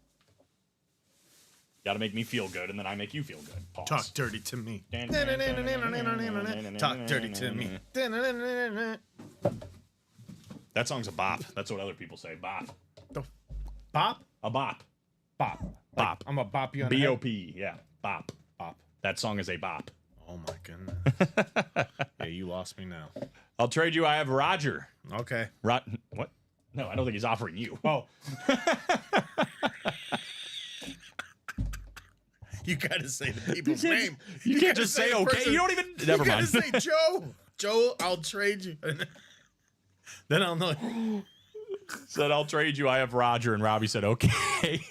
Got to make me feel good, and then I make you feel good. Pause. Talk dirty to me. Talk dirty to me. That song's a bop. That's what other people say. Bop. Bop? A bop. Bop. Bop. I'm a bop you on the head. B-O-P. Yeah. Bop. Bop. That song is a bop. Oh my goodness. Yeah, you lost me now. I'll trade you. I have Roger. Okay. What? No, I don't think he's offering you. Oh. You gotta say the people's name. You can't just say okay. person. You don't even. Never You mind. gotta say Joe. Joe, I'll trade you. Then I'll know. Said I'll trade you. I have Roger, and Robbie said okay.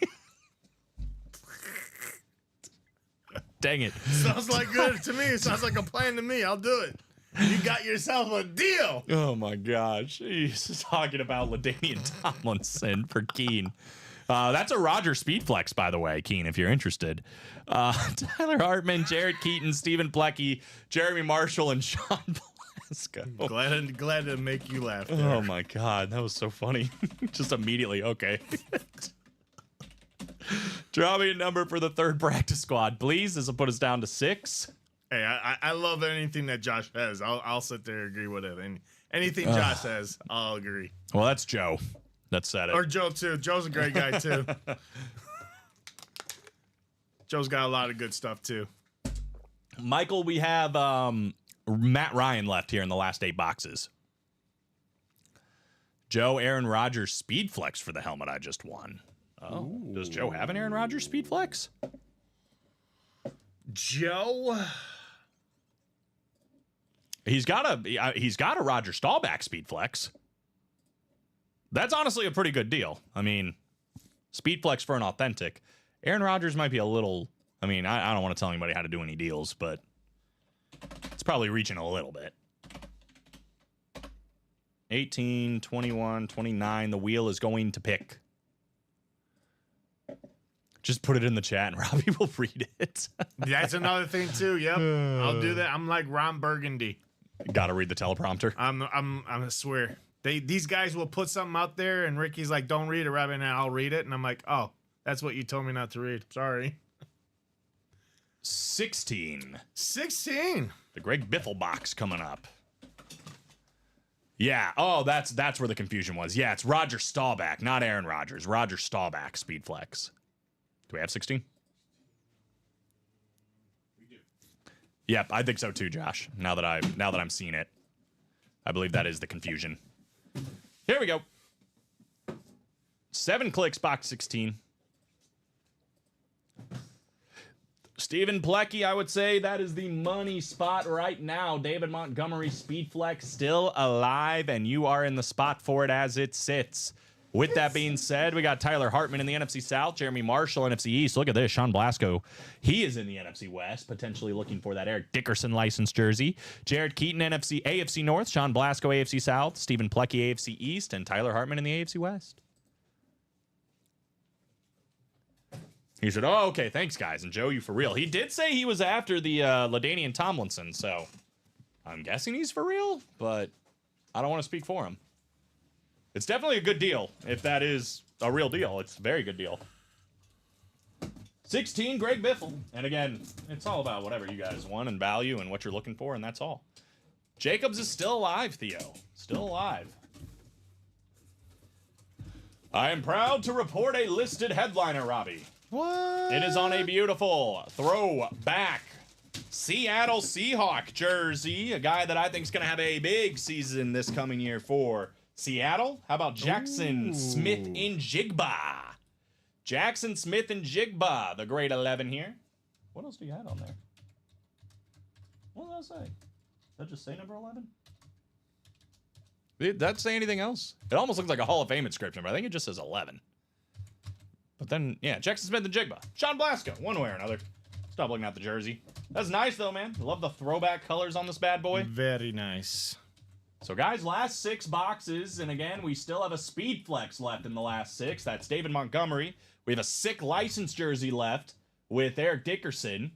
Dang it. Sounds like good to me. It sounds like a plan to me. I'll do it. You got yourself a deal. Oh my gosh. He's talking about LaDainian Tomlinson for Keene. That's a Roger Speedflex, by the way, Keene, if you're interested. Tyler Hartman, Jared Keaton, Stephen Plecky, Jeremy Marshall, and Sean Velasco. Glad to make you laugh there. Oh my God, that was so funny. Just immediately, okay. Draw me a number for the 3rd practice squad, please. This will put us down to 6. Hey, I love anything that Josh says. I'll sit there and agree with it. Anything Josh says, I'll agree. Well, that's Joe. That said it. Or Joe, too. Joe's a great guy, too. Joe's got a lot of good stuff, too. Michael, we have Matt Ryan left here in the last 8 boxes. Joe, Aaron Rodgers Speed Flex for the helmet I just won. Oh, ooh. Does Joe have an Aaron Rodgers Speed Flex? Joe? He's got a Roger Staubach Speed Flex. That's honestly a pretty good deal. I mean, Speed Flex for an authentic. Aaron Rodgers might be a little. I mean, I don't want to tell anybody how to do any deals, but it's probably reaching a little bit. 18, 21, 29. The wheel is going to pick. Just put it in the chat and Robbie will read it. That's another thing too. Yep, I'll do that. I'm like Ron Burgundy. Got to read the teleprompter. I swear. These guys will put something out there, and Ricky's like, "Don't read it, Robbie," and I'll read it, and I'm like, "Oh, that's what you told me not to read. Sorry." 16. 16. The Greg Biffle box coming up. Yeah. Oh, that's where the confusion was. Yeah, it's Roger Staubach, not Aaron Rodgers. Roger Staubach, Speed Flex. Do we have 16? We do. Yep, I think so too, Josh. Now that I'm seeing it, I believe that is the confusion. Here we go. 7 clicks, box 16. Stephen Plecky, I would say that is the money spot right now. David Montgomery, Speed Flex, still alive, and you are in the spot for it as it sits. With that being said, we got Tyler Hartman in the NFC South, Jeremy Marshall, NFC East. Look at this, Sean Blasco. He is in the NFC West, potentially looking for that Eric Dickerson licensed jersey. Jared Keaton, AFC North, Sean Blasco, AFC South, Stephen Plecky, AFC East, and Tyler Hartman in the AFC West. He said, "Oh, okay, thanks, guys." And Joe, you for real. He did say he was after the LaDainian Tomlinson, so I'm guessing he's for real, but I don't want to speak for him. It's definitely a good deal. If that is a real deal, it's a very good deal. 16, Greg Biffle. And again, it's all about whatever you guys want and value and what you're looking for, and that's all. Jacobs is still alive, Theo. Still alive. I am proud to report a listed headliner, Robbie. What? It is on a beautiful throwback Seattle Seahawk jersey. A guy that I think is going to have a big season this coming year for Seattle. How about Jackson Smith-Njigba? Jackson Smith-Njigba, the grade 11 here. What else do you have on there? What does that say? Does that just say number 11? Did that say anything else? It almost looks like a Hall of Fame inscription, but I think it just says 11. But then, yeah, Jackson Smith-Njigba. Sean Blasco, one way or another. Stop looking at the jersey. That's nice, though, man. Love the throwback colors on this bad boy. Very nice. So, guys, last 6 boxes. And, again, we still have a Speed Flex left in the last 6. That's David Montgomery. We have a sick license jersey left with Eric Dickerson.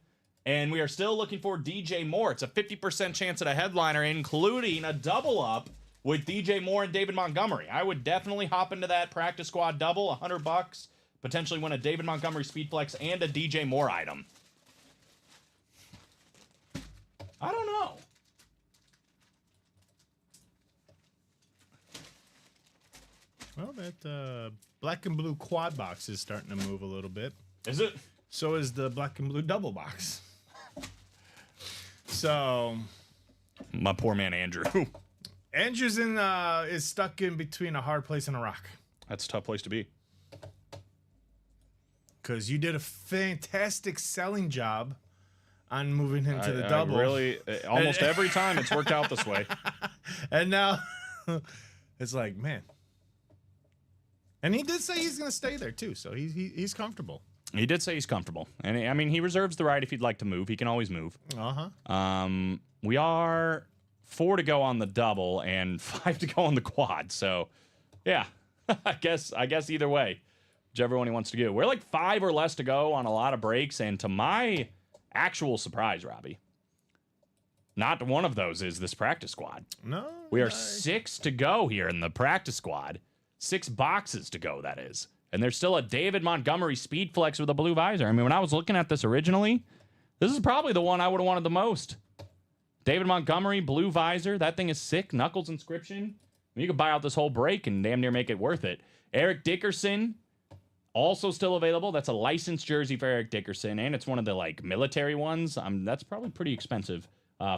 And we are still looking for DJ Moore. It's a 50% chance at a headliner, including a double-up with DJ Moore and David Montgomery. I would definitely hop into that practice squad double, $100. Potentially win a David Montgomery Speed Flex and a DJ Moore item. I don't know. Well, that black and blue quad box is starting to move a little bit. Is it? So is the black and blue double box. So My poor man Andrew. Andrew's is stuck in between a hard place and a rock. That's a tough place to be. Because you did a fantastic selling job on moving him to the double. Really, almost every time it's worked out this way. And now it's like, man. And he did say he's going to stay there too, so he's comfortable. He did say he's comfortable. And, I mean, he reserves the right if he'd like to move. He can always move. Uh-huh. We are 4 to go on the double and 5 to go on the quad. So, yeah, I guess either way. Whichever one he wants to do. We're like 5 or less to go on a lot of breaks, and to my actual surprise, Robbie, not one of those is this practice squad. No. We are 6 to go here in the practice squad. 6 boxes to go, that is. And there's still a David Montgomery Speed Flex with a blue visor. I mean, when I was looking at this originally, this is probably the one I would have wanted the most. David Montgomery, blue visor. That thing is sick. Knuckles inscription. I mean, you could buy out this whole break and damn near make it worth it. Eric Dickerson. Also still available. That's a licensed jersey for Eric Dickerson, and it's one of the like military ones. That's probably pretty expensive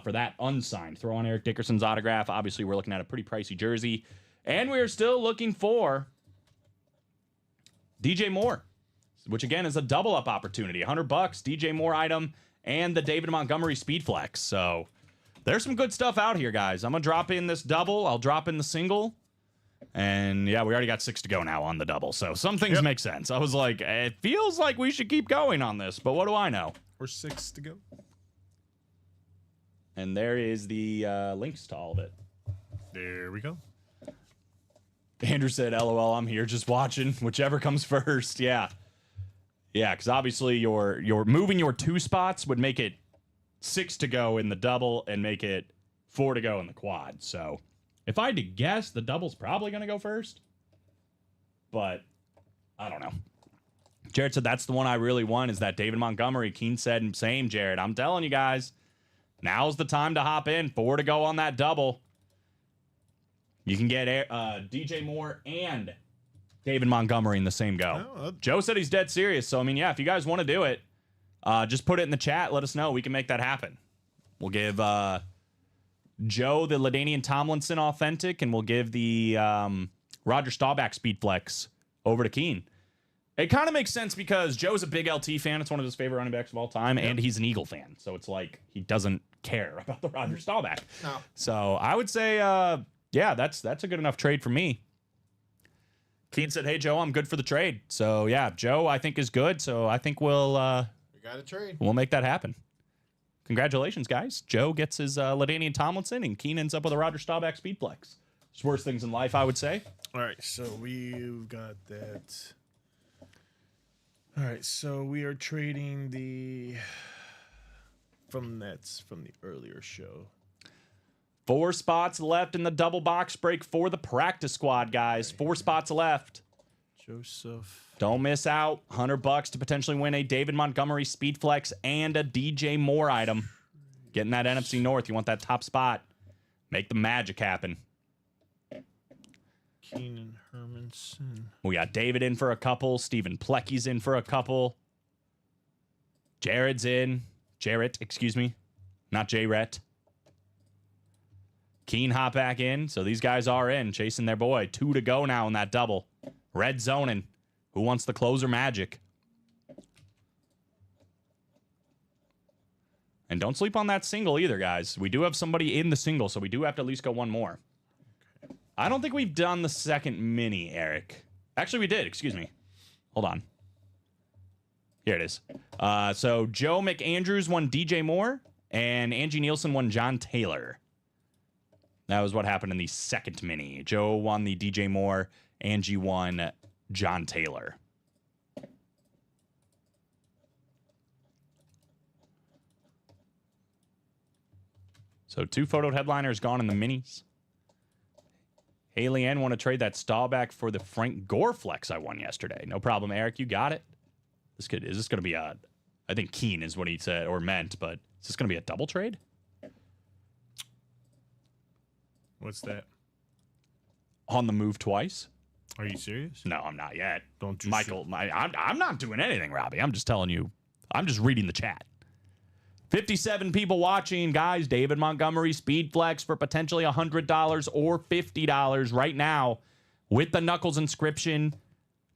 for that unsigned. Throw on Eric Dickerson's autograph. Obviously, we're looking at a pretty pricey jersey, and we're still looking for DJ Moore, which again is a double up opportunity. $100, DJ Moore item, and the David Montgomery Speed Flex. So there's some good stuff out here, guys. I'm gonna drop in this double. I'll drop in the single. And yeah, we already got 6 to go now on the double. So some things make sense. I was like, it feels like we should keep going on this, but what do I know? We're 6 to go. And there is the links to all of it. There we go. Andrew said, LOL, I'm here just watching. Whichever comes first. Yeah. Yeah, because obviously you're moving your 2 spots would make it 6 to go in the double and make it 4 to go in the quad. So if I had to guess, the double's probably going to go first. But I don't know. Jared said that's the one I really want is that David Montgomery. Keen said, same, Jared. I'm telling you guys, now's the time to hop in. 4 to go on that double. You can get DJ Moore and David Montgomery in the same go. Oh, Joe said he's dead serious. So, I mean, yeah, if you guys want to do it, just put it in the chat. Let us know. We can make that happen. We'll give Joe the LaDainian Tomlinson authentic, and we'll give the Roger Staubach speed flex over to Keen. It kind of makes sense because Joe's a big LT fan. It's one of his favorite running backs of all time, and he's an Eagle fan. So it's like he doesn't care about the Roger Staubach. No. So I would say, yeah, that's a good enough trade for me. Keen said, hey, Joe, I'm good for the trade. So, yeah, Joe, I think, is good. So I think we'll We got a trade. make that happen. Congratulations, guys. Joe gets his LaDainian Tomlinson, and Keen ends up with a Roger Staubach speed flex. It's worse things in life, I would say. All right, so we've got that. All right, so we are trading from the earlier show. 4 spots left in the double box break for the practice squad, guys. 4 spots left. Joseph. Don't miss out. $100 to potentially win a David Montgomery speed flex and a DJ Moore item. Getting that NFC North. You want that top spot. Make the magic happen. Keenan Hermanson. We got David in for a couple. Stephen Plecky's in for a couple. Jared's in. Jarrett, excuse me. Not J-Ret. Keen hop back in. So these guys are in, chasing their boy. 2 to go now in that double. Red zoning. Who wants the closer magic? And don't sleep on that single either, guys. We do have somebody in the single, so we do have to at least go one more. I don't think we've done the second mini, Eric. Actually, we did. Excuse me. Hold on. Here it is. So Joe McAndrews won DJ Moore, and Angie Nielsen won John Taylor. That was what happened in the second mini. Joe won the DJ Moore. Angie won John Taylor. So 2 photoed headliners gone in the minis. Haley Ann want to trade that Staubach for the Frank Gore flex I won yesterday. No problem, Eric. You got it. Is this going to be a... I think Keen is what he said or meant, but is this going to be a double trade? What's that? On the move twice? Are you serious? No, I'm not yet. Don't you Michael, I'm not doing anything, Robbie. I'm just telling you. I'm just reading the chat. 57 people watching, guys. David Montgomery speed flex for potentially $100 or $50 right now with the Knuckles inscription,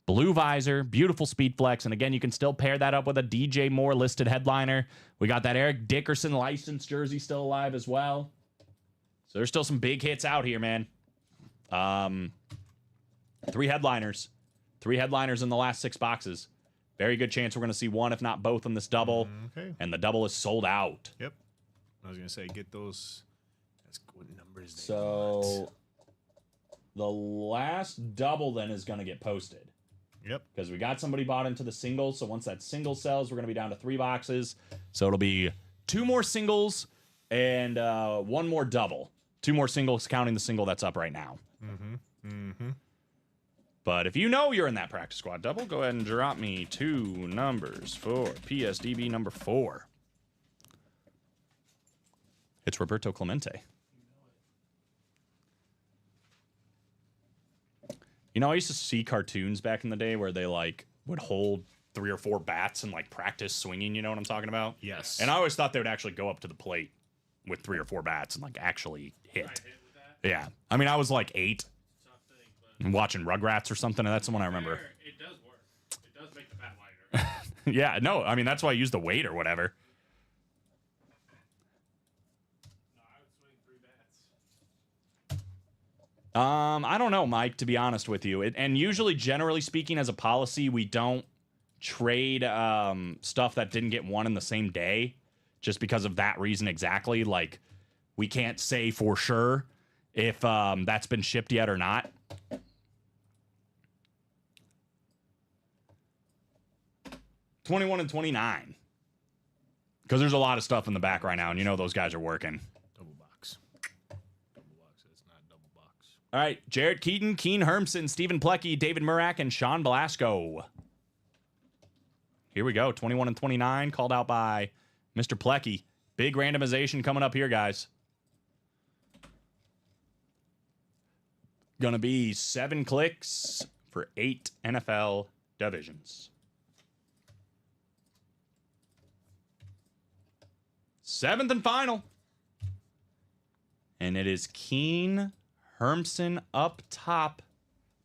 blue visor, beautiful speed flex. And again, you can still pair that up with a DJ Moore listed headliner. We got that Eric Dickerson licensed jersey still alive as well. So there's still some big hits out here, man. 3 headliners. 3 headliners in the last 6 boxes. Very good chance we're going to see one, if not both, in this double. Okay. And the double is sold out. Yep. I was gonna say get those. That's what numbers. They So want. the last double then is going to get posted. Yep. Because we got somebody bought into the single. So once that single sells, we're going to be down to 3 boxes. So it'll be 2 more singles and 1 more double. 2 more singles, counting the single that's up right now. But if you know you're in that practice squad double, go ahead and drop me 2 numbers for PSDB number 4. It's Roberto Clemente. You know, I used to see cartoons back in the day where they like would hold 3 or 4 bats and like practice swinging. You know what I'm talking about? Yes. And I always thought they would actually go up to the plate with 3 or 4 bats and like actually hit. Yeah. I mean, I was like 8 and watching Rugrats or something, and that's the one I remember. It does work. It does make the bat lighter. Yeah, no, I mean, that's why I used the weight or whatever. No, I would swing 3 bats. I don't know, Mike, to be honest with you. And usually, generally speaking, as a policy, we don't trade stuff that didn't get won in the same day just because of that reason exactly. Like, we can't say for sure if that's been shipped yet or not. 21 and 29. Because there's a lot of stuff in the back right now, and you know those guys are working. Double box. Double box. It's not double box. All right, Jarrett Keaton, Keen Hermson, Stephen Plecky, David Murak, and Sean Blasco. Here we go. 21 and 29, called out by Mr. Plecky. Big randomization coming up here, guys. Gonna be 7 clicks for 8 NFL divisions. 7th and final. And it is Keen Hermson up top,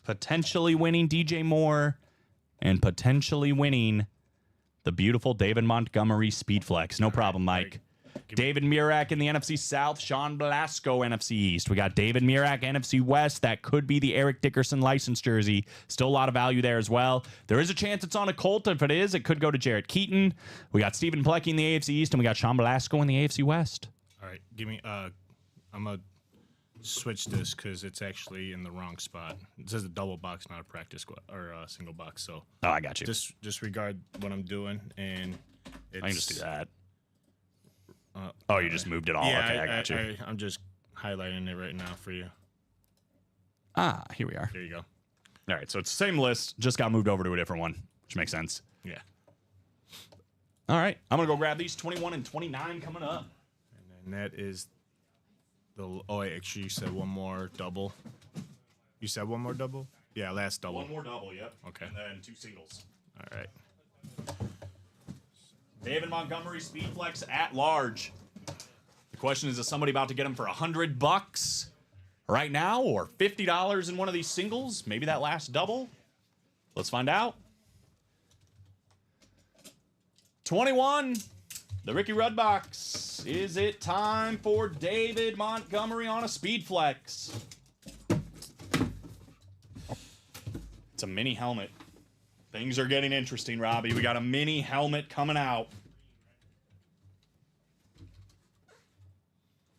potentially winning DJ Moore and potentially winning the beautiful David Montgomery Speedflex. No problem, Mike. David Murak in the NFC South, Sean Blasco NFC East. We got David Murak NFC West. That could be the Eric Dickerson license jersey. Still a lot of value there as well. There is a chance it's on a Colt. If it is, it could go to Jarrett Keaton. We got Stephen Plecky in the AFC East, and we got Sean Blasco in the AFC West. All right, give me. I'm gonna switch this because it's actually in the wrong spot. It says a double box, not a practice squad or a single box. So Oh, I got you. disregard what I'm doing, and it's, I can just do that. Oh, you just moved it all. Yeah, Okay, I got you. I'm just highlighting it right now for you. Here we are. There you go. All right, so it's the same list, just got moved over to a different one, which makes sense. Yeah. All right, I'm going to go grab these 21 and 29 coming up. And that is the. Oh, wait, actually, you said one more double. You said one more double? Yeah, last double. One more double, yep. Okay. And then 2 singles. All right. David Montgomery Speedflex at large. The question is somebody about to get him for $100 right now or $50 in one of these singles? Maybe that last double? Let's find out. 21, the Ricky Rudd box. Is it time for David Montgomery on a Speedflex? It's a mini helmet. Things are getting interesting, Robbie. We got a mini helmet coming out.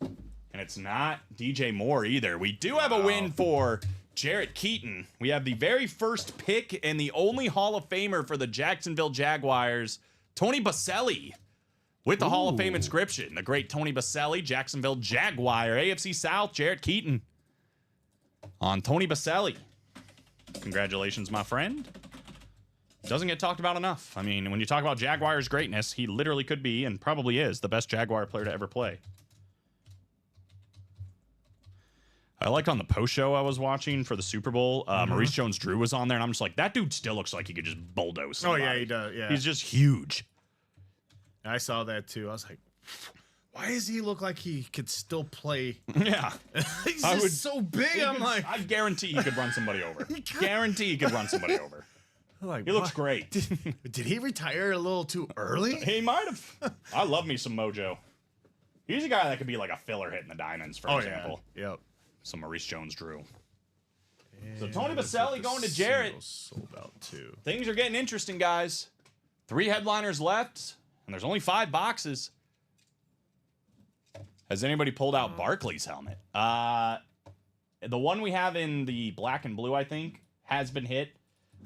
And it's not DJ Moore either. We do have a win for Jarrett Keaton. We have the very first pick and the only Hall of Famer for the Jacksonville Jaguars, Tony Baselli, with the Hall of Fame inscription. The great Tony Baselli, Jacksonville Jaguar. AFC South, Jarrett Keaton on Tony Baselli. Congratulations, my friend. Doesn't get talked about enough. I mean, when you talk about Jaguars' greatness, he literally could be and probably is the best Jaguar player to ever play. I liked on the post show I was watching for the Super Bowl, Maurice Jones-Drew was on there, and I'm just like, that dude still looks like he could just bulldoze somebody. Oh, yeah, he does. Yeah. He's just huge. I saw that too. I was like, why does he look like he could still play? Yeah. He's I just would- so big. I'm like, I guarantee he could run somebody over. Guarantee he could run somebody over. He looks great. Did he retire a little too early? He might have. I love me some Mojo. He's a guy that could be like a filler hit in the Diamonds, for example. Yeah. Yep. Some Maurice Jones-Drew. So Tony Baselli going to Jarrett. Sold out too. Things are getting interesting, guys. 3 headliners left, and there's only 5 boxes. Has anybody pulled out Barkley's helmet? The one we have in the black and blue, I think, has been hit.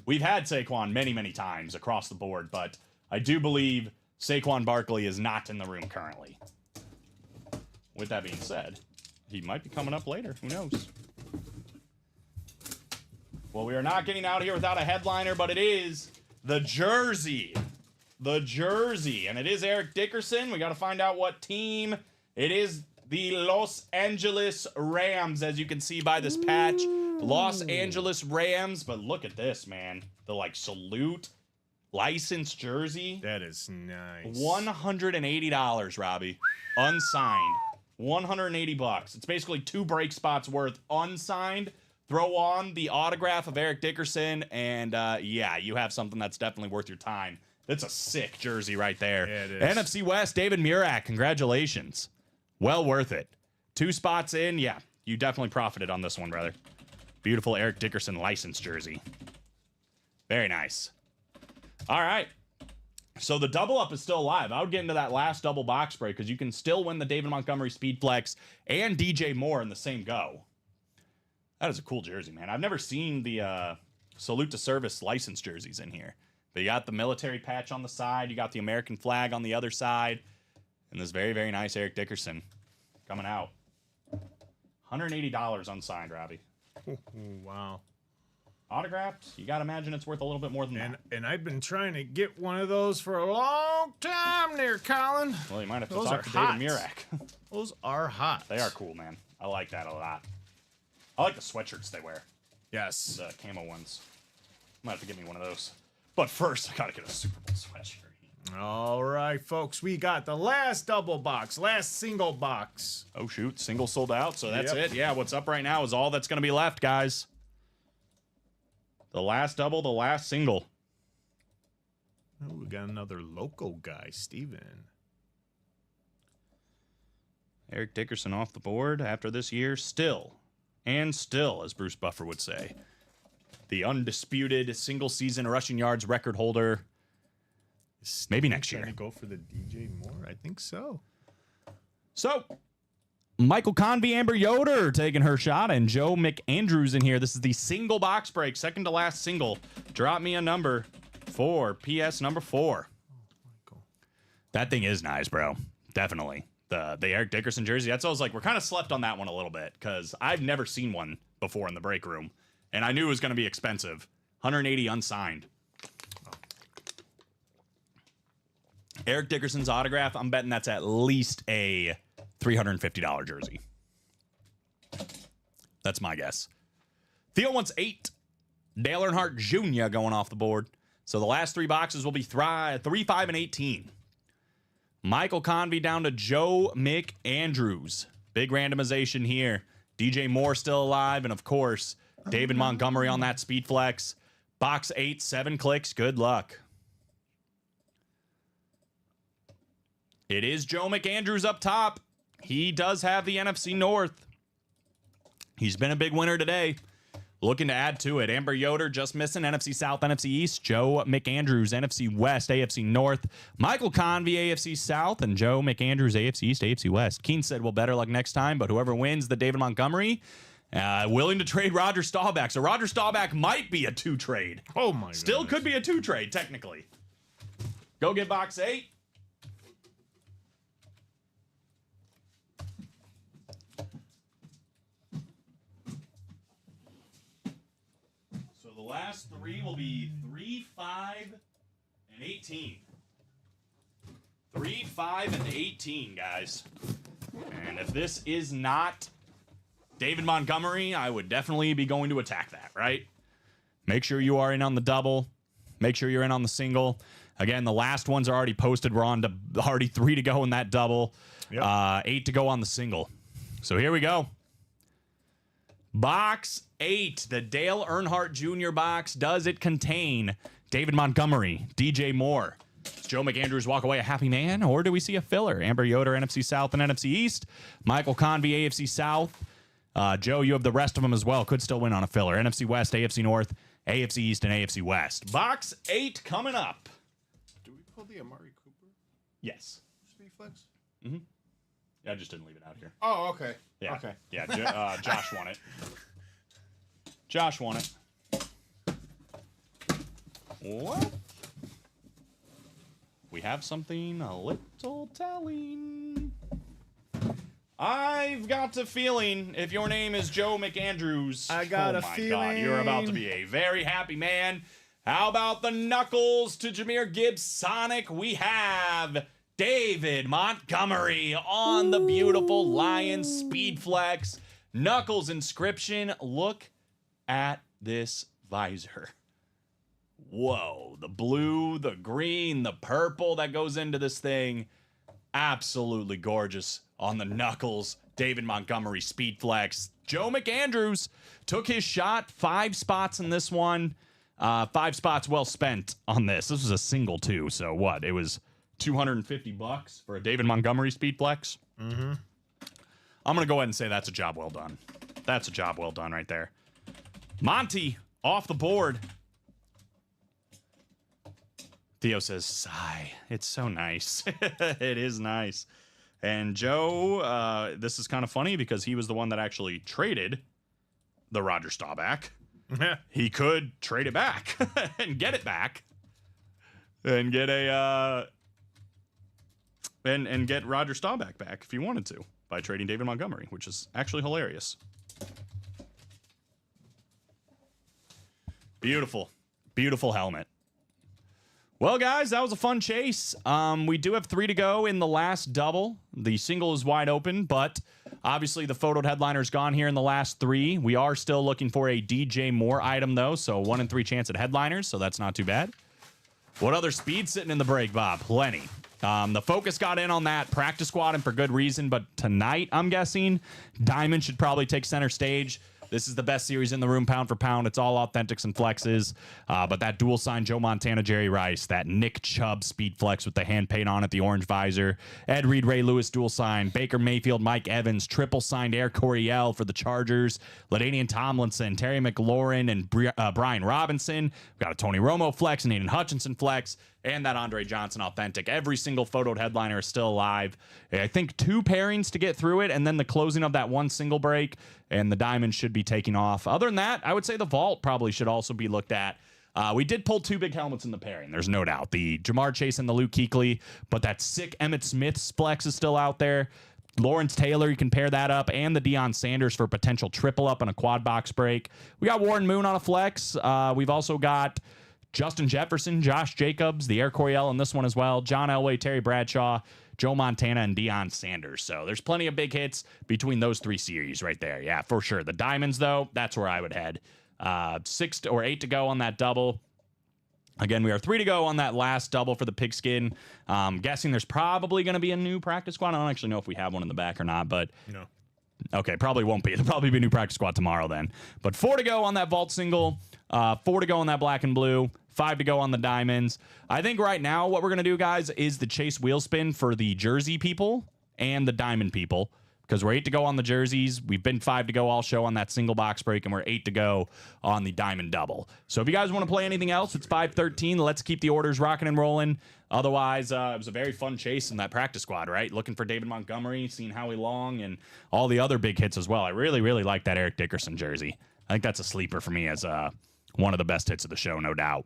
We've had Saquon many, many times across the board, but I do believe Saquon Barkley is not in the room currently. With that being said, he might be coming up later. Who knows? Well, we are not getting out here without a headliner, but it is the jersey. The jersey. And it is Eric Dickerson. We got to find out what team. It is the Los Angeles Rams, as you can see by this patch. Los Angeles Rams. But look at this, man. The, like, salute license jersey. That is nice. $180, Robbie. Unsigned. $180. It's basically 2 break spots worth unsigned. Throw on the autograph of Eric Dickerson, and yeah, you have something that's definitely worth your time. That's a sick jersey right there. Yeah, it is. NFC West, David Murak, congratulations. Well worth it. 2 spots in, yeah, you definitely profited on this one, brother. Beautiful Eric Dickerson license jersey. Very nice. All right. So the double up is still alive. I would get into that last double box break because you can still win the David Montgomery Speedflex and DJ Moore in the same go. That is a cool jersey, man. I've never seen the Salute to Service license jerseys in here. But you got the military patch on the side. You got the American flag on the other side. And this very, very nice Eric Dickerson coming out. $180 unsigned, Robbie. Ooh, wow. Autographed, you got to imagine it's worth a little bit more than that. And I've been trying to get one of those for a long time there, Colin. Well, you might have to Those talk are to hot. David Murak. Those are hot. They are cool, man. I like that a lot. I like the sweatshirts they wear, Yes. the camo ones. Might have to give me one of those. But first, I got to get a Super Bowl sweatshirt. All right, folks. We got the last double box, last single box. Oh, shoot. Single sold out, so that's Yep. it. Yeah, what's up right now is all that's going to be left, guys. The last double, the last single. Oh, we got another local guy, Steven. Eric Dickerson off the board after this year. Still, as Bruce Buffer would say, the undisputed single-season rushing yards record holder. Maybe next Trying year. to go for the DJ Moore? I think so. So, Michael Convey, Amber Yoder taking her shot, and Joe McAndrews in here. This is the single box break, second to last single. Drop me a number for PS number 4. Michael. That thing is nice, bro. Definitely. The Eric Dickerson jersey. That's why I was like, we're kind of slept on that one a little bit because I've never seen one before in the break room, and I knew it was going to be expensive. 180 unsigned. Eric Dickerson's autograph, I'm betting that's at least a $350 jersey. That's my guess. Theo wants 8. Dale Earnhardt Jr. going off the board. So the last 3 boxes will be 3, 5, and 18. Michael Convey down to Joe McAndrews. Big randomization here. DJ Moore still alive. And, of course, David Montgomery on that speed flex. Box 8, 7 clicks. Good luck. It is Joe McAndrews up top. He does have the NFC North. He's been a big winner today. Looking to add to it. Amber Yoder just missing NFC South, NFC East. Joe McAndrews, NFC West, AFC North. Michael Convey, AFC South. And Joe McAndrews, AFC East, AFC West. Keen said, well, better luck next time. But whoever wins the David Montgomery, willing to trade Roger Staubach. So Roger Staubach might be a 2 trade. Oh, my Still goodness. could be a 2 trade, technically. Go get box 8. So the last 3 will be 3, 5, and 18. 3, 5, and 18, guys. And if this is not David Montgomery, I would definitely be going to attack that, right? Make sure you are in on the double. Make sure you're in on the single. Again, the last ones are already posted. We're on to already 3 to go in that double. Yep. 8 to go on the single. So here we go. Box 8, the Dale Earnhardt Jr. box. Does it contain David Montgomery, DJ Moore? Does Joe McAndrews walk away a happy man, or do we see a filler? Amber Yoder, NFC South and NFC East. Michael Convey, AFC South. Joe, you have the rest of them as well. Could still win on a filler. NFC West, AFC North, AFC East, and AFC West. Box 8 coming up. Do we pull the Amari Cooper Yes. speed flex? I just didn't leave it out here. Oh, okay. Yeah. Okay. Yeah, Josh won it. Josh won it. What? We have something a little telling. I've got a feeling if your name is Joe McAndrews, I got oh a my God, you're about to feeling. be a very happy man. How about the Knuckles to Jameer Gibbs Sonic? We have David Montgomery on the beautiful Lion Speed Flex. Knuckles inscription. Look at this visor. Whoa, the blue, the green, the purple that goes into this thing. Absolutely gorgeous on the Knuckles. David Montgomery Speed Flex. Joe McAndrews took his shot. 5 spots in this one. 5 spots well spent on this. This was a single too. So what? It was $250 for a David Montgomery Speed Flex. I'm going to go ahead and say that's a job well done. That's a job well done right there. Monty off the board. Theo says, sigh. It's so nice. It is nice. And Joe, this is kind of funny because he was the one that actually traded the Roger Staubach. He could trade it back and get it back. and get a and get Roger Staubach back if you wanted to by trading David Montgomery, which is actually hilarious. Beautiful, beautiful helmet. Well, guys, that was a fun chase. We do have 3 to go in the last double. The single is wide open, but obviously the photoed headliner's gone here in the last 3. We are still looking for a DJ Moore item, though, so 1 in 3 chance at headliners, so that's not too bad. What other speed sitting in the break, Bob? Plenty. The focus got in on that practice squad, and for good reason, but tonight, I'm guessing, Diamond should probably take center stage. This is the best series in the room, pound for pound. It's all authentics and flexes. But that dual sign Joe Montana, Jerry Rice, that Nick Chubb speed flex with the hand paint on it, the orange visor, Ed Reed, Ray Lewis dual sign, Baker Mayfield, Mike Evans, triple signed Air Coryell for the Chargers, LaDainian Tomlinson, Terry McLaurin, and Brian Robinson. We've got a Tony Romo flex, an Aiden Hutchinson flex, and that Andre Johnson authentic. Every single photoed headliner is still alive. I think 2 pairings to get through it, and then the closing of that 1 single break, and the diamond should be taking off. Other than that, I would say the vault probably should also be looked at. We did pull 2 big helmets in the pairing. There's no doubt. The Jamar Chase and the Luke Kuechly, but that sick Emmitt Smith flex is still out there. Lawrence Taylor, you can pair that up, and the Deion Sanders for potential triple up and a quad box break. We got Warren Moon on a flex. We've also got Justin Jefferson, Josh Jacobs, the Air Coryell in this one as well, John Elway, Terry Bradshaw, Joe Montana, and Deion Sanders. So there's plenty of big hits between those 3 series right there. Yeah, for sure. The diamonds, though, that's where I would head. 6 or 8 to go on that double. Again, we are 3 to go on that last double for the pigskin. Guessing there's probably going to be a new practice squad. I don't actually know if we have one in the back or not, but No. okay, probably won't be. There'll probably be a new practice squad tomorrow then. But 4 to go on that vault single, 4 to go on that black and blue, 5 to go on the diamonds. I think right now what we're going to do, guys, is the chase wheel spin for the jersey people and the diamond people, because we're 8 to go on the jerseys. We've been 5 to go all show on that single box break, and we're 8 to go on the diamond double. So if you guys want to play anything else, it's 5:13. Let's keep the orders rocking and rolling. Otherwise, it was a very fun chase in that practice squad, right? Looking for David Montgomery, seeing Howie Long, and all the other big hits as well. I really, really like that Eric Dickerson jersey. I think that's a sleeper for me as one of the best hits of the show, no doubt.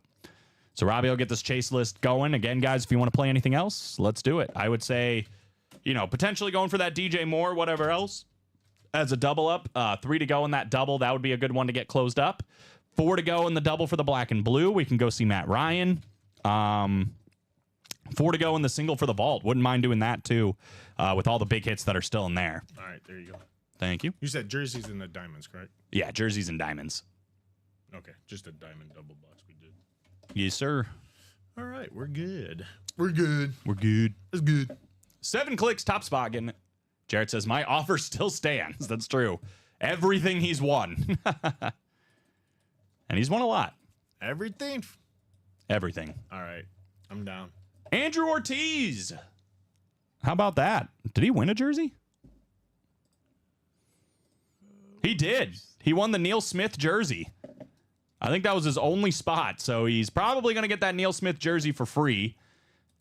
So Robbie will get this chase list going. Again, guys, if you want to play anything else, let's do it. I would say, potentially going for that DJ Moore, whatever else, as a double up. 3 to go in that double. That would be a good one to get closed up. 4 to go in the double for the black and blue. We can go see Matt Ryan. 4 to go in the single for the vault. Wouldn't mind doing that, too, with all the big hits that are still in there. All right, there you go. Thank you. You said jerseys and the diamonds, correct? Yeah, jerseys and diamonds. Okay, just a diamond double box we did. Yes, sir. All right, we're good. We're good. That's good. 7 clicks, top spot getting it. Jarrett says, my offer still stands. That's true. Everything he's won. And he's won a lot. Everything? Everything. All right, I'm down. Andrew Ortiz. How about that? Did he win a jersey? He did. He won the Neil Smith jersey. I think that was his only spot. So he's probably going to get that Neil Smith jersey for free.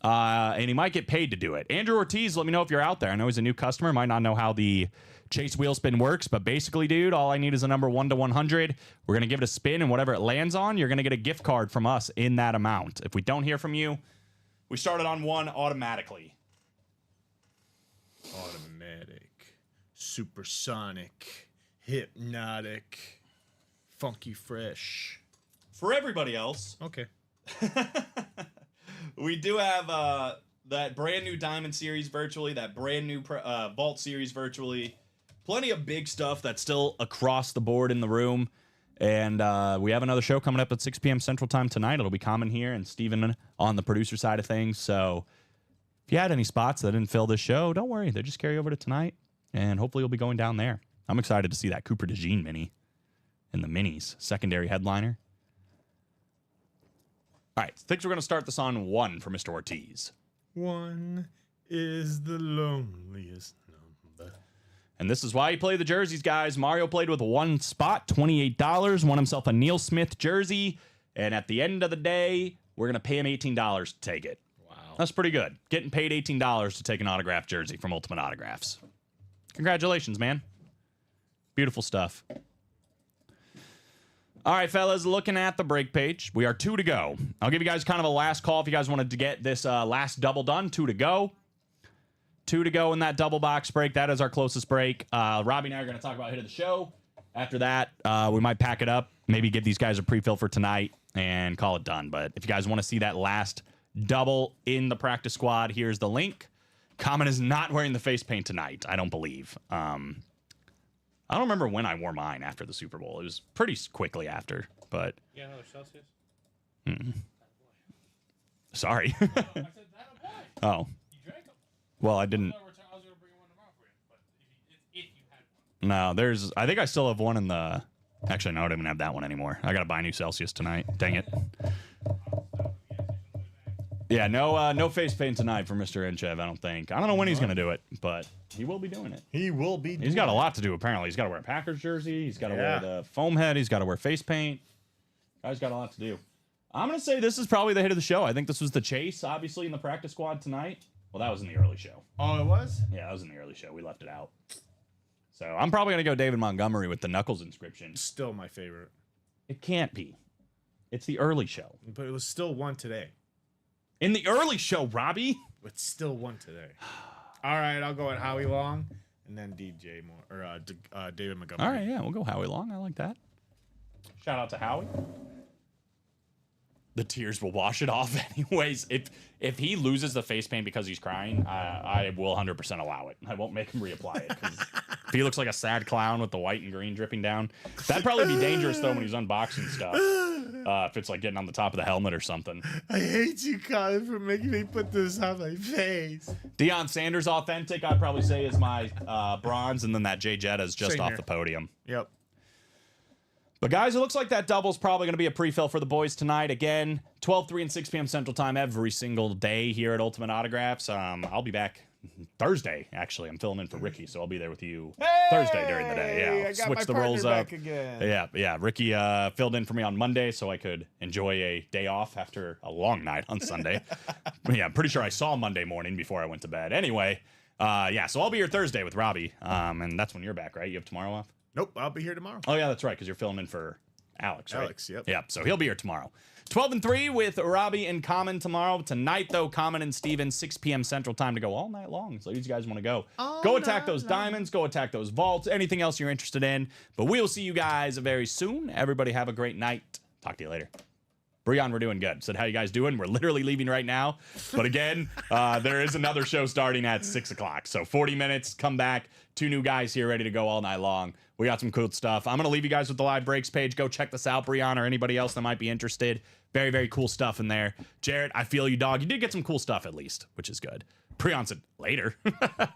And he might get paid to do it. Andrew Ortiz, let me know if you're out there. I know he's a new customer. Might not know how the chase wheel spin works. But basically, dude, all I need is a number 1 to 100. We're going to give it a spin. And whatever it lands on, you're going to get a gift card from us in that amount. If we don't hear from you, we started on 1 automatically. Automatic, supersonic, hypnotic, funky fresh. For everybody else, Okay. we do have that brand new Diamond Series virtually, that brand new Vault Series virtually. Plenty of big stuff that's still across the board in the room. And we have another show coming up at 6 p.m. Central Time tonight. It'll be Common here and Steven on the producer side of things. So if you had any spots that didn't fill this show, don't worry. They'll just carry over to tonight. And hopefully you'll be going down there. I'm excited to see that Cooper DeJean mini in the minis. Secondary headliner. All right. Think we're going to start this on 1 for Mr. Ortiz. 1 is the loneliest number. And this is why you play the jerseys, guys. Mario played with 1 spot, $28, won himself a Neil Smith jersey. And at the end of the day, we're going to pay him $18 to take it. Wow. That's pretty good. Getting paid $18 to take an autographed jersey from Ultimate Autographs. Congratulations, man. Beautiful stuff. All right, fellas, looking at the break page, we are 2 to go. I'll give you guys kind of a last call if you guys wanted to get this last double done. 2 to go. 2 to go in that double box break. That is our closest break. Robbie and I are going to talk about hit of the show. After that, we might pack it up, maybe give these guys a pre-fill for tonight and call it done. But if you guys want to see that last double in the practice squad, here's the link. Common is not wearing the face paint tonight, I don't believe. I don't remember when I wore mine after the Super Bowl. It was pretty quickly after, but... Yeah, another Celsius? Sorry. I said, that a boy. Oh. You drank them. Well, I didn't... I was going to bring one tomorrow for you, but if you had one. No, there's... I think I still have one in the... Actually, no, I don't even have that one anymore. I got to buy a new Celsius tonight. Dang it. Yeah, no face paint tonight for Mr. Inchev, I don't think. I don't know when he's going to do it, but he will be doing it. He will be. He's got a lot to do, apparently. He's got to wear a Packers jersey. He's got to wear the foam head. He's got to wear face paint. Guy's got a lot to do. I'm going to say this is probably the hit of the show. I think this was the chase, obviously, in the practice squad tonight. Well, that was in the early show. Oh, it was? Yeah, that was in the early show. We left it out. So I'm probably going to go David Montgomery with the Knuckles inscription. Still my favorite. It can't be. It's the early show. But it was still one today. In the early show, Robbie. It's still one today. All right, I'll go with Howie Long and then DJ Moore or David Montgomery. All right, yeah, we'll go Howie Long. I like that. Shout out to Howie. The tears will wash it off anyways. If he loses the face paint because he's crying, I will 100% allow it. I won't make him reapply it. 'Cause if he looks like a sad clown with the white and green dripping down, that'd probably be dangerous though when he's unboxing stuff. If it's like getting on the top of the helmet or something. I hate you, Colin, for making me put this on my face. Deion Sanders authentic, I'd probably say is my bronze, and then that Jay Jetta is just Same off here. the podium. Yep. But guys, it looks like that double's probably going to be a pre-fill for the boys tonight. Again, 12, 3, and 6 p.m. Central Time every single day here at Ultimate Autographs. I'll be back Thursday, actually. I'm filling in for Ricky, so I'll be there with you Thursday during the day. Yeah, I got switch my the roles partner up. back again. Yeah. Ricky filled in for me on Monday so I could enjoy a day off after a long night on Sunday. Yeah, I'm pretty sure I saw Monday morning before I went to bed. Anyway, so I'll be here Thursday with Robbie, and that's when you're back, right? You have tomorrow off? Nope, I'll be here tomorrow. Oh, yeah, that's right, because you're filling in for Alex, right? Alex, yep. Yeah, so he'll be here tomorrow. 12 and 3 with Robbie and Common tomorrow. Tonight, though, Common and Steven, 6 p.m. Central Time to go all night long. So these guys want to go. Go attack those diamonds. Go attack those vaults. Anything else you're interested in. But we'll see you guys very soon. Everybody have a great night. Talk to you later. Breon, we're doing good. Said, how you guys doing? We're literally leaving right now. But again, there is another show starting at 6 o'clock. So 40 minutes, come back. 2 new guys here ready to go all night long. We got some cool stuff. I'm going to leave you guys with the live breaks page. Go check this out, Breon, or anybody else that might be interested. Very, very cool stuff in there. Jarrett, I feel you, dog. You did get some cool stuff at least, which is good. Breon said, later.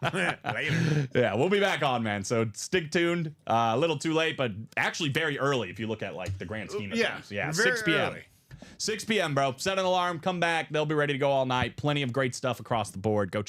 Later. Yeah, we'll be back on, man. So stick tuned. A little too late, but actually very early if you look at like the grand scheme of things. Yeah, very 6 p.m. early. 6 p.m., bro. Set an alarm. Come back. They'll be ready to go all night. Plenty of great stuff across the board. Go check